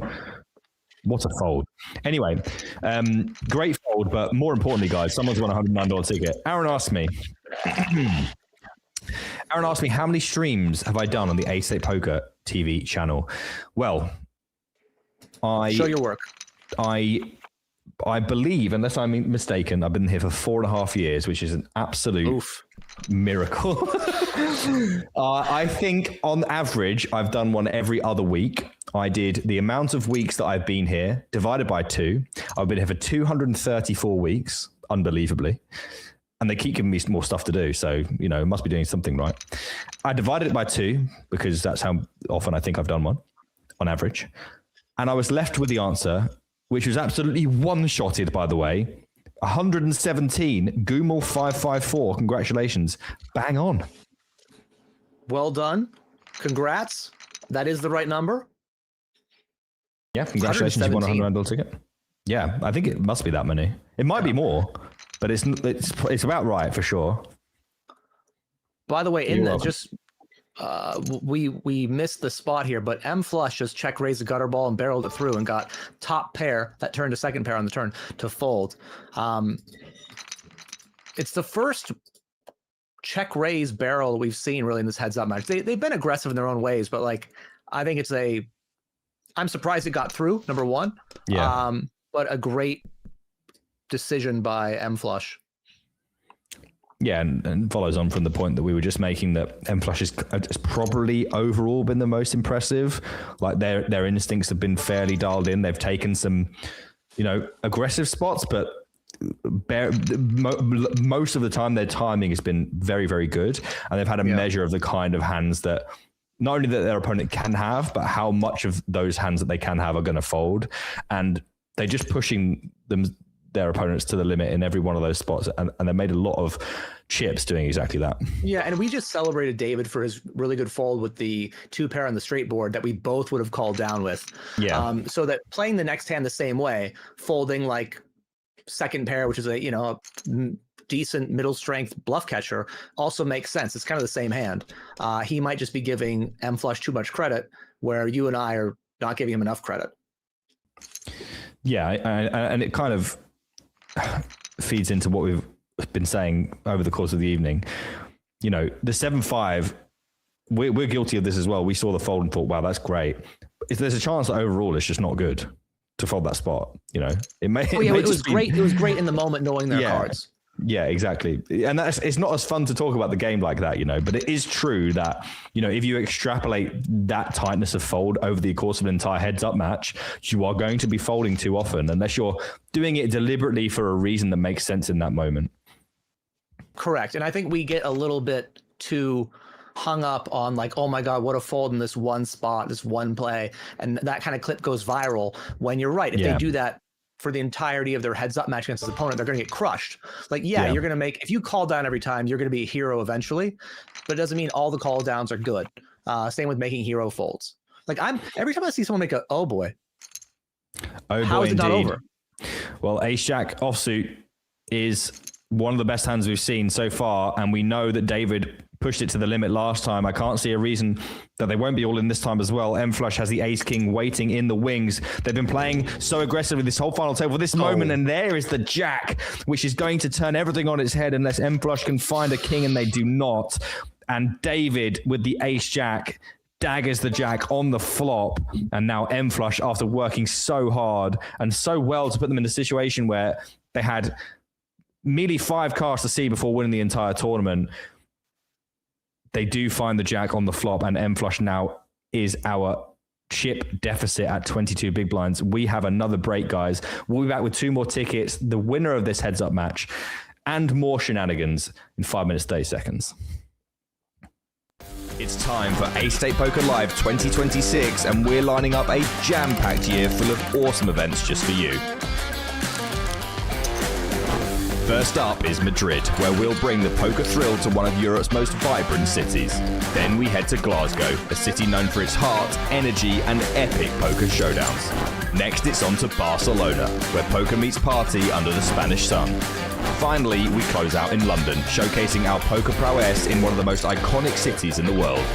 What a fold. Anyway, great fold, but more importantly, guys, someone's won a $109 ticket. Aaron asked me, how many streams have I done on the A-State Poker TV channel? Well, show your work. I believe, unless I'm mistaken, I've been here for 4.5 years, which is an absolute miracle. I think on average, I've done one every other week. I did the amount of weeks that I've been here divided by 2. I've been here for 234 weeks, unbelievably. And they keep giving me more stuff to do. So, must be doing something right. I divided it by 2 because that's how often I think I've done one on average. And I was left with the answer, which was absolutely one-shotted, by the way. 117, Goomal 554. Congratulations. Bang on. Well done. Congrats. That is the right number. Yeah, congratulations. You won a $100 ticket. Yeah, I think it must be that many. It might be more, but it's about right for sure. By the way, we missed the spot here, but M Flush just check raised the gutter ball and barreled it through and got top pair that turned to second pair on the turn to fold. It's the first check raise barrel we've seen really in this heads up match. They've been aggressive in their own ways, but I think I'm surprised it got through, number one. Yeah. But a great decision by M Flush. Yeah, and follows on from the point that we were just making that M Flush has probably overall been the most impressive. Like their instincts have been fairly dialed in. They've taken some, aggressive spots, but most of the time their timing has been very, very good. And they've had a measure of the kind of hands that not only that their opponent can have, but how much of those hands that they can have are going to fold. And they're just pushing their opponents to the limit in every one of those spots, and they made a lot of chips doing exactly that. Yeah, and we just celebrated David for his really good fold with the 2-pair on the straight board that we both would have called down with. Yeah. So that playing the next hand the same way, folding like second pair, which is a decent middle strength bluff catcher, also makes sense. It's kind of the same hand. He might just be giving M Flush too much credit, where you and I are not giving him enough credit. Yeah, and it kind of feeds into what we've been saying over the course of the evening. The 7-5, we're guilty of this as well. We saw the fold and thought, wow, that's great. If there's a chance that overall it's just not good to fold that spot, it may. It was great. It was great in the moment knowing their cards. Yeah, exactly. And it's not as fun to talk about the game like that, but it is true that, if you extrapolate that tightness of fold over the course of an entire heads up match, you are going to be folding too often unless you're doing it deliberately for a reason that makes sense in that moment. Correct. And I think we get a little bit too hung up on like, oh my God, what a fold in this one spot, this one play. And that kind of clip goes viral when you're right. If they do that for the entirety of their heads up match against his opponent, they're going to get crushed. Like, you're going to make, if you call down every time, you're going to be a hero eventually, but it doesn't mean all the call downs are good. Same with making hero folds. Like every time I see someone make a, oh boy, how is it not over? Well, Ace Jack offsuit is one of the best hands we've seen so far, and we know that David pushed it to the limit last time. I can't see a reason that they won't be all in this time as well. M Flush has the Ace King waiting in the wings. They've been playing so aggressively this whole final table for this moment, and there is the Jack, which is going to turn everything on its head unless M Flush can find a king, and they do not. And David with the Ace Jack daggers the Jack on the flop, and now M Flush, after working so hard and so well to put them in a situation where they had merely 5 cards to see before winning the entire tournament, they do find the Jack on the flop, and M Flush now is our chip deficit at 22 big blinds. We have another break, guys. We'll be back with 2 more tickets, the winner of this heads up match, and more shenanigans in 5 minutes 30 seconds. It's time for Ace State Poker Live 2026, and we're lining up a jam-packed year full of awesome events just for you. First up is Madrid, where we'll bring the poker thrill to one of Europe's most vibrant cities. Then we head to Glasgow, a city known for its heart, energy, and epic poker showdowns. Next, it's on to Barcelona, where poker meets party under the Spanish sun. Finally, we close out in London, showcasing our poker prowess in one of the most iconic cities in the world.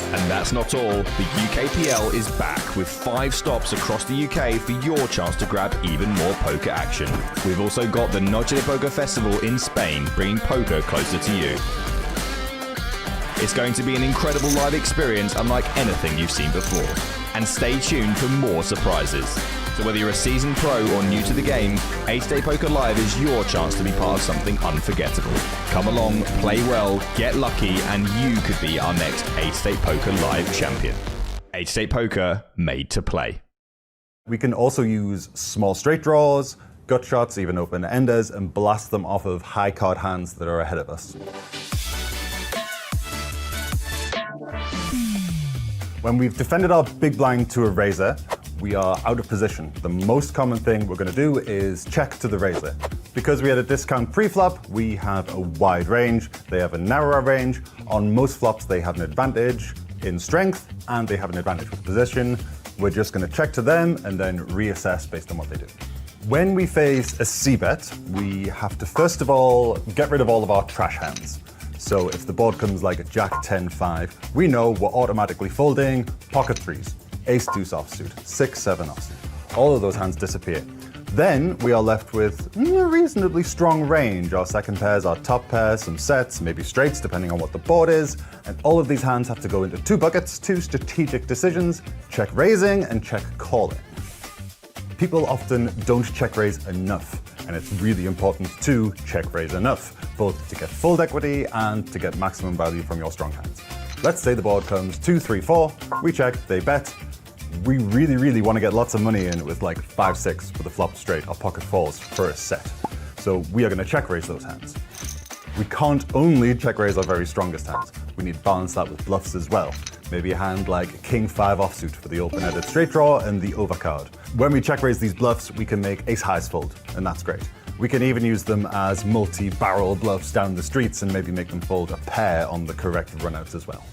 And that's not all. The UKPL is back with 5 stops across the UK for your chance to grab even more poker action. We've also got the Noche de Poker Festival in Spain, bringing poker closer to you. It's going to be an incredible live experience unlike anything you've seen before. And stay tuned for more surprises. So whether you're a seasoned pro or new to the game, Ace State Poker Live is your chance to be part of something unforgettable. Come along, play well, get lucky, and you could be our next Ace State Poker Live champion. Ace State Poker, made to play. We can also use small straight draws, gut shots, even open enders, and blast them off of high card hands that are ahead of us. When we've defended our big blind to a razor, we are out of position. The most common thing we're going to do is check to the razor. Because we had a discount pre-flop, we have a wide range. They have a narrower range. On most flops, they have an advantage in strength, and they have an advantage with position. We're just going to check to them and then reassess based on what they do. When we face a c-bet, we have to first of all get rid of all of our trash hands. So if the board comes like a Jack 10-5, we know we're automatically folding pocket threes, ace deuce offsuit, 6-7 offsuit. All of those hands disappear. Then we are left with a reasonably strong range. Our second pairs, our top pairs, some sets, maybe straights, depending on what the board is. And all of these hands have to go into 2 buckets, 2 strategic decisions, check raising and check calling. People often don't check raise enough, and it's really important to check raise enough, both to get fold equity and to get maximum value from your strong hands. Let's say the board comes 2, 3, 4, we check, they bet. We really want to get lots of money in with like 5, 6 with a flop straight or pocket fours for a set. So we are going to check raise those hands. We can't only check raise our very strongest hands. We need to balance that with bluffs as well. Maybe a hand like King 5 offsuit for the open-ended straight draw and the overcard. When we check raise these bluffs, we can make ace highs fold, and that's great. We can even use them as multi-barrel bluffs down the streets and maybe make them fold a pair on the correct runouts as well.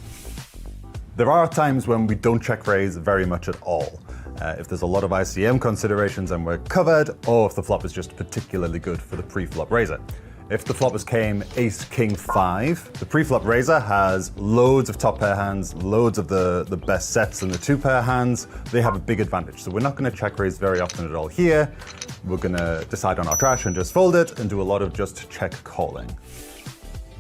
There are times when we don't check raise very much at all. If there's a lot of ICM considerations and we're covered, or if the flop is just particularly good for the pre-flop raiser. If the floppers came ace king 5, the pre-flop raiser has loads of top pair hands, loads of the best sets in the 2 pair hands. They have a big advantage. So we're not going to check raise very often at all here. We're going to decide on our trash and just fold it and do a lot of just check calling.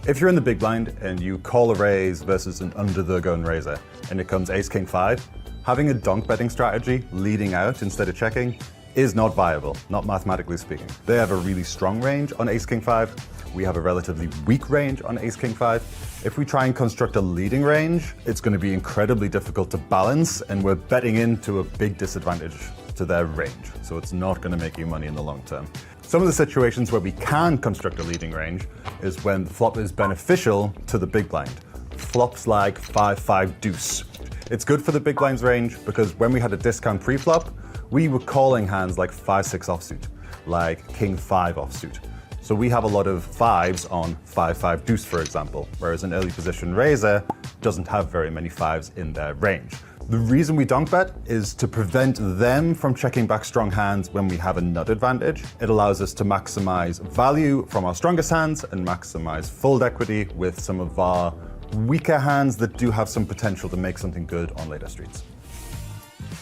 If you're in the big blind and you call a raise versus an under the gun raiser and it comes ace king 5, having a donk betting strategy leading out instead of checking is not viable, not mathematically speaking. They have a really strong range on ace king 5. We have a relatively weak range on ace king 5. If we try and construct a leading range, it's going to be incredibly difficult to balance, and we're betting into a big disadvantage to their range. So it's not going to make you money in the long term. Some of the situations where we can construct a leading range is when the flop is beneficial to the big blind. flops like 5-5 deuce. It's good for the big blinds range because when we had a discount pre-flop, we were calling hands like 5-6 offsuit, like king 5 offsuit. So we have a lot of 5s on 5-5 deuce, for example, whereas an early position raiser doesn't have very many 5s in their range. The reason we donk bet is to prevent them from checking back strong hands when we have a nut advantage. It allows us to maximize value from our strongest hands and maximize fold equity with some of our weaker hands that do have some potential to make something good on later streets.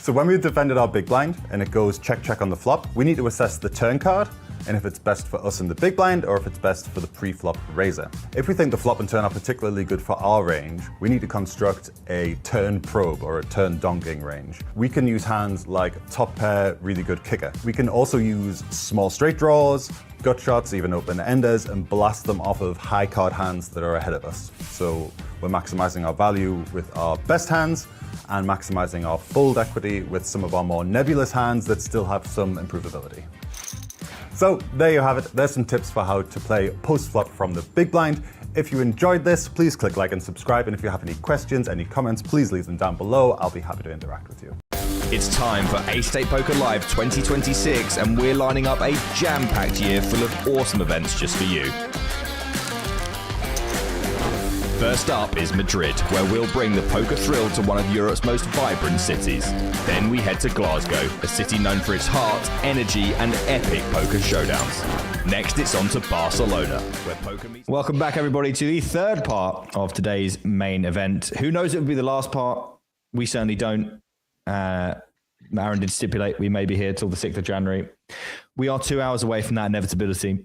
So when we've defended our big blind and it goes check check on the flop, we need to assess the turn card and if it's best for us in the big blind or if it's best for the pre-flop raiser. If we think the flop and turn are particularly good for our range, we need to construct a turn probe or a turn donking range. We can use hands like top pair, really good kicker. We can also use small straight draws, gut shots, even open enders, and blast them off of high card hands that are ahead of us. So we're maximizing our value with our best hands and maximizing our fold equity with some of our more nebulous hands that still have some improvability. So there you have it. There's some tips for how to play post-flop from the big blind. If you enjoyed this, please click like and subscribe. And if you have any questions, any comments, please leave them down below. I'll be happy to interact with you. It's time for Ace State Poker Live 2026, and we're lining up a jam-packed year full of awesome events just for you. First up is Madrid, where we'll bring the poker thrill to one of Europe's most vibrant cities. Then we head to Glasgow, a city known for its heart, energy, and epic poker showdowns. Next, it's on to Barcelona, where poker meets... Welcome back, everybody, to the third part of today's main event. Who knows it will be the last part? We certainly don't. Aaron did stipulate we may be here till the 6th of January. We are 2 hours away from that inevitability.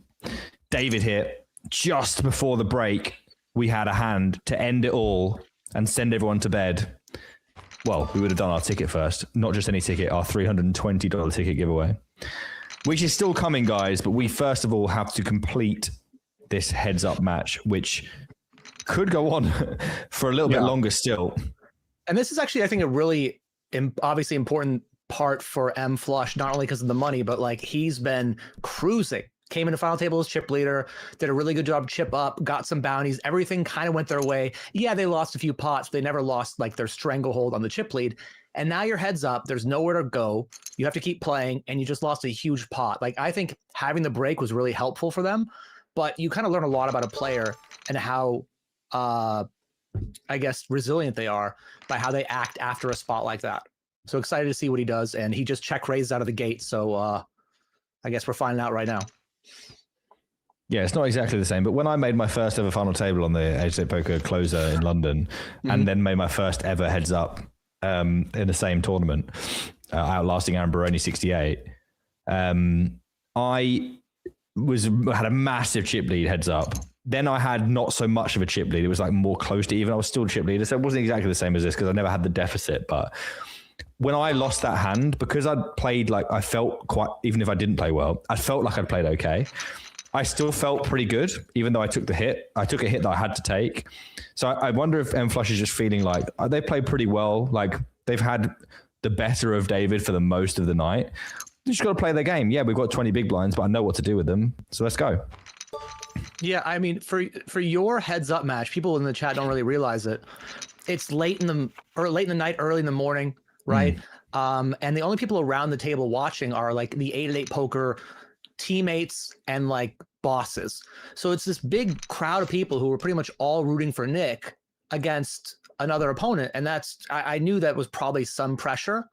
David here, just before the break, we had a hand to end it all and send everyone to bed. Well, we would have done our ticket first, not just any ticket, our $320 ticket giveaway, which is still coming, guys. But we first of all have to complete this heads up match, which could go on for a little bit longer still. And this is actually, I think, a really obviously important part for M Flush, not only because of the money, but like he's been cruising. Came in the final table as chip leader, did a really good job chip up, got some bounties. Everything kind of went their way. Yeah, they lost a few pots. They never lost like their stranglehold on the chip lead. And now your heads up. There's nowhere to go. You have to keep playing, and you just lost a huge pot. Like I think having the break was really helpful for them, but you kind of learn a lot about a player and how, I guess, resilient they are by how they act after a spot like that. So excited to see what he does. And he just check raised out of the gate. So I guess we're finding out right now. Yeah, it's not exactly the same, but when I made my first ever final table on the Ace State Poker closer in London, and then made my first ever heads up in the same tournament, outlasting abarone 68, I had a massive chip lead heads up. Then I had not so much of a chip lead. It was like more close to even. I was still chip leader, so it wasn't exactly the same as this because I never had the deficit. But when I lost that hand, because I'd played like I felt quite, even if I didn't play well, I felt like I'd played okay. I still felt pretty good, even though I took the hit. I took a hit that I had to take. So I wonder if M Flush is just feeling like they played pretty well. Like they've had the better of David for the most of the night. You just got to play their game. Yeah, we've got 20 big blinds, but I know what to do with them. So let's go. Yeah, I mean, for your heads up match, people in the chat don't really realize it. It's late in the night, early in the morning, right? And the only people around the table watching are like the 8-8 poker teammates and like bosses. So it's this big crowd of people who were pretty much all rooting for Nick against another opponent. And that's, I knew that was probably some pressure.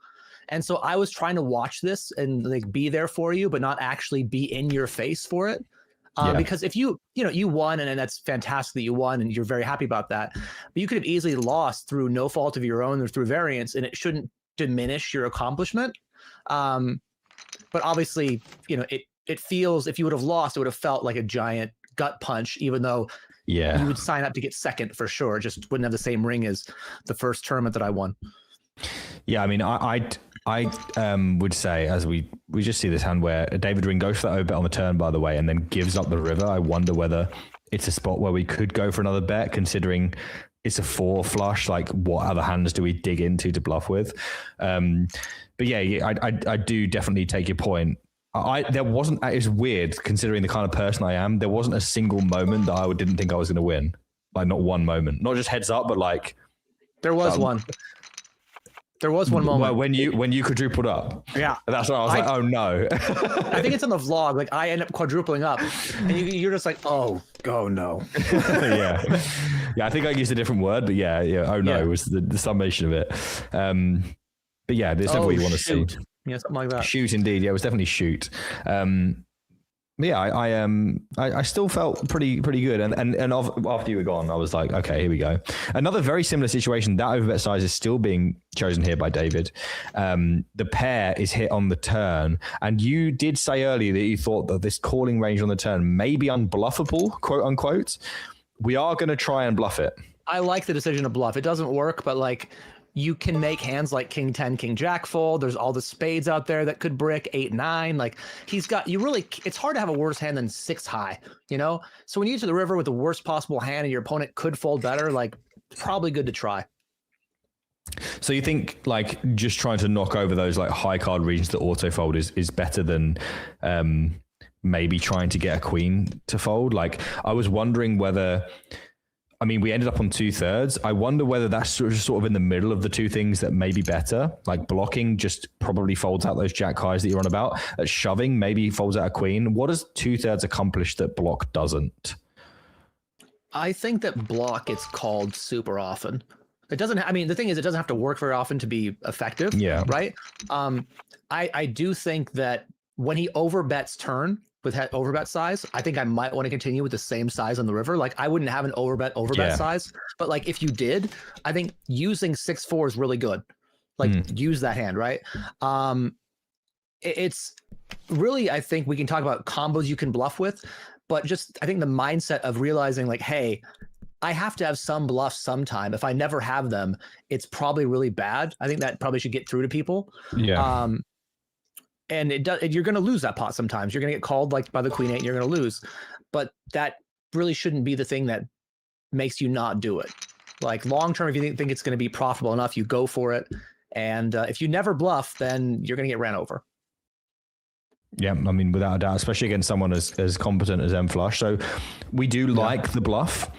And so I was trying to watch this and like be there for you, but not actually be in your face for it. Because if you won, and that's fantastic that you won and you're very happy about that, but you could have easily lost through no fault of your own or through variance, and it shouldn't diminish your accomplishment. But obviously, it feels, if you would have lost, it would have felt like a giant gut punch, even though you would sign up to get second for sure. It just wouldn't have the same ring as the first tournament that I won. Yeah, I mean, I would say, as we just see this hand where David Ring goes for that bet on the turn, by the way, and then gives up the river. I wonder whether it's a spot where we could go for another bet, considering it's a 4 flush. Like, what other hands do we dig into to bluff with? But yeah, I do definitely take your point. There wasn't, it's weird considering the kind of person I am. There wasn't a single moment that I didn't think I was going to win. Like not one moment, not just heads up, but like there was one. There was one moment when you quadrupled up. Yeah, that's what I was like. Oh no! I think it's in the vlog. Like I end up quadrupling up, and you're just like, oh no. yeah. I think I used a different word, but yeah. Oh no, was the summation of it. But yeah, there's never what you want to see. Yeah, something like that. Shoot, indeed. Yeah, it was definitely shoot. Yeah, I still felt pretty good, and after you were gone, I was like, okay, here we go. Another very similar situation. That overbet size is still being chosen here by David. The pair is hit on the turn, and you did say earlier that you thought that this calling range on the turn may be unbluffable, quote unquote. We are going to try and bluff it. I like the decision to bluff. It doesn't work, but like. You can make hands like King 10, King Jack fold. There's all the spades out there that could brick 8, 9. Like it's hard to have a worse hand than 6 high, you know? So when you get to the river with the worst possible hand and your opponent could fold better, like probably good to try. So you think like just trying to knock over those like high card regions that auto fold is better than maybe trying to get a queen to fold? Like I was wondering whether... I mean, we ended up on 2/3. I wonder whether that's sort of in the middle of the two things that may be better. Like blocking just probably folds out those jack highs that you're on about. At shoving, maybe folds out a queen. What does 2/3 accomplish that block doesn't? I think that block gets called super often. It doesn't. I mean, the thing is, it doesn't have to work very often to be effective. Yeah. Right. I do think that when he overbets turn. With overbet size, I think I might want to continue with the same size on the river. Like I wouldn't have an overbet size, but like if you did, I think using 6-4 is really good. Like use that hand, right? It's really, I think we can talk about combos you can bluff with, but just I think the mindset of realizing like, hey, I have to have some bluffs sometime. If I never have them, it's probably really bad. I think that probably should get through to people. Yeah. And you're going to lose that pot sometimes. You're going to get called like by the queen 8 and you're going to lose. But that really shouldn't be the thing that makes you not do it. Like long term, if you think it's going to be profitable enough, you go for it. And if you never bluff, then you're going to get ran over. Yeah, I mean, without a doubt, especially against someone as competent as M Flush. So we do like the bluff.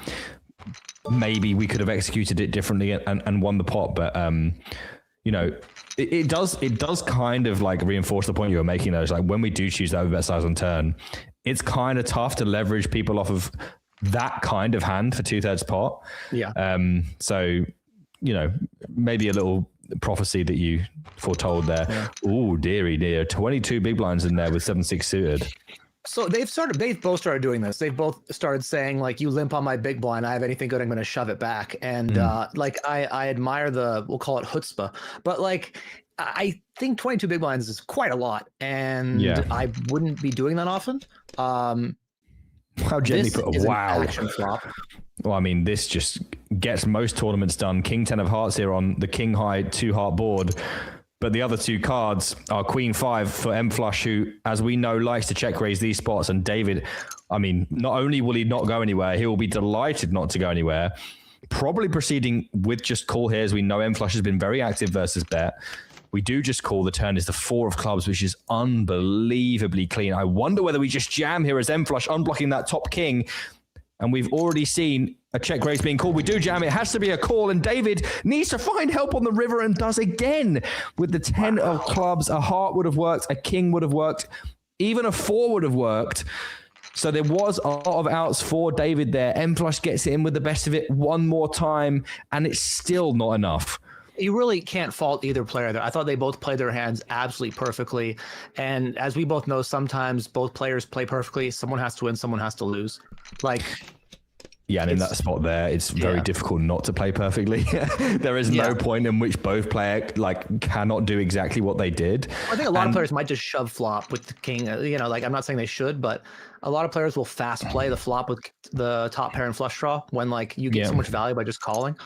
Maybe we could have executed it differently and won the pot. But, you know, it does kind of like reinforce the point you were making, though. It's like when we do choose that overbet size on turn, it's kind of tough to leverage people off of that kind of hand for 2/3 pot. Yeah. So, you know, maybe a little prophecy that you foretold there. Yeah. Ooh, dearie dear. 22 big blinds in there with 7-6 suited. So they've both started doing this. They've both started saying like, you limp on my big blind, I have anything good, I'm going to shove it back. And like, I admire we'll call it chutzpah, but like, I think 22 big blinds is quite a lot. And I wouldn't be doing that often. How gently put a wow. Action flop. Well, I mean, this just gets most tournaments done. King 10 of hearts here on the king high 2-heart board. But the other two cards are Queen 5 for M Flush, who, as we know, likes to check raise these spots. And David, I mean, not only will he not go anywhere, he will be delighted not to go anywhere. Probably proceeding with just call here, as we know M Flush has been very active versus bet. We do just call. The turn is the 4 of clubs, which is unbelievably clean. I wonder whether we just jam here as M Flush unblocking that top king. And we've already seen a check raise being called. We do jam. It has to be a call. And David needs to find help on the river and does again with the 10 of clubs. A heart would have worked. A king would have worked. Even a 4 would have worked. So there was a lot of outs for David there. M Flush gets it in with the best of it one more time. And it's still not enough. You really can't fault either player there. I thought they both played their hands absolutely perfectly. And as we both know, sometimes both players play perfectly. Someone has to win, someone has to lose. Like, yeah, and in that spot there, it's very difficult not to play perfectly. There is no point in which both players cannot do exactly what they did. I think a lot of players might just shove flop with the king. You know, like I'm not saying they should, but a lot of players will fast play the flop with the top pair and flush draw when like you get so much value by just calling.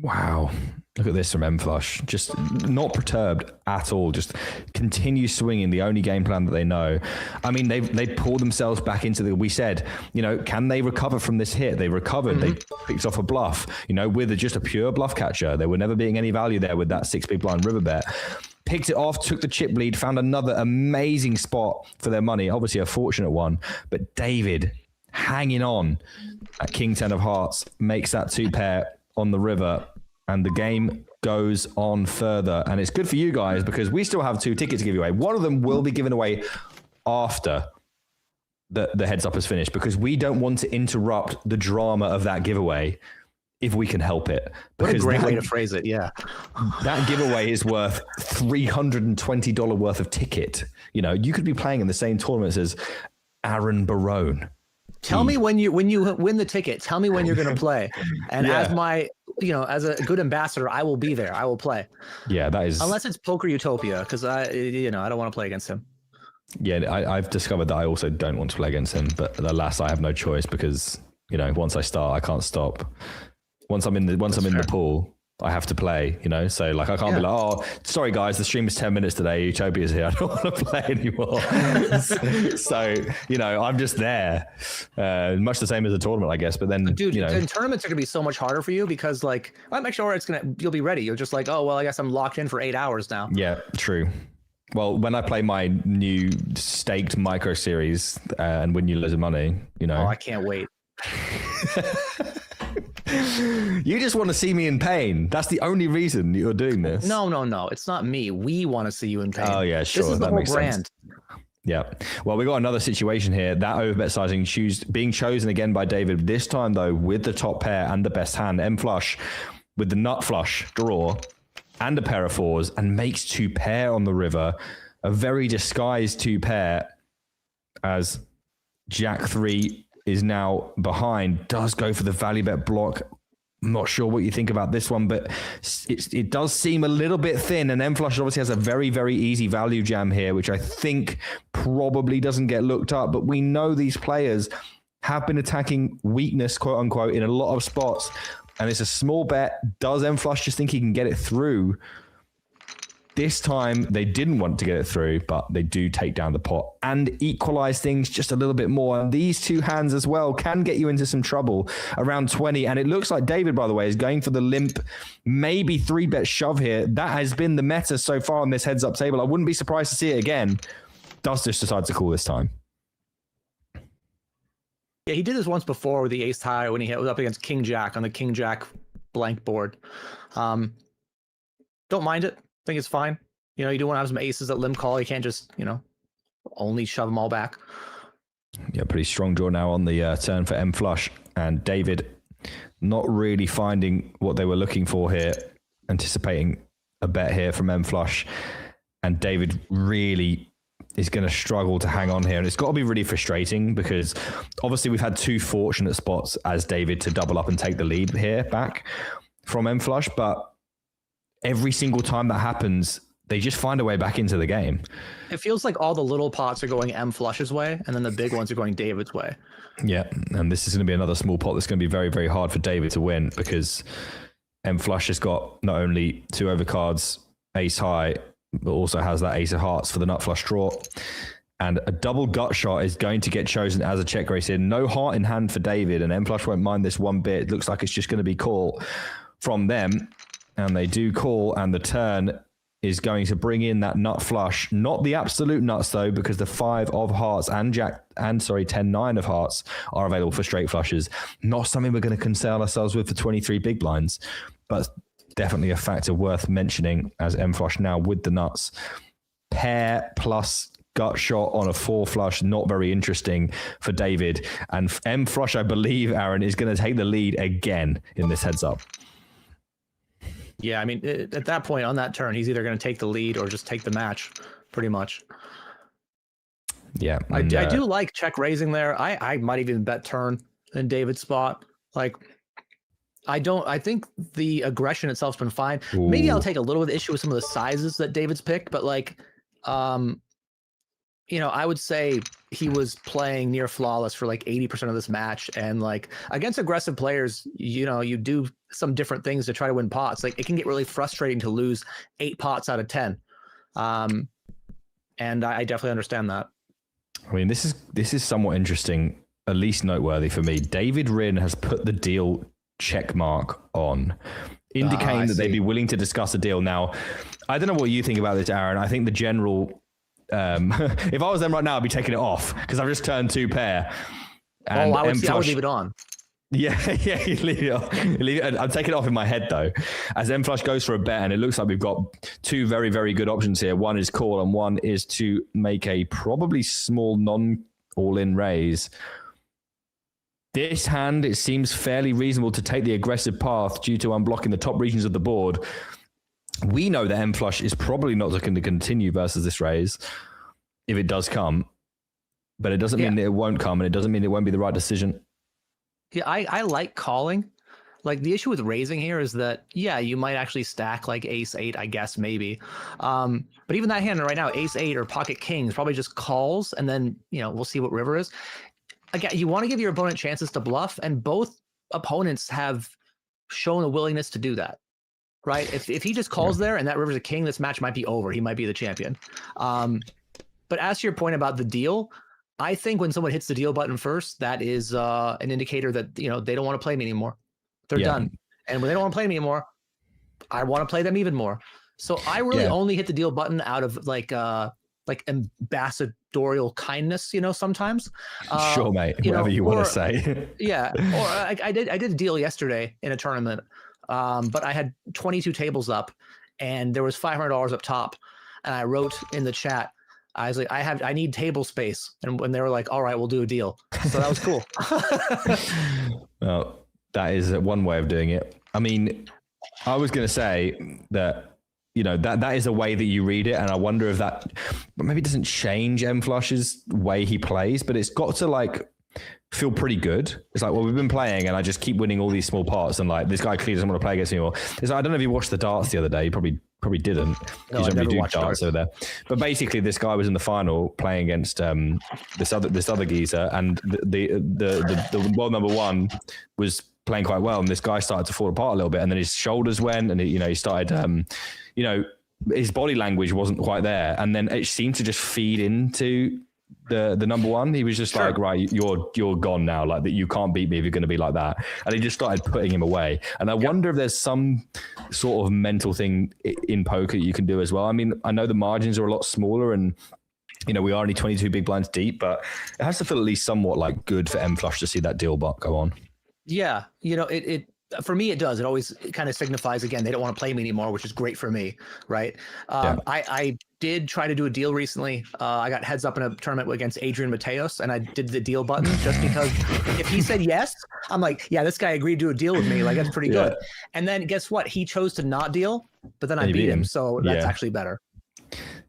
Wow. Look at this from M Flush. Just not perturbed at all. Just continue swinging, the only game plan that they know. I mean, they pulled themselves back into we said, you know, can they recover from this hit? They recovered. They picked off a bluff, you know, with just a pure bluff catcher. They were never being any value there with that 6 big blind river bet. Picked it off, took the chip lead, found another amazing spot for their money. Obviously a fortunate one, but David hanging on at King 10 of Hearts, makes that 2-pair on the river, and the game goes on further. And it's good for you guys because we still have 2 tickets to give away. One of them will be given away after the heads up is finished, because we don't want to interrupt the drama of that giveaway if we can help it. What a great way to phrase it. Yeah. That giveaway is worth $320 worth of ticket. You know, you could be playing in the same tournaments as Aaron Barone. Tell me when you win the ticket, tell me when you're going to play. And as my, as a good ambassador, I will be there. I will play. Yeah, that is. Unless it's Poker Utopia, because I don't want to play against him. Yeah, I've discovered that I also don't want to play against him, but alas, I have no choice because, once I start, I can't stop. Once I'm in the pool, I have to play, so like I can't be like, oh, sorry guys, the stream is 10 minutes today, Utopia's here, I don't want to play anymore. So, I'm just there. Much the same as a tournament, I guess, but then, dude, and tournaments are gonna be so much harder for you because like, I'm not sure you'll be ready. You're just like, oh, well, I guess I'm locked in for 8 hours now. Yeah, true. Well, when I play my new staked micro series and win you loads of money, Oh, I can't wait. You just want to see me in pain. That's the only reason you're doing this. No. It's not me. We want to see you in pain. Oh, yeah, sure. This is the whole brand. Sense. Yeah. Well, we got another situation here. That overbet sizing being chosen again by David. This time, though, with the top pair and the best hand, M flush with the nut flush draw and a pair of 4s, and makes 2-pair on the river. A very disguised 2-pair as Jack 3 is now behind, does go for the value bet block. I'm not sure what you think about this one, but it does seem a little bit thin. And M Flush obviously has a very, very easy value jam here, which I think probably doesn't get looked up. But we know these players have been attacking weakness, quote unquote, in a lot of spots. And it's a small bet. Does M Flush just think he can get it through? This time, they didn't want to get it through, but they do take down the pot and equalize things just a little bit more. And these 2 hands as well can get you into some trouble around 20. And it looks like David, by the way, is going for the limp, maybe 3-bet shove here. That has been the meta so far on this heads-up table. I wouldn't be surprised to see it again. Does just decide to call this time. Yeah, he did this once before with the ace high when he was up against King Jack on the King Jack blank board. Don't mind it. I think it's fine. You do want to have some aces at limp call. You can't just, only shove them all back. Yeah, pretty strong draw now on the turn for M Flush. And David not really finding what they were looking for here, anticipating a bet here from M Flush. And David really is going to struggle to hang on here. And it's got to be really frustrating because obviously we've had 2 fortunate spots as David to double up and take the lead here back from M Flush. But every single time that happens, they just find a way back into the game. It feels like all the little pots are going M Flush's way, and then the big ones are going David's way. Yeah, and this is going to be another small pot that's going to be very, very hard for David to win because M Flush has got not only 2 overcards, ace high, but also has that ace of hearts for the nut flush draw. And a double gut shot is going to get chosen as a check race in. No heart in hand for David, and M Flush won't mind this one bit. It looks like it's just going to be call from them. And they do call, and the turn is going to bring in that nut flush. Not the absolute nuts, though, because the 5 of hearts and 10-9 of hearts are available for straight flushes. Not something we're going to concern ourselves with for 23 big blinds, but definitely a factor worth mentioning as M Flush now with the nuts. Pair plus gut shot on a 4 flush, not very interesting for David. And M Flush, I believe, Aaron, is going to take the lead again in this heads up. Yeah, I mean, at that point on that turn, he's either going to take the lead or just take the match, pretty much. Yeah. I do like check raising there. I might even bet turn in David's spot. Like, I think the aggression itself's been fine. Ooh. Maybe I'll take a little bit of issue with some of the sizes that David's picked, but like, I would say he was playing near flawless for like 80% of this match. And like against aggressive players, you do some different things to try to win pots. Like it can get really frustrating to lose 8 pots out of 10. And I definitely understand that. I mean, this is somewhat interesting, at least noteworthy for me. David Rinn has put the deal check mark on, indicating that they'd be willing to discuss a deal. Now, I don't know what you think about this, Aaron. I think the general... if I was them right now, I'd be taking it off because I've just turned 2 pair. And I would leave it on. Yeah, you leave it off. I'm taking it off in my head though. As M Flush goes for a bet, and it looks like we've got two very, very good options here. One is call, and one is to make a probably small non-all-in raise. This hand, it seems fairly reasonable to take the aggressive path due to unblocking the top regions of the board. We know that M Flush is probably not looking to continue versus this raise if it does come, but it doesn't mean that it won't come, and it doesn't mean it won't be the right decision. Yeah, I like calling. Like the issue with raising here is that, you might actually stack like ace 8, I guess, maybe. But even that hand right now, ace 8 or pocket kings probably just calls, and then, we'll see what river is. Again, you want to give your opponent chances to bluff, and both opponents have shown a willingness to do that, right? If he just calls there and that river's a king, this match might be over. He might be the champion. But as to your point about the deal, I think when someone hits the deal button first, that is an indicator that, they don't want to play me anymore. They're done. And when they don't want to play me anymore, I want to play them even more. So I really only hit the deal button out of like ambassadorial kindness, sometimes. Sure, mate. Whatever you want to say. Yeah. Or I did a deal yesterday in a tournament, but I had 22 tables up and there was $500 up top. And I wrote in the chat, I was like, I need table space. And when they were like, all right, we'll do a deal. So that was cool. Well, that is one way of doing it. I mean, I was going to say that, that is a way that you read it. And I wonder if that maybe doesn't change M Flush's way he plays, but it's got to feel pretty good. It's like, well, we've been playing and I just keep winning all these small parts. And this guy clearly doesn't want to play against me anymore. It's like, I don't know if you watched the darts the other day. You probably didn't. No, I never watched darts over there. But basically, this guy was in the final playing against this other geezer, and the world number one was playing quite well, and this guy started to fall apart a little bit, and then his shoulders went, and he started, his body language wasn't quite there, and then it seemed to just feed into the number one. He was just like, right, you're gone now. Like that, you can't beat me if you're going to be like that. And he just started putting him away. And I wonder if there's some sort of mental thing in poker you can do as well. I mean, I know the margins are a lot smaller, and we are only 22 big blinds deep, but it has to feel at least somewhat good for M Flush to see that deal buck go on. Yeah, it for me it does. It always kind of signifies, again, they don't want to play me anymore, which is great for me, right? I did try to do a deal recently. I got heads up in a tournament against Adrian Mateos, and I did the deal button just because if he said yes, I'm like, yeah, this guy agreed to do a deal with me. Like, that's pretty good. And then guess what? He chose to not deal, but then I beat him. So that's actually better.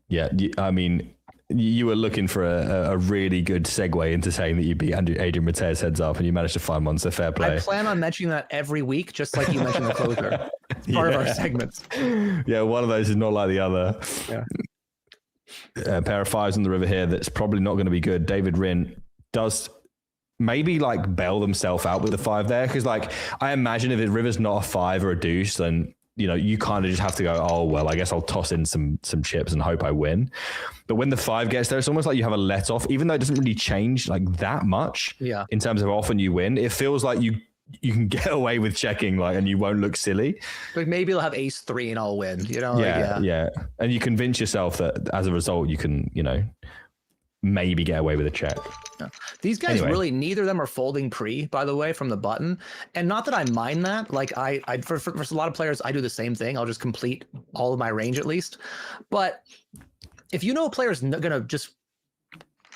Yeah, I mean, you were looking for a really good segue into saying that you beat Adrian Mateos heads up, and you managed to find one. So fair play. I plan on mentioning that every week, just like you mentioned the closer. Part of our segments. Yeah, one of those is not like the other. Yeah. A pair of fives on the river here that's probably not going to be good. David Rin does maybe bail themselves out with the 5 there, because I imagine if the river's not a 5 or a deuce, then you kind of just have to go, oh, well, I guess I'll toss in some chips and hope I win. But when the 5 gets there, it's almost like you have a let off, even though it doesn't really change that much in terms of how often you win. It feels like you can get away with checking and you won't look silly. Maybe they'll have ace 3 and I'll win, Yeah. And you convince yourself that as a result, you can, maybe get away with a check. Yeah. These guys really, neither of them are folding pre, by the way, from the button. And not that I mind that. For a lot of players, I do the same thing. I'll just complete all of my range at least. But if a player is going to just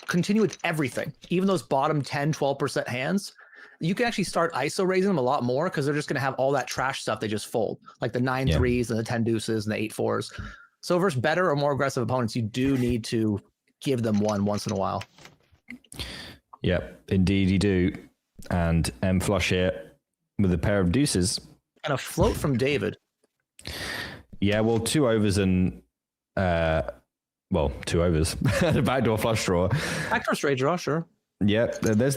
continue with everything, even those bottom 10, 12% hands, you can actually start ISO raising them a lot more, because they're just going to have all that trash stuff they just fold, like the 9 threes and the 10 deuces and the 8 fours. So versus better or more aggressive opponents, you do need to give them one once in a while. Yep, indeed you do. And M Flush here with a pair of deuces. And a float from David. Yeah, well, 2 overs and 2 overs. The backdoor flush draw. Backdoor straight draw, sure. Yeah, there's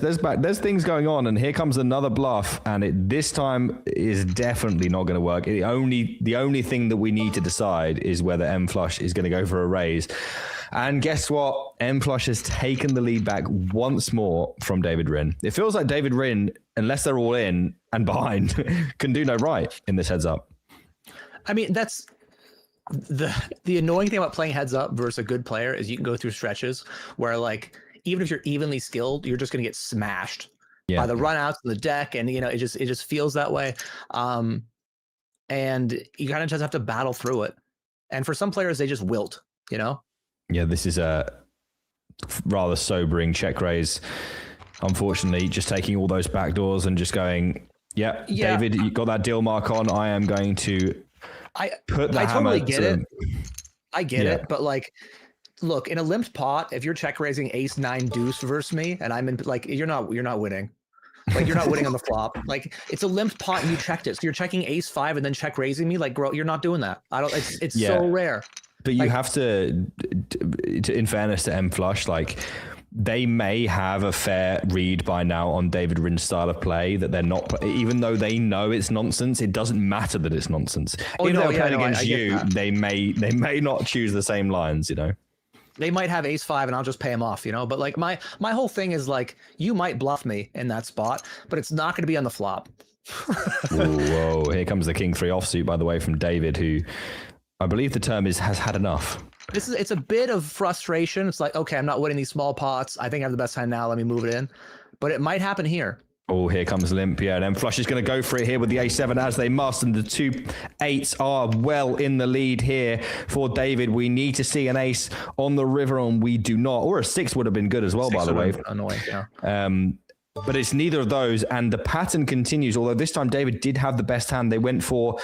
things going on, and here comes another bluff, and it this time is definitely not going to work. The only thing that we need to decide is whether M Flush is going to go for a raise. And guess what? M Flush has taken the lead back once more from David Rin. It feels like David Rin, unless they're all in and behind, can do no right in this heads up. I mean, that's the annoying thing about playing heads up versus a good player is you can go through stretches where even if you're evenly skilled, you're just going to get smashed. by the runouts in the deck, and it just feels that way. And you kind of just have to battle through it. And for some players, they just wilt. Yeah, this is a rather sobering check raise. Unfortunately, just taking all those backdoors and just going, David, you got that deal mark on. I am going to put the hammer. I totally get it. I get it, but look, in a limped pot, if you're check raising ace 9 deuce versus me, and I'm in you're not winning. You're not winning on the flop. It's a limped pot and you checked it. So you're checking ace 5 and then check raising me. Bro, you're not doing that. It's so rare. But you have to, in fairness to M Flush, they may have a fair read by now on David Rin's style of play that they're not, even though they know it's nonsense, it doesn't matter that it's nonsense. If they're playing against you, they may not choose the same lines, They might have ace 5 and I'll just pay him off, but my whole thing is you might bluff me in that spot, but it's not going to be on the flop. Whoa, here comes the king 3 offsuit, by the way, from David, who I believe the term has had enough. It's a bit of frustration. It's okay, I'm not winning these small pots. I think I have the best hand now. Let me move it in. But it might happen here. Oh, here comes limp. Yeah, and then Flush is going to go for it here with the A7 as they must. And the 2 8s are well in the lead here for David. We need to see an ace on the river, and we do not. Or a 6 would have been good as well, by the way. Annoying, yeah. But it's neither of those. And the pattern continues. Although this time David did have the best hand. They went for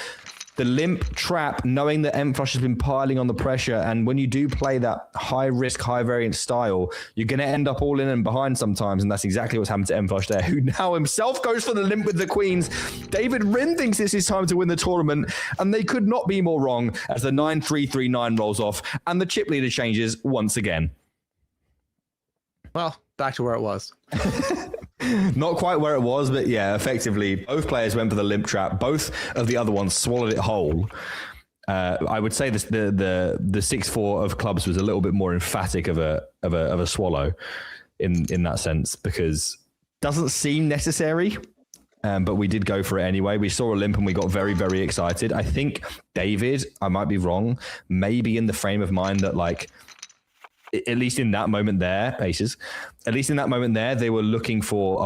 the limp trap, knowing that M Flush has been piling on the pressure. And when you do play that high risk, high variance style, you're going to end up all in and behind sometimes. And that's exactly what's happened to M Flush there, who now himself goes for the limp with the queens. David Rin thinks it's his time to win the tournament. And they could not be more wrong as the 9-3-3-9 rolls off and the chip leader changes once again. Well, back to where it was. Not quite where it was, but yeah, effectively, both players went for the limp trap. Both of the other ones swallowed it whole. I would say this, the 6-4 of clubs was a little bit more emphatic of a swallow in that sense, because it doesn't seem necessary. But we did go for it anyway. We saw a limp and we got very, very excited. I think David, I might be wrong, maybe in the frame of mind that at least in that moment there, aces, at least in that moment there, they were looking for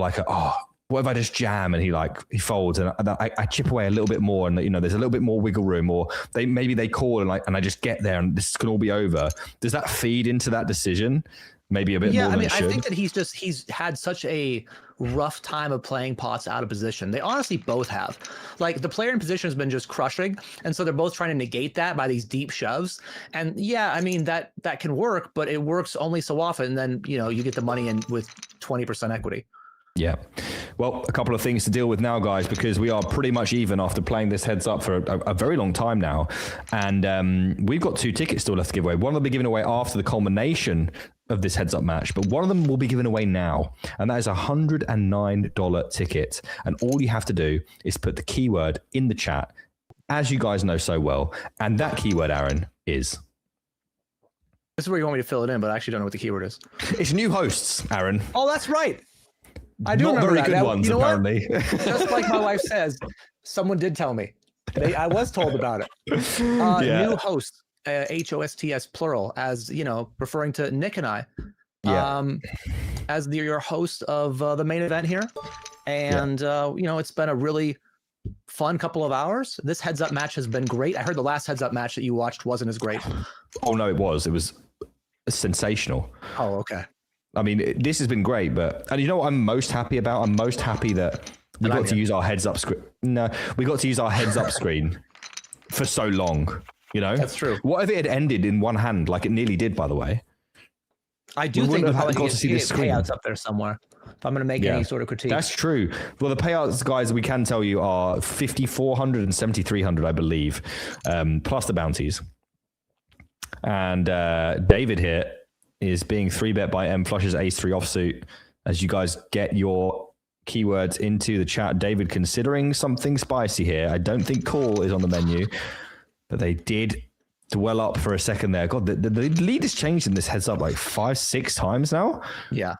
what if I just jam and he folds and I chip away a little bit more and there's a little bit more wiggle room, or maybe they call and I just get there and this can all be over. Does that feed into that decision? Maybe a bit more than it should. I think that he's had such a rough time of playing pots out of position. They honestly both have. The player in position has been just crushing, and so they're both trying to negate that by these deep shoves. And that can work, but it works only so often. And then you get the money in with 20% equity. Yeah. Well, a couple of things to deal with now, guys, because we are pretty much even after playing this heads up for a very long time now. And we've got 2 tickets still left to give away. One will be given away after the culmination of this heads up match, but one of them will be given away now. And that is a $109 ticket. And all you have to do is put the keyword in the chat, as you guys know so well. And that keyword, Aaron, is... This is where you want me to fill it in, but I actually don't know what the keyword is. It's new hosts, Aaron. Oh, that's right. I do Not remember very that. good Now, ones, apparently. Just like my wife says, someone did tell me. I was told about it. New hosts, HOSTS plural, as referring to Nick and I, as your host of the main event here. And it's been a really fun couple of hours. This heads up match has been great. I heard the last heads up match that you watched wasn't as great. Oh no, it was sensational. Oh, okay. I mean, this has been great, and you know what I'm most happy about? I'm most happy that we got to use our heads up screen. No, we got to use our heads up screen for so long. That's true. What if it had ended in one hand, like it nearly did, by the way? I do think we'll probably got to see the payouts up there somewhere. If I'm going to make any sort of critique, that's true. Well, the payouts, guys, we can tell you are 5,400 and 7,300, I believe, plus the bounties. And David here is being 3-bet by M Flush's ace-3 offsuit. As you guys get your keywords into the chat, David considering something spicy here. I don't think call is on the menu, but they did dwell up for a second there. God, the lead has changed in this heads up 5-6 times now. Yeah.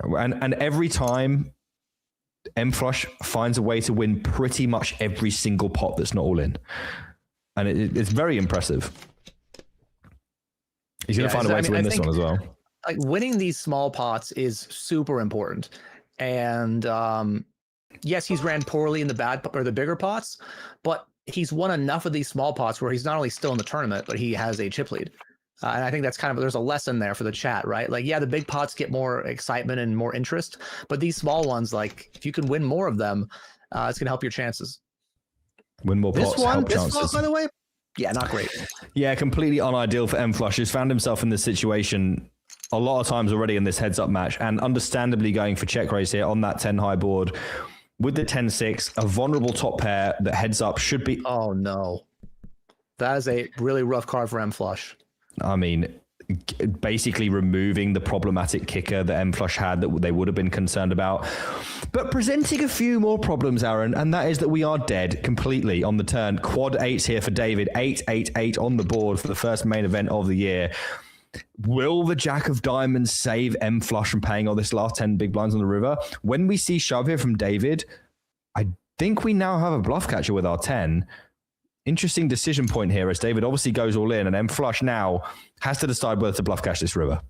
And every time M Flush finds a way to win pretty much every single pot that's not all in. And it's very impressive. He's going to find a way to win this one as well. Winning these small pots is super important. And yes, he's ran poorly in the bigger pots, but he's won enough of these small pots where he's not only still in the tournament, but he has a chip lead. And I think that's there's a lesson there for the chat, right? Like, yeah, the big pots get more excitement and more interest, but these small ones, like, if you can win more of them, it's going to help your chances. Win more pots, help chances. One, by the way, yeah, not great. Yeah, completely unideal for mFlush. He's found himself in this situation a lot of times already in this heads-up match, and understandably going for check raise here on that 10 high board with the 10-6, a vulnerable top pair that heads up should be... Oh, no. That is a really rough card for mFlush. I mean, basically removing the problematic kicker that mFlush had that they would have been concerned about, but presenting a few more problems, Aaron, and that is that we are dead completely on the turn. Quad 8s here for David, 8-8-8 on the board for the first main event of the year. Will the Jack of Diamonds save mFlush from paying all this last 10 big blinds on the river? When we see shove here from David, I think we now have a bluff catcher with our 10. Interesting decision point here as David obviously goes all in, and mFlush now has to decide whether to bluff catch this river.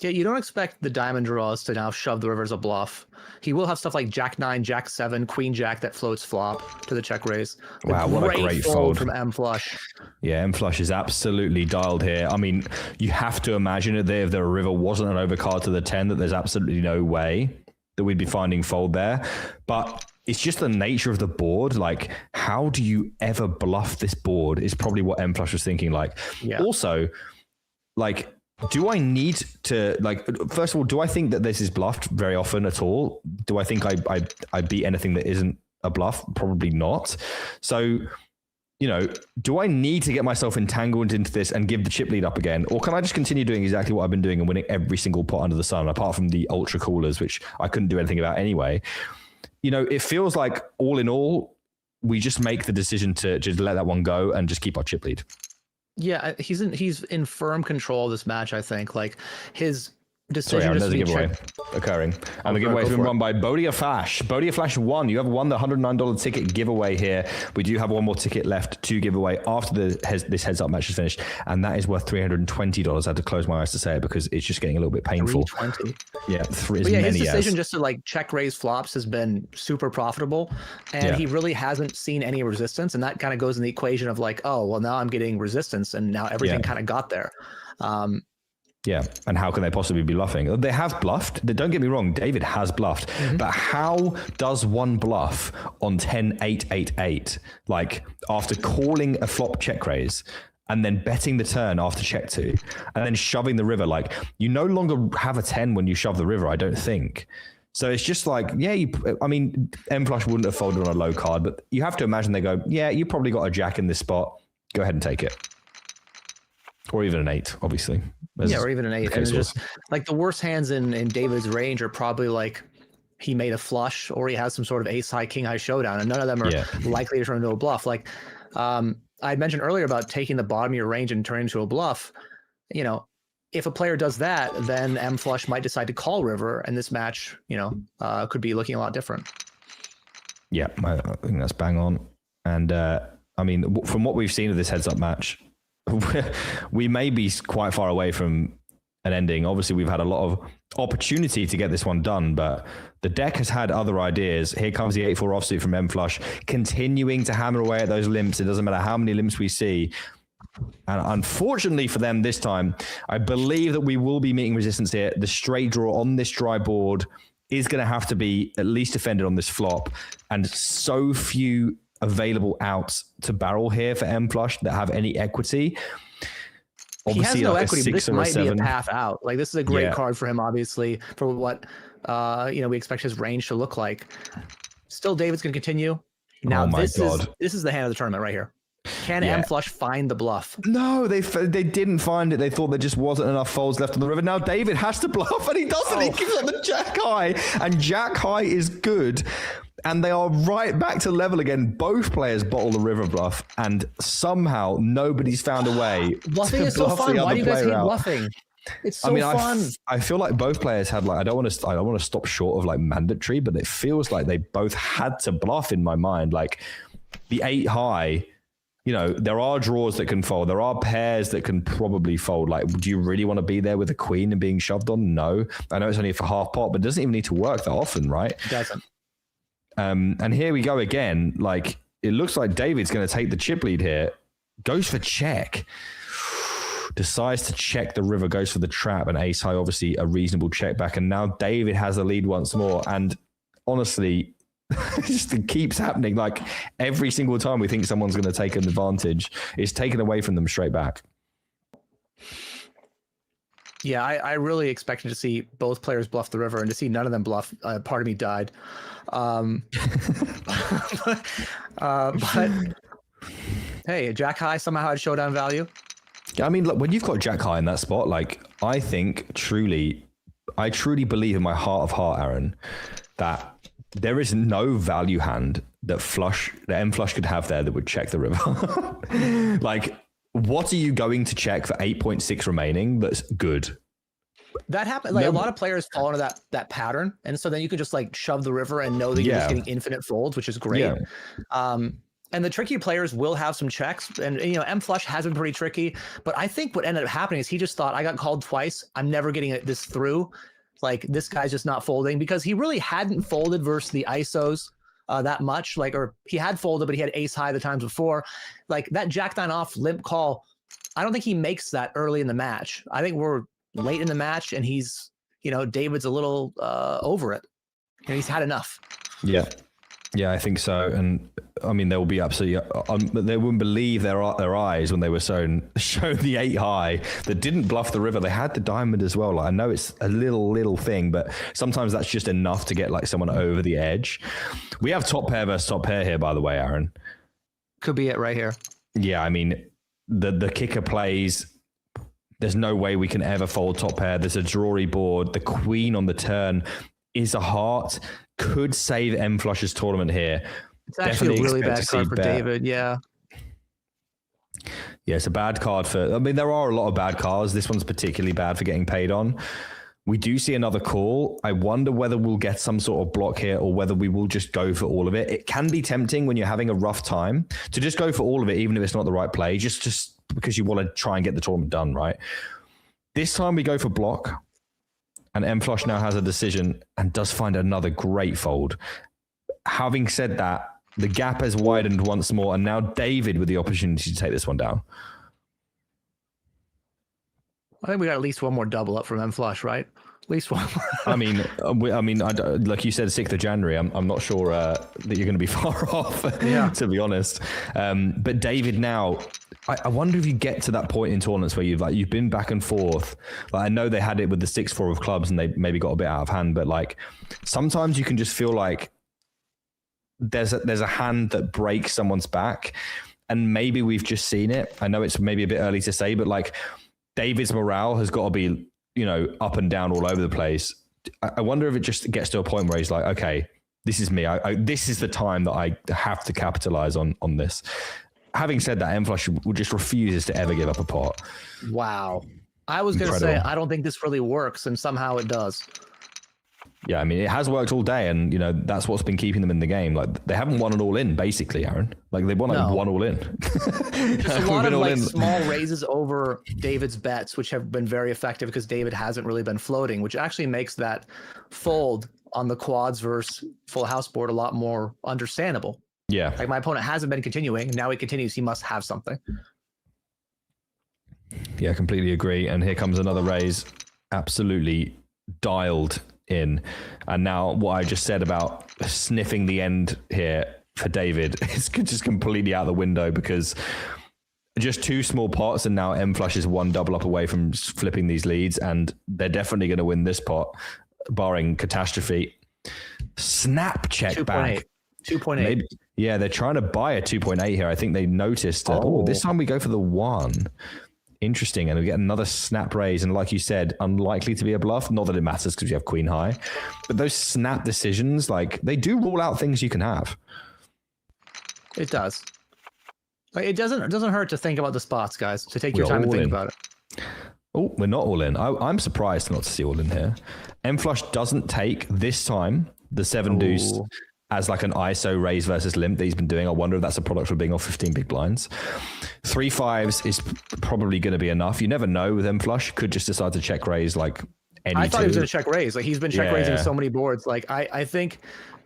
Yeah, you don't expect the diamond draws to now shove the river as a bluff. He will have stuff like Jack 9, Jack 7, Queen Jack that floats flop to the check raise. Wow, what a great fold from mFlush. Yeah, mFlush is absolutely dialed here. I mean, you have to imagine that if the river wasn't an overcard to the 10, that there's absolutely no way that we'd be finding fold there. But it's just the nature of the board. Like, how do you ever bluff this board is probably what mFlush was thinking. Like, yeah. Also, like, do I need to, like, first of all, do I think that this is bluffed very often at all? Do I think I beat anything that isn't a bluff? Probably not. So, you know, do I need to get myself entangled into this and give the chip lead up again? Or can I just continue doing exactly what I've been doing and winning every single pot under the sun, apart from the ultra coolers, which I couldn't do anything about anyway? You know, it feels like all in all, we just make the decision to just let that one go and just keep our chip lead. Yeah, he's in firm control of this match, I think. Like, his decision there's a giveaway occurring. And the giveaway has been run by Bodia Flash. Bodia Flash won. You have won the $109 ticket giveaway here. We do have one more ticket left to give away after this heads up match is finished. And that is worth $320. I had to close my eyes to say it because it's just getting a little bit painful. $320. Yeah, his decision just to like check raise flops has been super profitable. And he really hasn't seen any resistance. And that kind of goes in the equation of like, oh, well, now I'm getting resistance and now everything kind of got there. Yeah, and how can they possibly be bluffing? They have bluffed. Don't get me wrong, David has bluffed. Mm-hmm. But how does one bluff on 10-8-8-8, like after calling a flop check raise and then betting the turn after check 2 and then shoving the river? Like, you no longer have a 10 when you shove the river, I don't think. So it's just like, yeah, I mean, mFlush wouldn't have folded on a low card, but you have to imagine they go, yeah, you probably got a jack in this spot. Go ahead and take it. Or even an 8, obviously. Or even an 8. And it's just like the worst hands in David's range are probably like he made a flush or he has some sort of ace high, king high showdown, and none of them are likely to turn into a bluff. Like I had mentioned earlier about taking the bottom of your range and turning into a bluff. You know, if a player does that, then mFlush might decide to call river, and this match, you know, could be looking a lot different. Yeah, I think that's bang on. And I mean, from what we've seen of this heads up match, we may be quite far away from an ending. Obviously, we've had a lot of opportunity to get this one done, but the deck has had other ideas. Here comes the 8-4 offsuit from mFlush, continuing to hammer away at those limps. It doesn't matter how many limps we see. And unfortunately for them this time, I believe that we will be meeting resistance here. The straight draw on this dry board is going to have to be at least defended on this flop, and so few available outs to barrel here for mFlush that have any equity. Obviously, he has no equity, but this might be a path out. Like, this is a great card for him, obviously, for what you know, we expect his range to look like. Still, David's going to continue. Now, this is the hand of the tournament right here. Can mFlush find the bluff? No, they didn't find it. They thought there just wasn't enough folds left on the river. Now David has to bluff, and he doesn't. He gives up the jack high, and jack high is good. And they are right back to level again. Both players bottle the river bluff, and somehow nobody's found a way bluffing to is so bluff fun. the other Why do you guys hate player out. Bluffing? It's so fun. I feel like both players had, like, I don't want to stop short of like mandatory, but it feels like they both had to bluff in my mind. Like the 8 high, there are draws that can fold. There are pairs that can probably fold. Like, do you really want to be there with a queen and being shoved on? No. I know it's only for half pot, but it doesn't even need to work that often, right? It doesn't. And here we go again. Like, it looks like David's going to take the chip lead here. Goes for check. Decides to check the river, goes for the trap, and ace high, obviously a reasonable check back. And now David has the lead once more. And honestly, it just keeps happening. Like, every single time we think someone's going to take an advantage, it's taken away from them straight back. Yeah, I really expected to see both players bluff the river, and to see none of them bluff, part of me died. But hey, Jack high somehow had showdown value. I mean, look, when you've got Jack high in that spot, like, I truly believe in my heart of heart, Aaron, that there is no value hand that M flush could have there that would check the river. Like, what are you going to check for 8.6 remaining that's good? That happened. Like, a lot of players fall into that pattern, and so then you can just like shove the river and know that you're just getting infinite folds, which is great. Yeah. And the tricky players will have some checks, and M flush has been pretty tricky. But I think what ended up happening is he just thought, I got called twice, I'm never getting this through. Like, this guy's just not folding, because he really hadn't folded versus the ISOs that much. Like, or he had folded, but he had ace high the times before. Like, that Jack 9 off limp call, I don't think he makes that early in the match. I think we're late in the match, and he's, David's a little over it, and he's had enough. Yeah, I think so. And I mean, they will be absolutely, they wouldn't believe their eyes when they were shown the 8 high that didn't bluff the river. They had the diamond as well. Like, I know it's a little thing, but sometimes that's just enough to get like someone over the edge. We have top pair versus top pair here, by the way, Aaron. Could be it right here. Yeah, I mean, the kicker plays. There's no way we can ever fold top pair. There's a drawy board. The queen on the turn is a heart. Could save M flush's tournament here. It's actually a really bad card for David. Yeah, it's a bad card for. I mean, there are a lot of bad cards. This one's particularly bad for getting paid on. We do see another call. I wonder whether we'll get some sort of block here, or whether we will just go for all of it. It can be tempting when you're having a rough time to just go for all of it, even if it's not the right play, just because you want to try and get the tournament done, right? This time we go for block. And M flush now has a decision and does find another great fold. Having said that, the gap has widened once more, and now David with the opportunity to take this one down. I think we got at least one more double up from M flush, right? At least one more. I mean, like you said, 6th of January. I'm not sure that you're going to be far off, to be honest. But David now, I wonder if you get to that point in tournaments where you've been back and forth. Like, I know they had it with the 6-4 of clubs, and they maybe got a bit out of hand. But like, sometimes you can just feel like there's a hand that breaks someone's back, and maybe we've just seen it. I know it's maybe a bit early to say, but like, David's morale has got to be, up and down all over the place. I wonder if it just gets to a point where he's like, okay, this is me. This is the time that I have to capitalize on this. Having said that, M flush just refuses to ever give up a pot. Wow. I was going to say, I don't think this really works, and somehow it does. Yeah, I mean, it has worked all day, and that's what's been keeping them in the game. Like, they haven't won an all in, basically, Aaron. Like, they won one all in. Just a lot of like small raises over David's bets, which have been very effective because David hasn't really been floating, which actually makes that fold on the quads versus full house board a lot more understandable. Yeah, like, my opponent hasn't been continuing. Now he continues. He must have something. Yeah, completely agree. And here comes another raise. Absolutely dialed in. And now what I just said about sniffing the end here for David is just completely out the window, because just 2 small pots, and now M flush is 1 double up away from flipping these leads, and they're definitely going to win this pot, barring catastrophe. Snap check 2. back. 2.8. Maybe, yeah, they're trying to buy a 2.8 here. I think they noticed. This time we go for the 1. Interesting. And we get another snap raise. And like you said, unlikely to be a bluff. Not that it matters because you have queen high. But those snap decisions, like, they do rule out things you can have. It does. Like, it doesn't hurt to think about the spots, guys. To take your time and think about it. Oh, we're not all in. I'm surprised not to see all in here. M flush doesn't take this time the 7 deuce as like an ISO raise versus limp that he's been doing. I wonder if that's a product of being off 15 big blinds. 3-5s is probably going to be enough. You never know with M flush. Could just decide to check raise like any. I thought he was going to check raise. Like he's been check raising so many boards. Like I think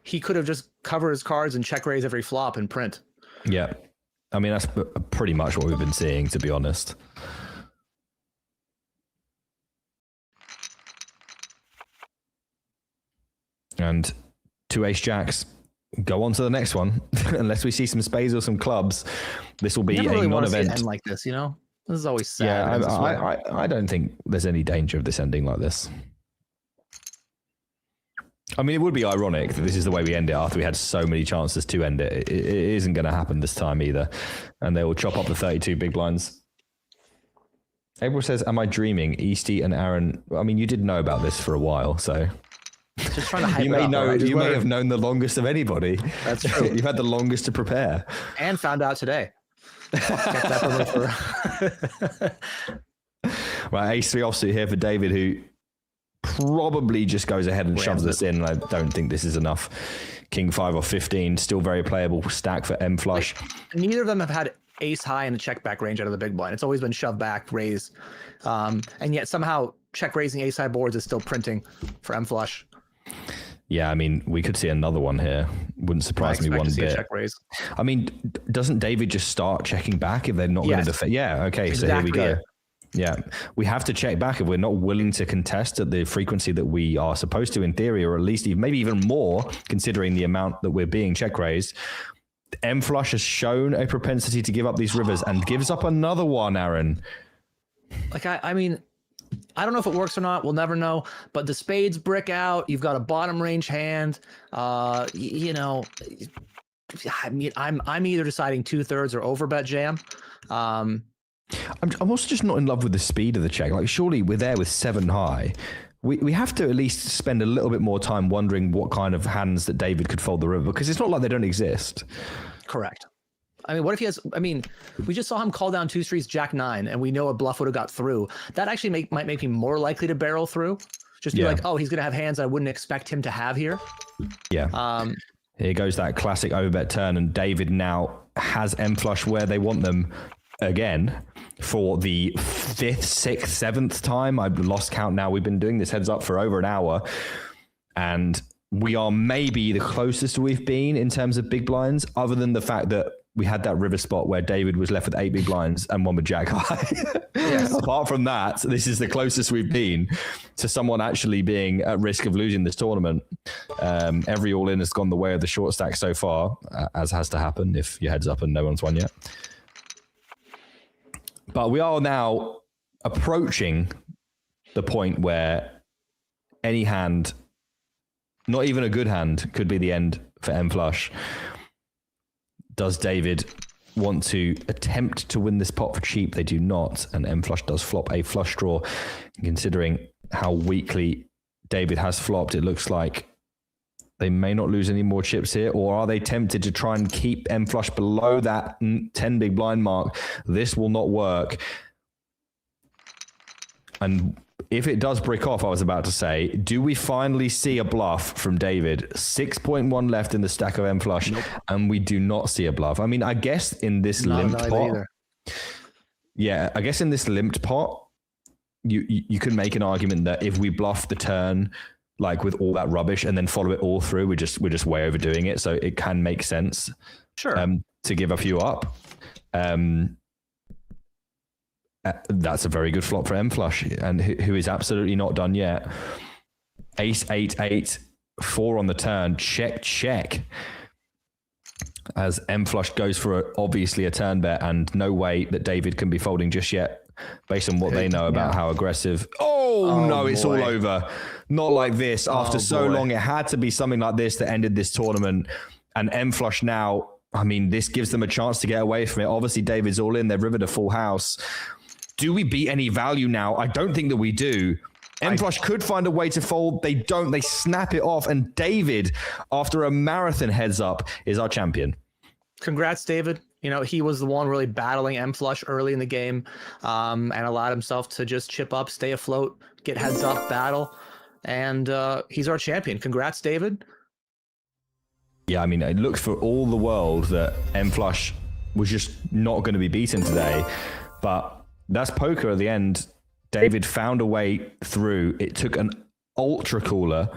he could have just covered his cards and check raise every flop and print. Yeah. I mean, that's pretty much what we've been seeing, to be honest. And 2 ace jacks. Go on to the next one. Unless we see some spades or some clubs, this will be really a non-event. End like this, you know. This is always sad. Yeah, I don't think there's any danger of this ending like this. I mean, it would be ironic that this is the way we end it after we had so many chances to end it. It isn't going to happen this time either. And they will chop up the 32 big blinds. April says, am I dreaming? Easty and Aaron, I mean, you did know about this for a while, so... Just trying to hype you may know. You may have known the longest of anybody. That's true. You've had the longest to prepare. And found out today. Right, ace 3 offsuit here for David, who probably just goes ahead and shoves this in. I don't think this is enough. King 5 or 15, still very playable stack for M flush. Neither of them have had ace high in the check back range out of the big blind. It's always been shoved back, raise, and yet somehow check raising ace high boards is still printing for M flush. Yeah, I mean, we could see another one here. Wouldn't surprise me one bit. Check raise. I mean, doesn't David just start checking back if they're not going to defend? Yeah, okay, so here we go. Yeah, we have to check back if we're not willing to contest at the frequency that we are supposed to in theory, or at least maybe even more, considering the amount that we're being check raised. M flush has shown a propensity to give up these rivers and gives up another one, Aaron. Like, I mean... I don't know if it works or not. We'll never know. But the spades brick out. You've got a bottom range hand. You know, I mean, I'm either deciding 2/3 or overbet jam. I'm also just not in love with the speed of the check. Like, surely we're there with 7 high. We have to at least spend a little bit more time wondering what kind of hands that David could fold the river, because it's not like they don't exist. Correct. I mean, what if he has? I mean, we just saw him call down 2 streets, Jack 9, and we know a bluff would have got through. That actually might make me more likely to barrel through. Just be like, oh, he's going to have hands I wouldn't expect him to have here. Yeah. Here goes that classic overbet turn, and David now has M flush where they want them again for the 5th, 6th, 7th time. I've lost count now. We've been doing this heads up for over an hour, and we are maybe the closest we've been in terms of big blinds, other than the fact that we had that river spot where David was left with 8 big blinds and one with jack high. Yes. Apart from that, this is the closest we've been to someone actually being at risk of losing this tournament. Every all-in has gone the way of the short stack so far, as has to happen if your head's up and no one's won yet. But we are now approaching the point where any hand, not even a good hand, could be the end for M flush. Does David want to attempt to win this pot for cheap? They do not, and M flush does flop a flush draw. Considering how weakly David has flopped, it looks like they may not lose any more chips here, or are they tempted to try and keep M flush below that 10 big blind mark? This will not work. And if it does brick off, I was about to say, do we finally see a bluff from David? 6.1 left in the stack of M flush, and we do not see a bluff. I mean, I guess in this limped pot, yeah, I guess in this limped pot, you could make an argument that if we bluff the turn, like with all that rubbish, and then follow it all through, we're just way overdoing it. So it can make sense, sure, to give a few up. That's a very good flop for M flush, and who is absolutely not done yet. Ace 8-8, 4 on the turn. Check. As M flush goes for obviously a turn bet, and no way that David can be folding just yet, based on what they know about how aggressive. Oh no, it's all over. Not like this. After so long, it had to be something like this that ended this tournament. And M flush now, I mean, this gives them a chance to get away from it. Obviously, David's all in. They've rivered a full house. Do we beat any value now? I don't think that we do. M flush could find a way to fold. They don't. They snap it off. And David, after a marathon heads up, is our champion. Congrats, David. You know, he was the one really battling M flush early in the game, and allowed himself to just chip up, stay afloat, get heads up, battle. And he's our champion. Congrats, David. Yeah, I mean, it looked for all the world that M-Flush was just not going to be beaten today. But that's poker at the end. David found a way through. It took an ultra cooler.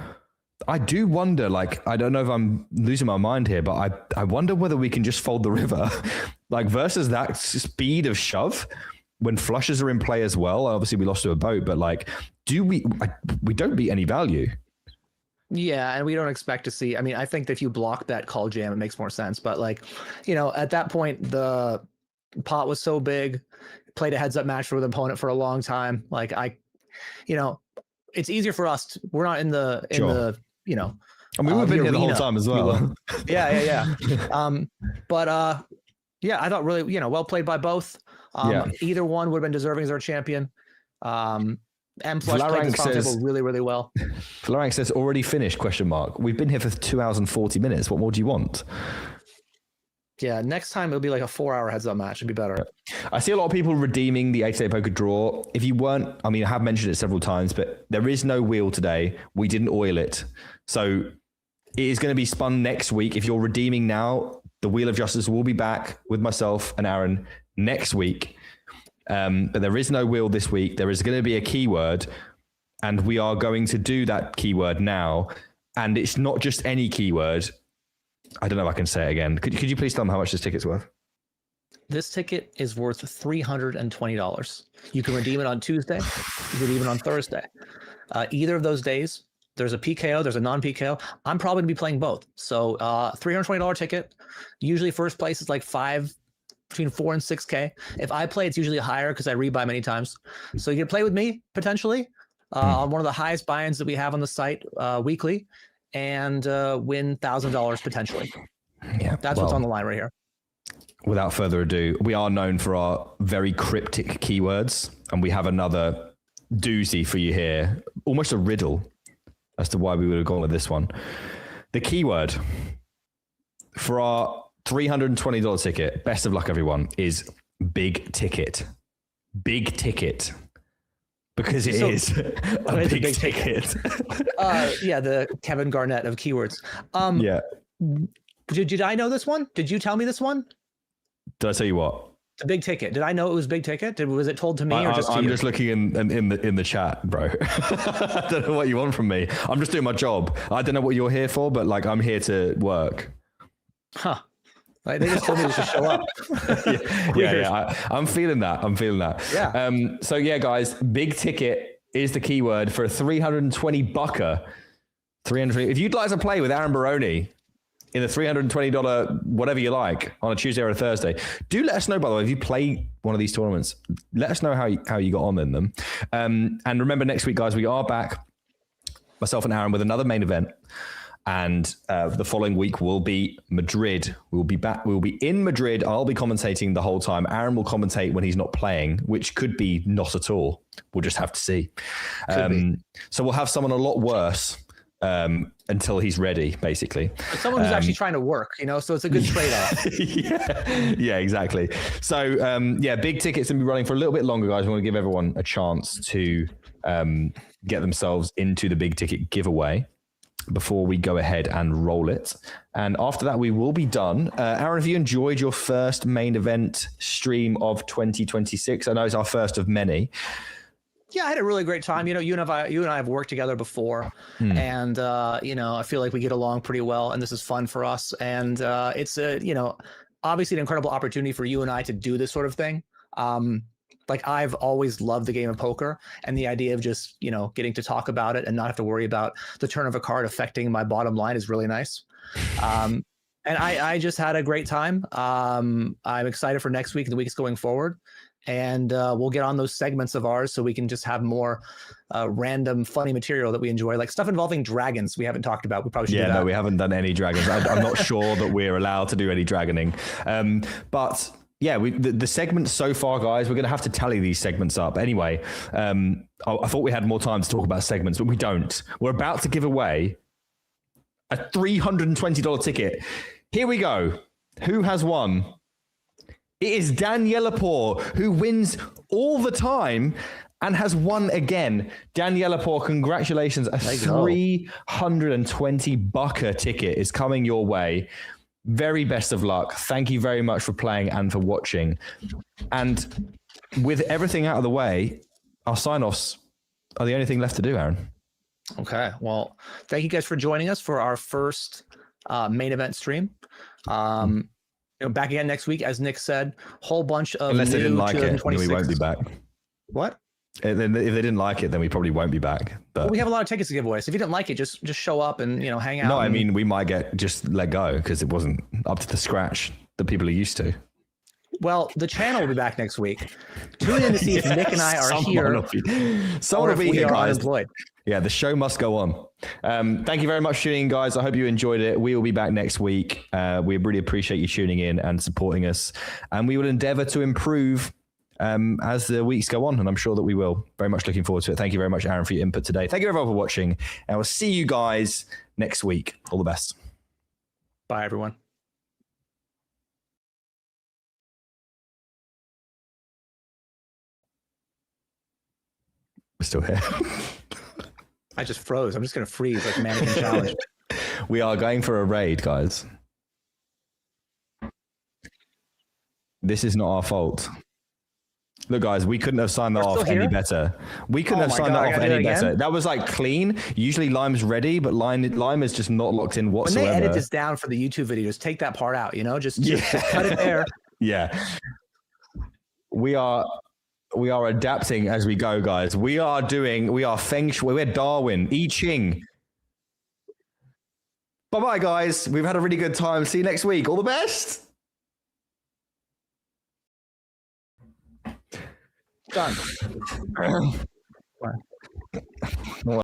I do wonder, like, I don't know if I'm losing my mind here, but I wonder whether we can just fold the river. Like, versus that speed of shove when flushes are in play as well. Obviously, we lost to a boat, but like, we don't beat any value. Yeah, and we don't expect to see. I mean, I think that if you block that call jam, it makes more sense. But like, you know, at that point, the pot was so big, played a heads up match with an opponent for a long time. Like you know, it's easier for us. We're not in the you know. I mean, we've been here the whole time as well. Yeah. Yeah, I thought really, you know, well played by both. Either one would have been deserving as our champion. M-Flush played this final table really, really well. Flarank says, already finished, ? We've been here for 2 hours and 40 minutes. What more do you want? Yeah, next time it'll be like a 4-hour heads-up match. It'd be better. I see a lot of people redeeming the 8-day poker draw. If you weren't, I mean, I have mentioned it several times, but there is no wheel today. We didn't oil it. So it is going to be spun next week. If you're redeeming now, the Wheel of Justice will be back with myself and Aaron next week. But there is no wheel this week. There is going to be a keyword, and we are going to do that keyword now. And it's not just any keyword. I don't know if I can say it again. Could you please tell them how much this ticket's worth? This ticket is worth $320. You can redeem it on Tuesday. You can redeem it on Thursday. Either of those days, there's a PKO, there's a non-PKO. I'm probably going to be playing both. So $320 ticket. Usually first place is like between 4 and 6K. If I play, it's usually higher because I rebuy many times. So you can play with me potentially on one of the highest buy-ins that we have on the site weekly and win $1,000 potentially. Yeah, that's what's on the line right here. Without further ado, we are known for our very cryptic keywords, and we have another doozy for you here, almost a riddle as to why we would have gone with this one. The keyword for our $320 ticket, best of luck everyone, is big ticket. Big ticket. Because it is a big ticket. Yeah, the Kevin Garnett of keywords. Yeah. Did I know this one? Did you tell me this one? Did I tell you what? The big ticket. Did I know it was big ticket? Was it told to me or just to you? I'm just looking in the chat, bro. I don't know what you want from me. I'm just doing my job. I don't know what you're here for, but like I'm here to work. Huh. Like, they just told me to show up. yeah. I'm feeling that. Yeah. So yeah, guys, big ticket is the keyword for a 320 bucker. 320. If you'd like to play with Aaron Baroni in the $320 whatever you like on a Tuesday or a Thursday, do let us know, by the way, if you play one of these tournaments, let us know how you got on in them. And remember, next week, guys, we are back, myself and Aaron, with another main event. And the following week will be Madrid. We'll be back. We'll be in Madrid. I'll be commentating the whole time. Aaron will commentate when he's not playing, which could be not at all. We'll just have to see. So we'll have someone a lot worse until he's ready, basically. But someone who's actually trying to work, you know, so it's a good trade-off. yeah, exactly. So big tickets going to be running for a little bit longer, guys. We want to give everyone a chance to get themselves into the big ticket giveaway before we go ahead and roll it. And after that, we will be done. Aaron, have you enjoyed your first main event stream of 2026? I know it's our first of many. Yeah, I had a really great time. You know, you and I have worked together before, and you know, I feel like we get along pretty well, and this is fun for us. And it's obviously an incredible opportunity for you and I to do this sort of thing. Like, I've always loved the game of poker, and the idea of just, you know, getting to talk about it and not have to worry about the turn of a card affecting my bottom line is really nice. And I just had a great time. I'm excited for next week and the weeks going forward. And we'll get on those segments of ours so we can just have more random funny material that we enjoy, like stuff involving dragons we haven't talked about. We probably should do that. No, we haven't done any dragons. I'm not sure that we're allowed to do any dragoning. But yeah, the segments so far, guys, we're going to have to tally these segments up. Anyway, I thought we had more time to talk about segments, but we don't. We're about to give away a $320 ticket. Here we go. Who has won? It is Daniela Poor, who wins all the time. and has won again. Daniela Poor, congratulations. A 320 bucker ticket is coming your way. Very best of luck. Thank you very much for playing and for watching. And with everything out of the way, our sign-offs are the only thing left to do, Aaron. Okay. Well, thank you guys for joining us for our first main event stream. Back again next week, as Nick said, whole bunch of unless they didn't like it, then we won't be back. What? If they didn't like it, then we probably won't be back. But we have a lot of tickets to give away. So if you didn't like it, just show up and hang out. No, I mean we might get just let go because it wasn't up to the scratch that people are used to. Well, the channel will be back next week. Tune in to see if Nick and I are here. Someone will be here, guys. Unemployed. Yeah, the show must go on. Thank you very much for tuning in, guys. I hope you enjoyed it. We will be back next week. We really appreciate you tuning in and supporting us. And we will endeavor to improve as the weeks go on. And I'm sure that we will. Very much looking forward to it. Thank you very much, Aaron, for your input today. Thank you everyone for watching. And we'll see you guys next week. All the best. Bye, everyone. We're still here. I just froze. I'm just going to freeze like Mannequin Challenge. We are going for a raid, guys. This is not our fault. Look, guys, we couldn't have signed that off any better. We couldn't have signed that off any better. That was like clean. Usually Lime's ready, but Lime is just not locked in whatsoever. When they edit this down for the YouTube video, just take that part out, just cut it there. Yeah. We are adapting as we go, guys. We are Feng Shui, we're Darwin, I Ching. Bye-bye, guys. We've had a really good time. See you next week. All the best. Done.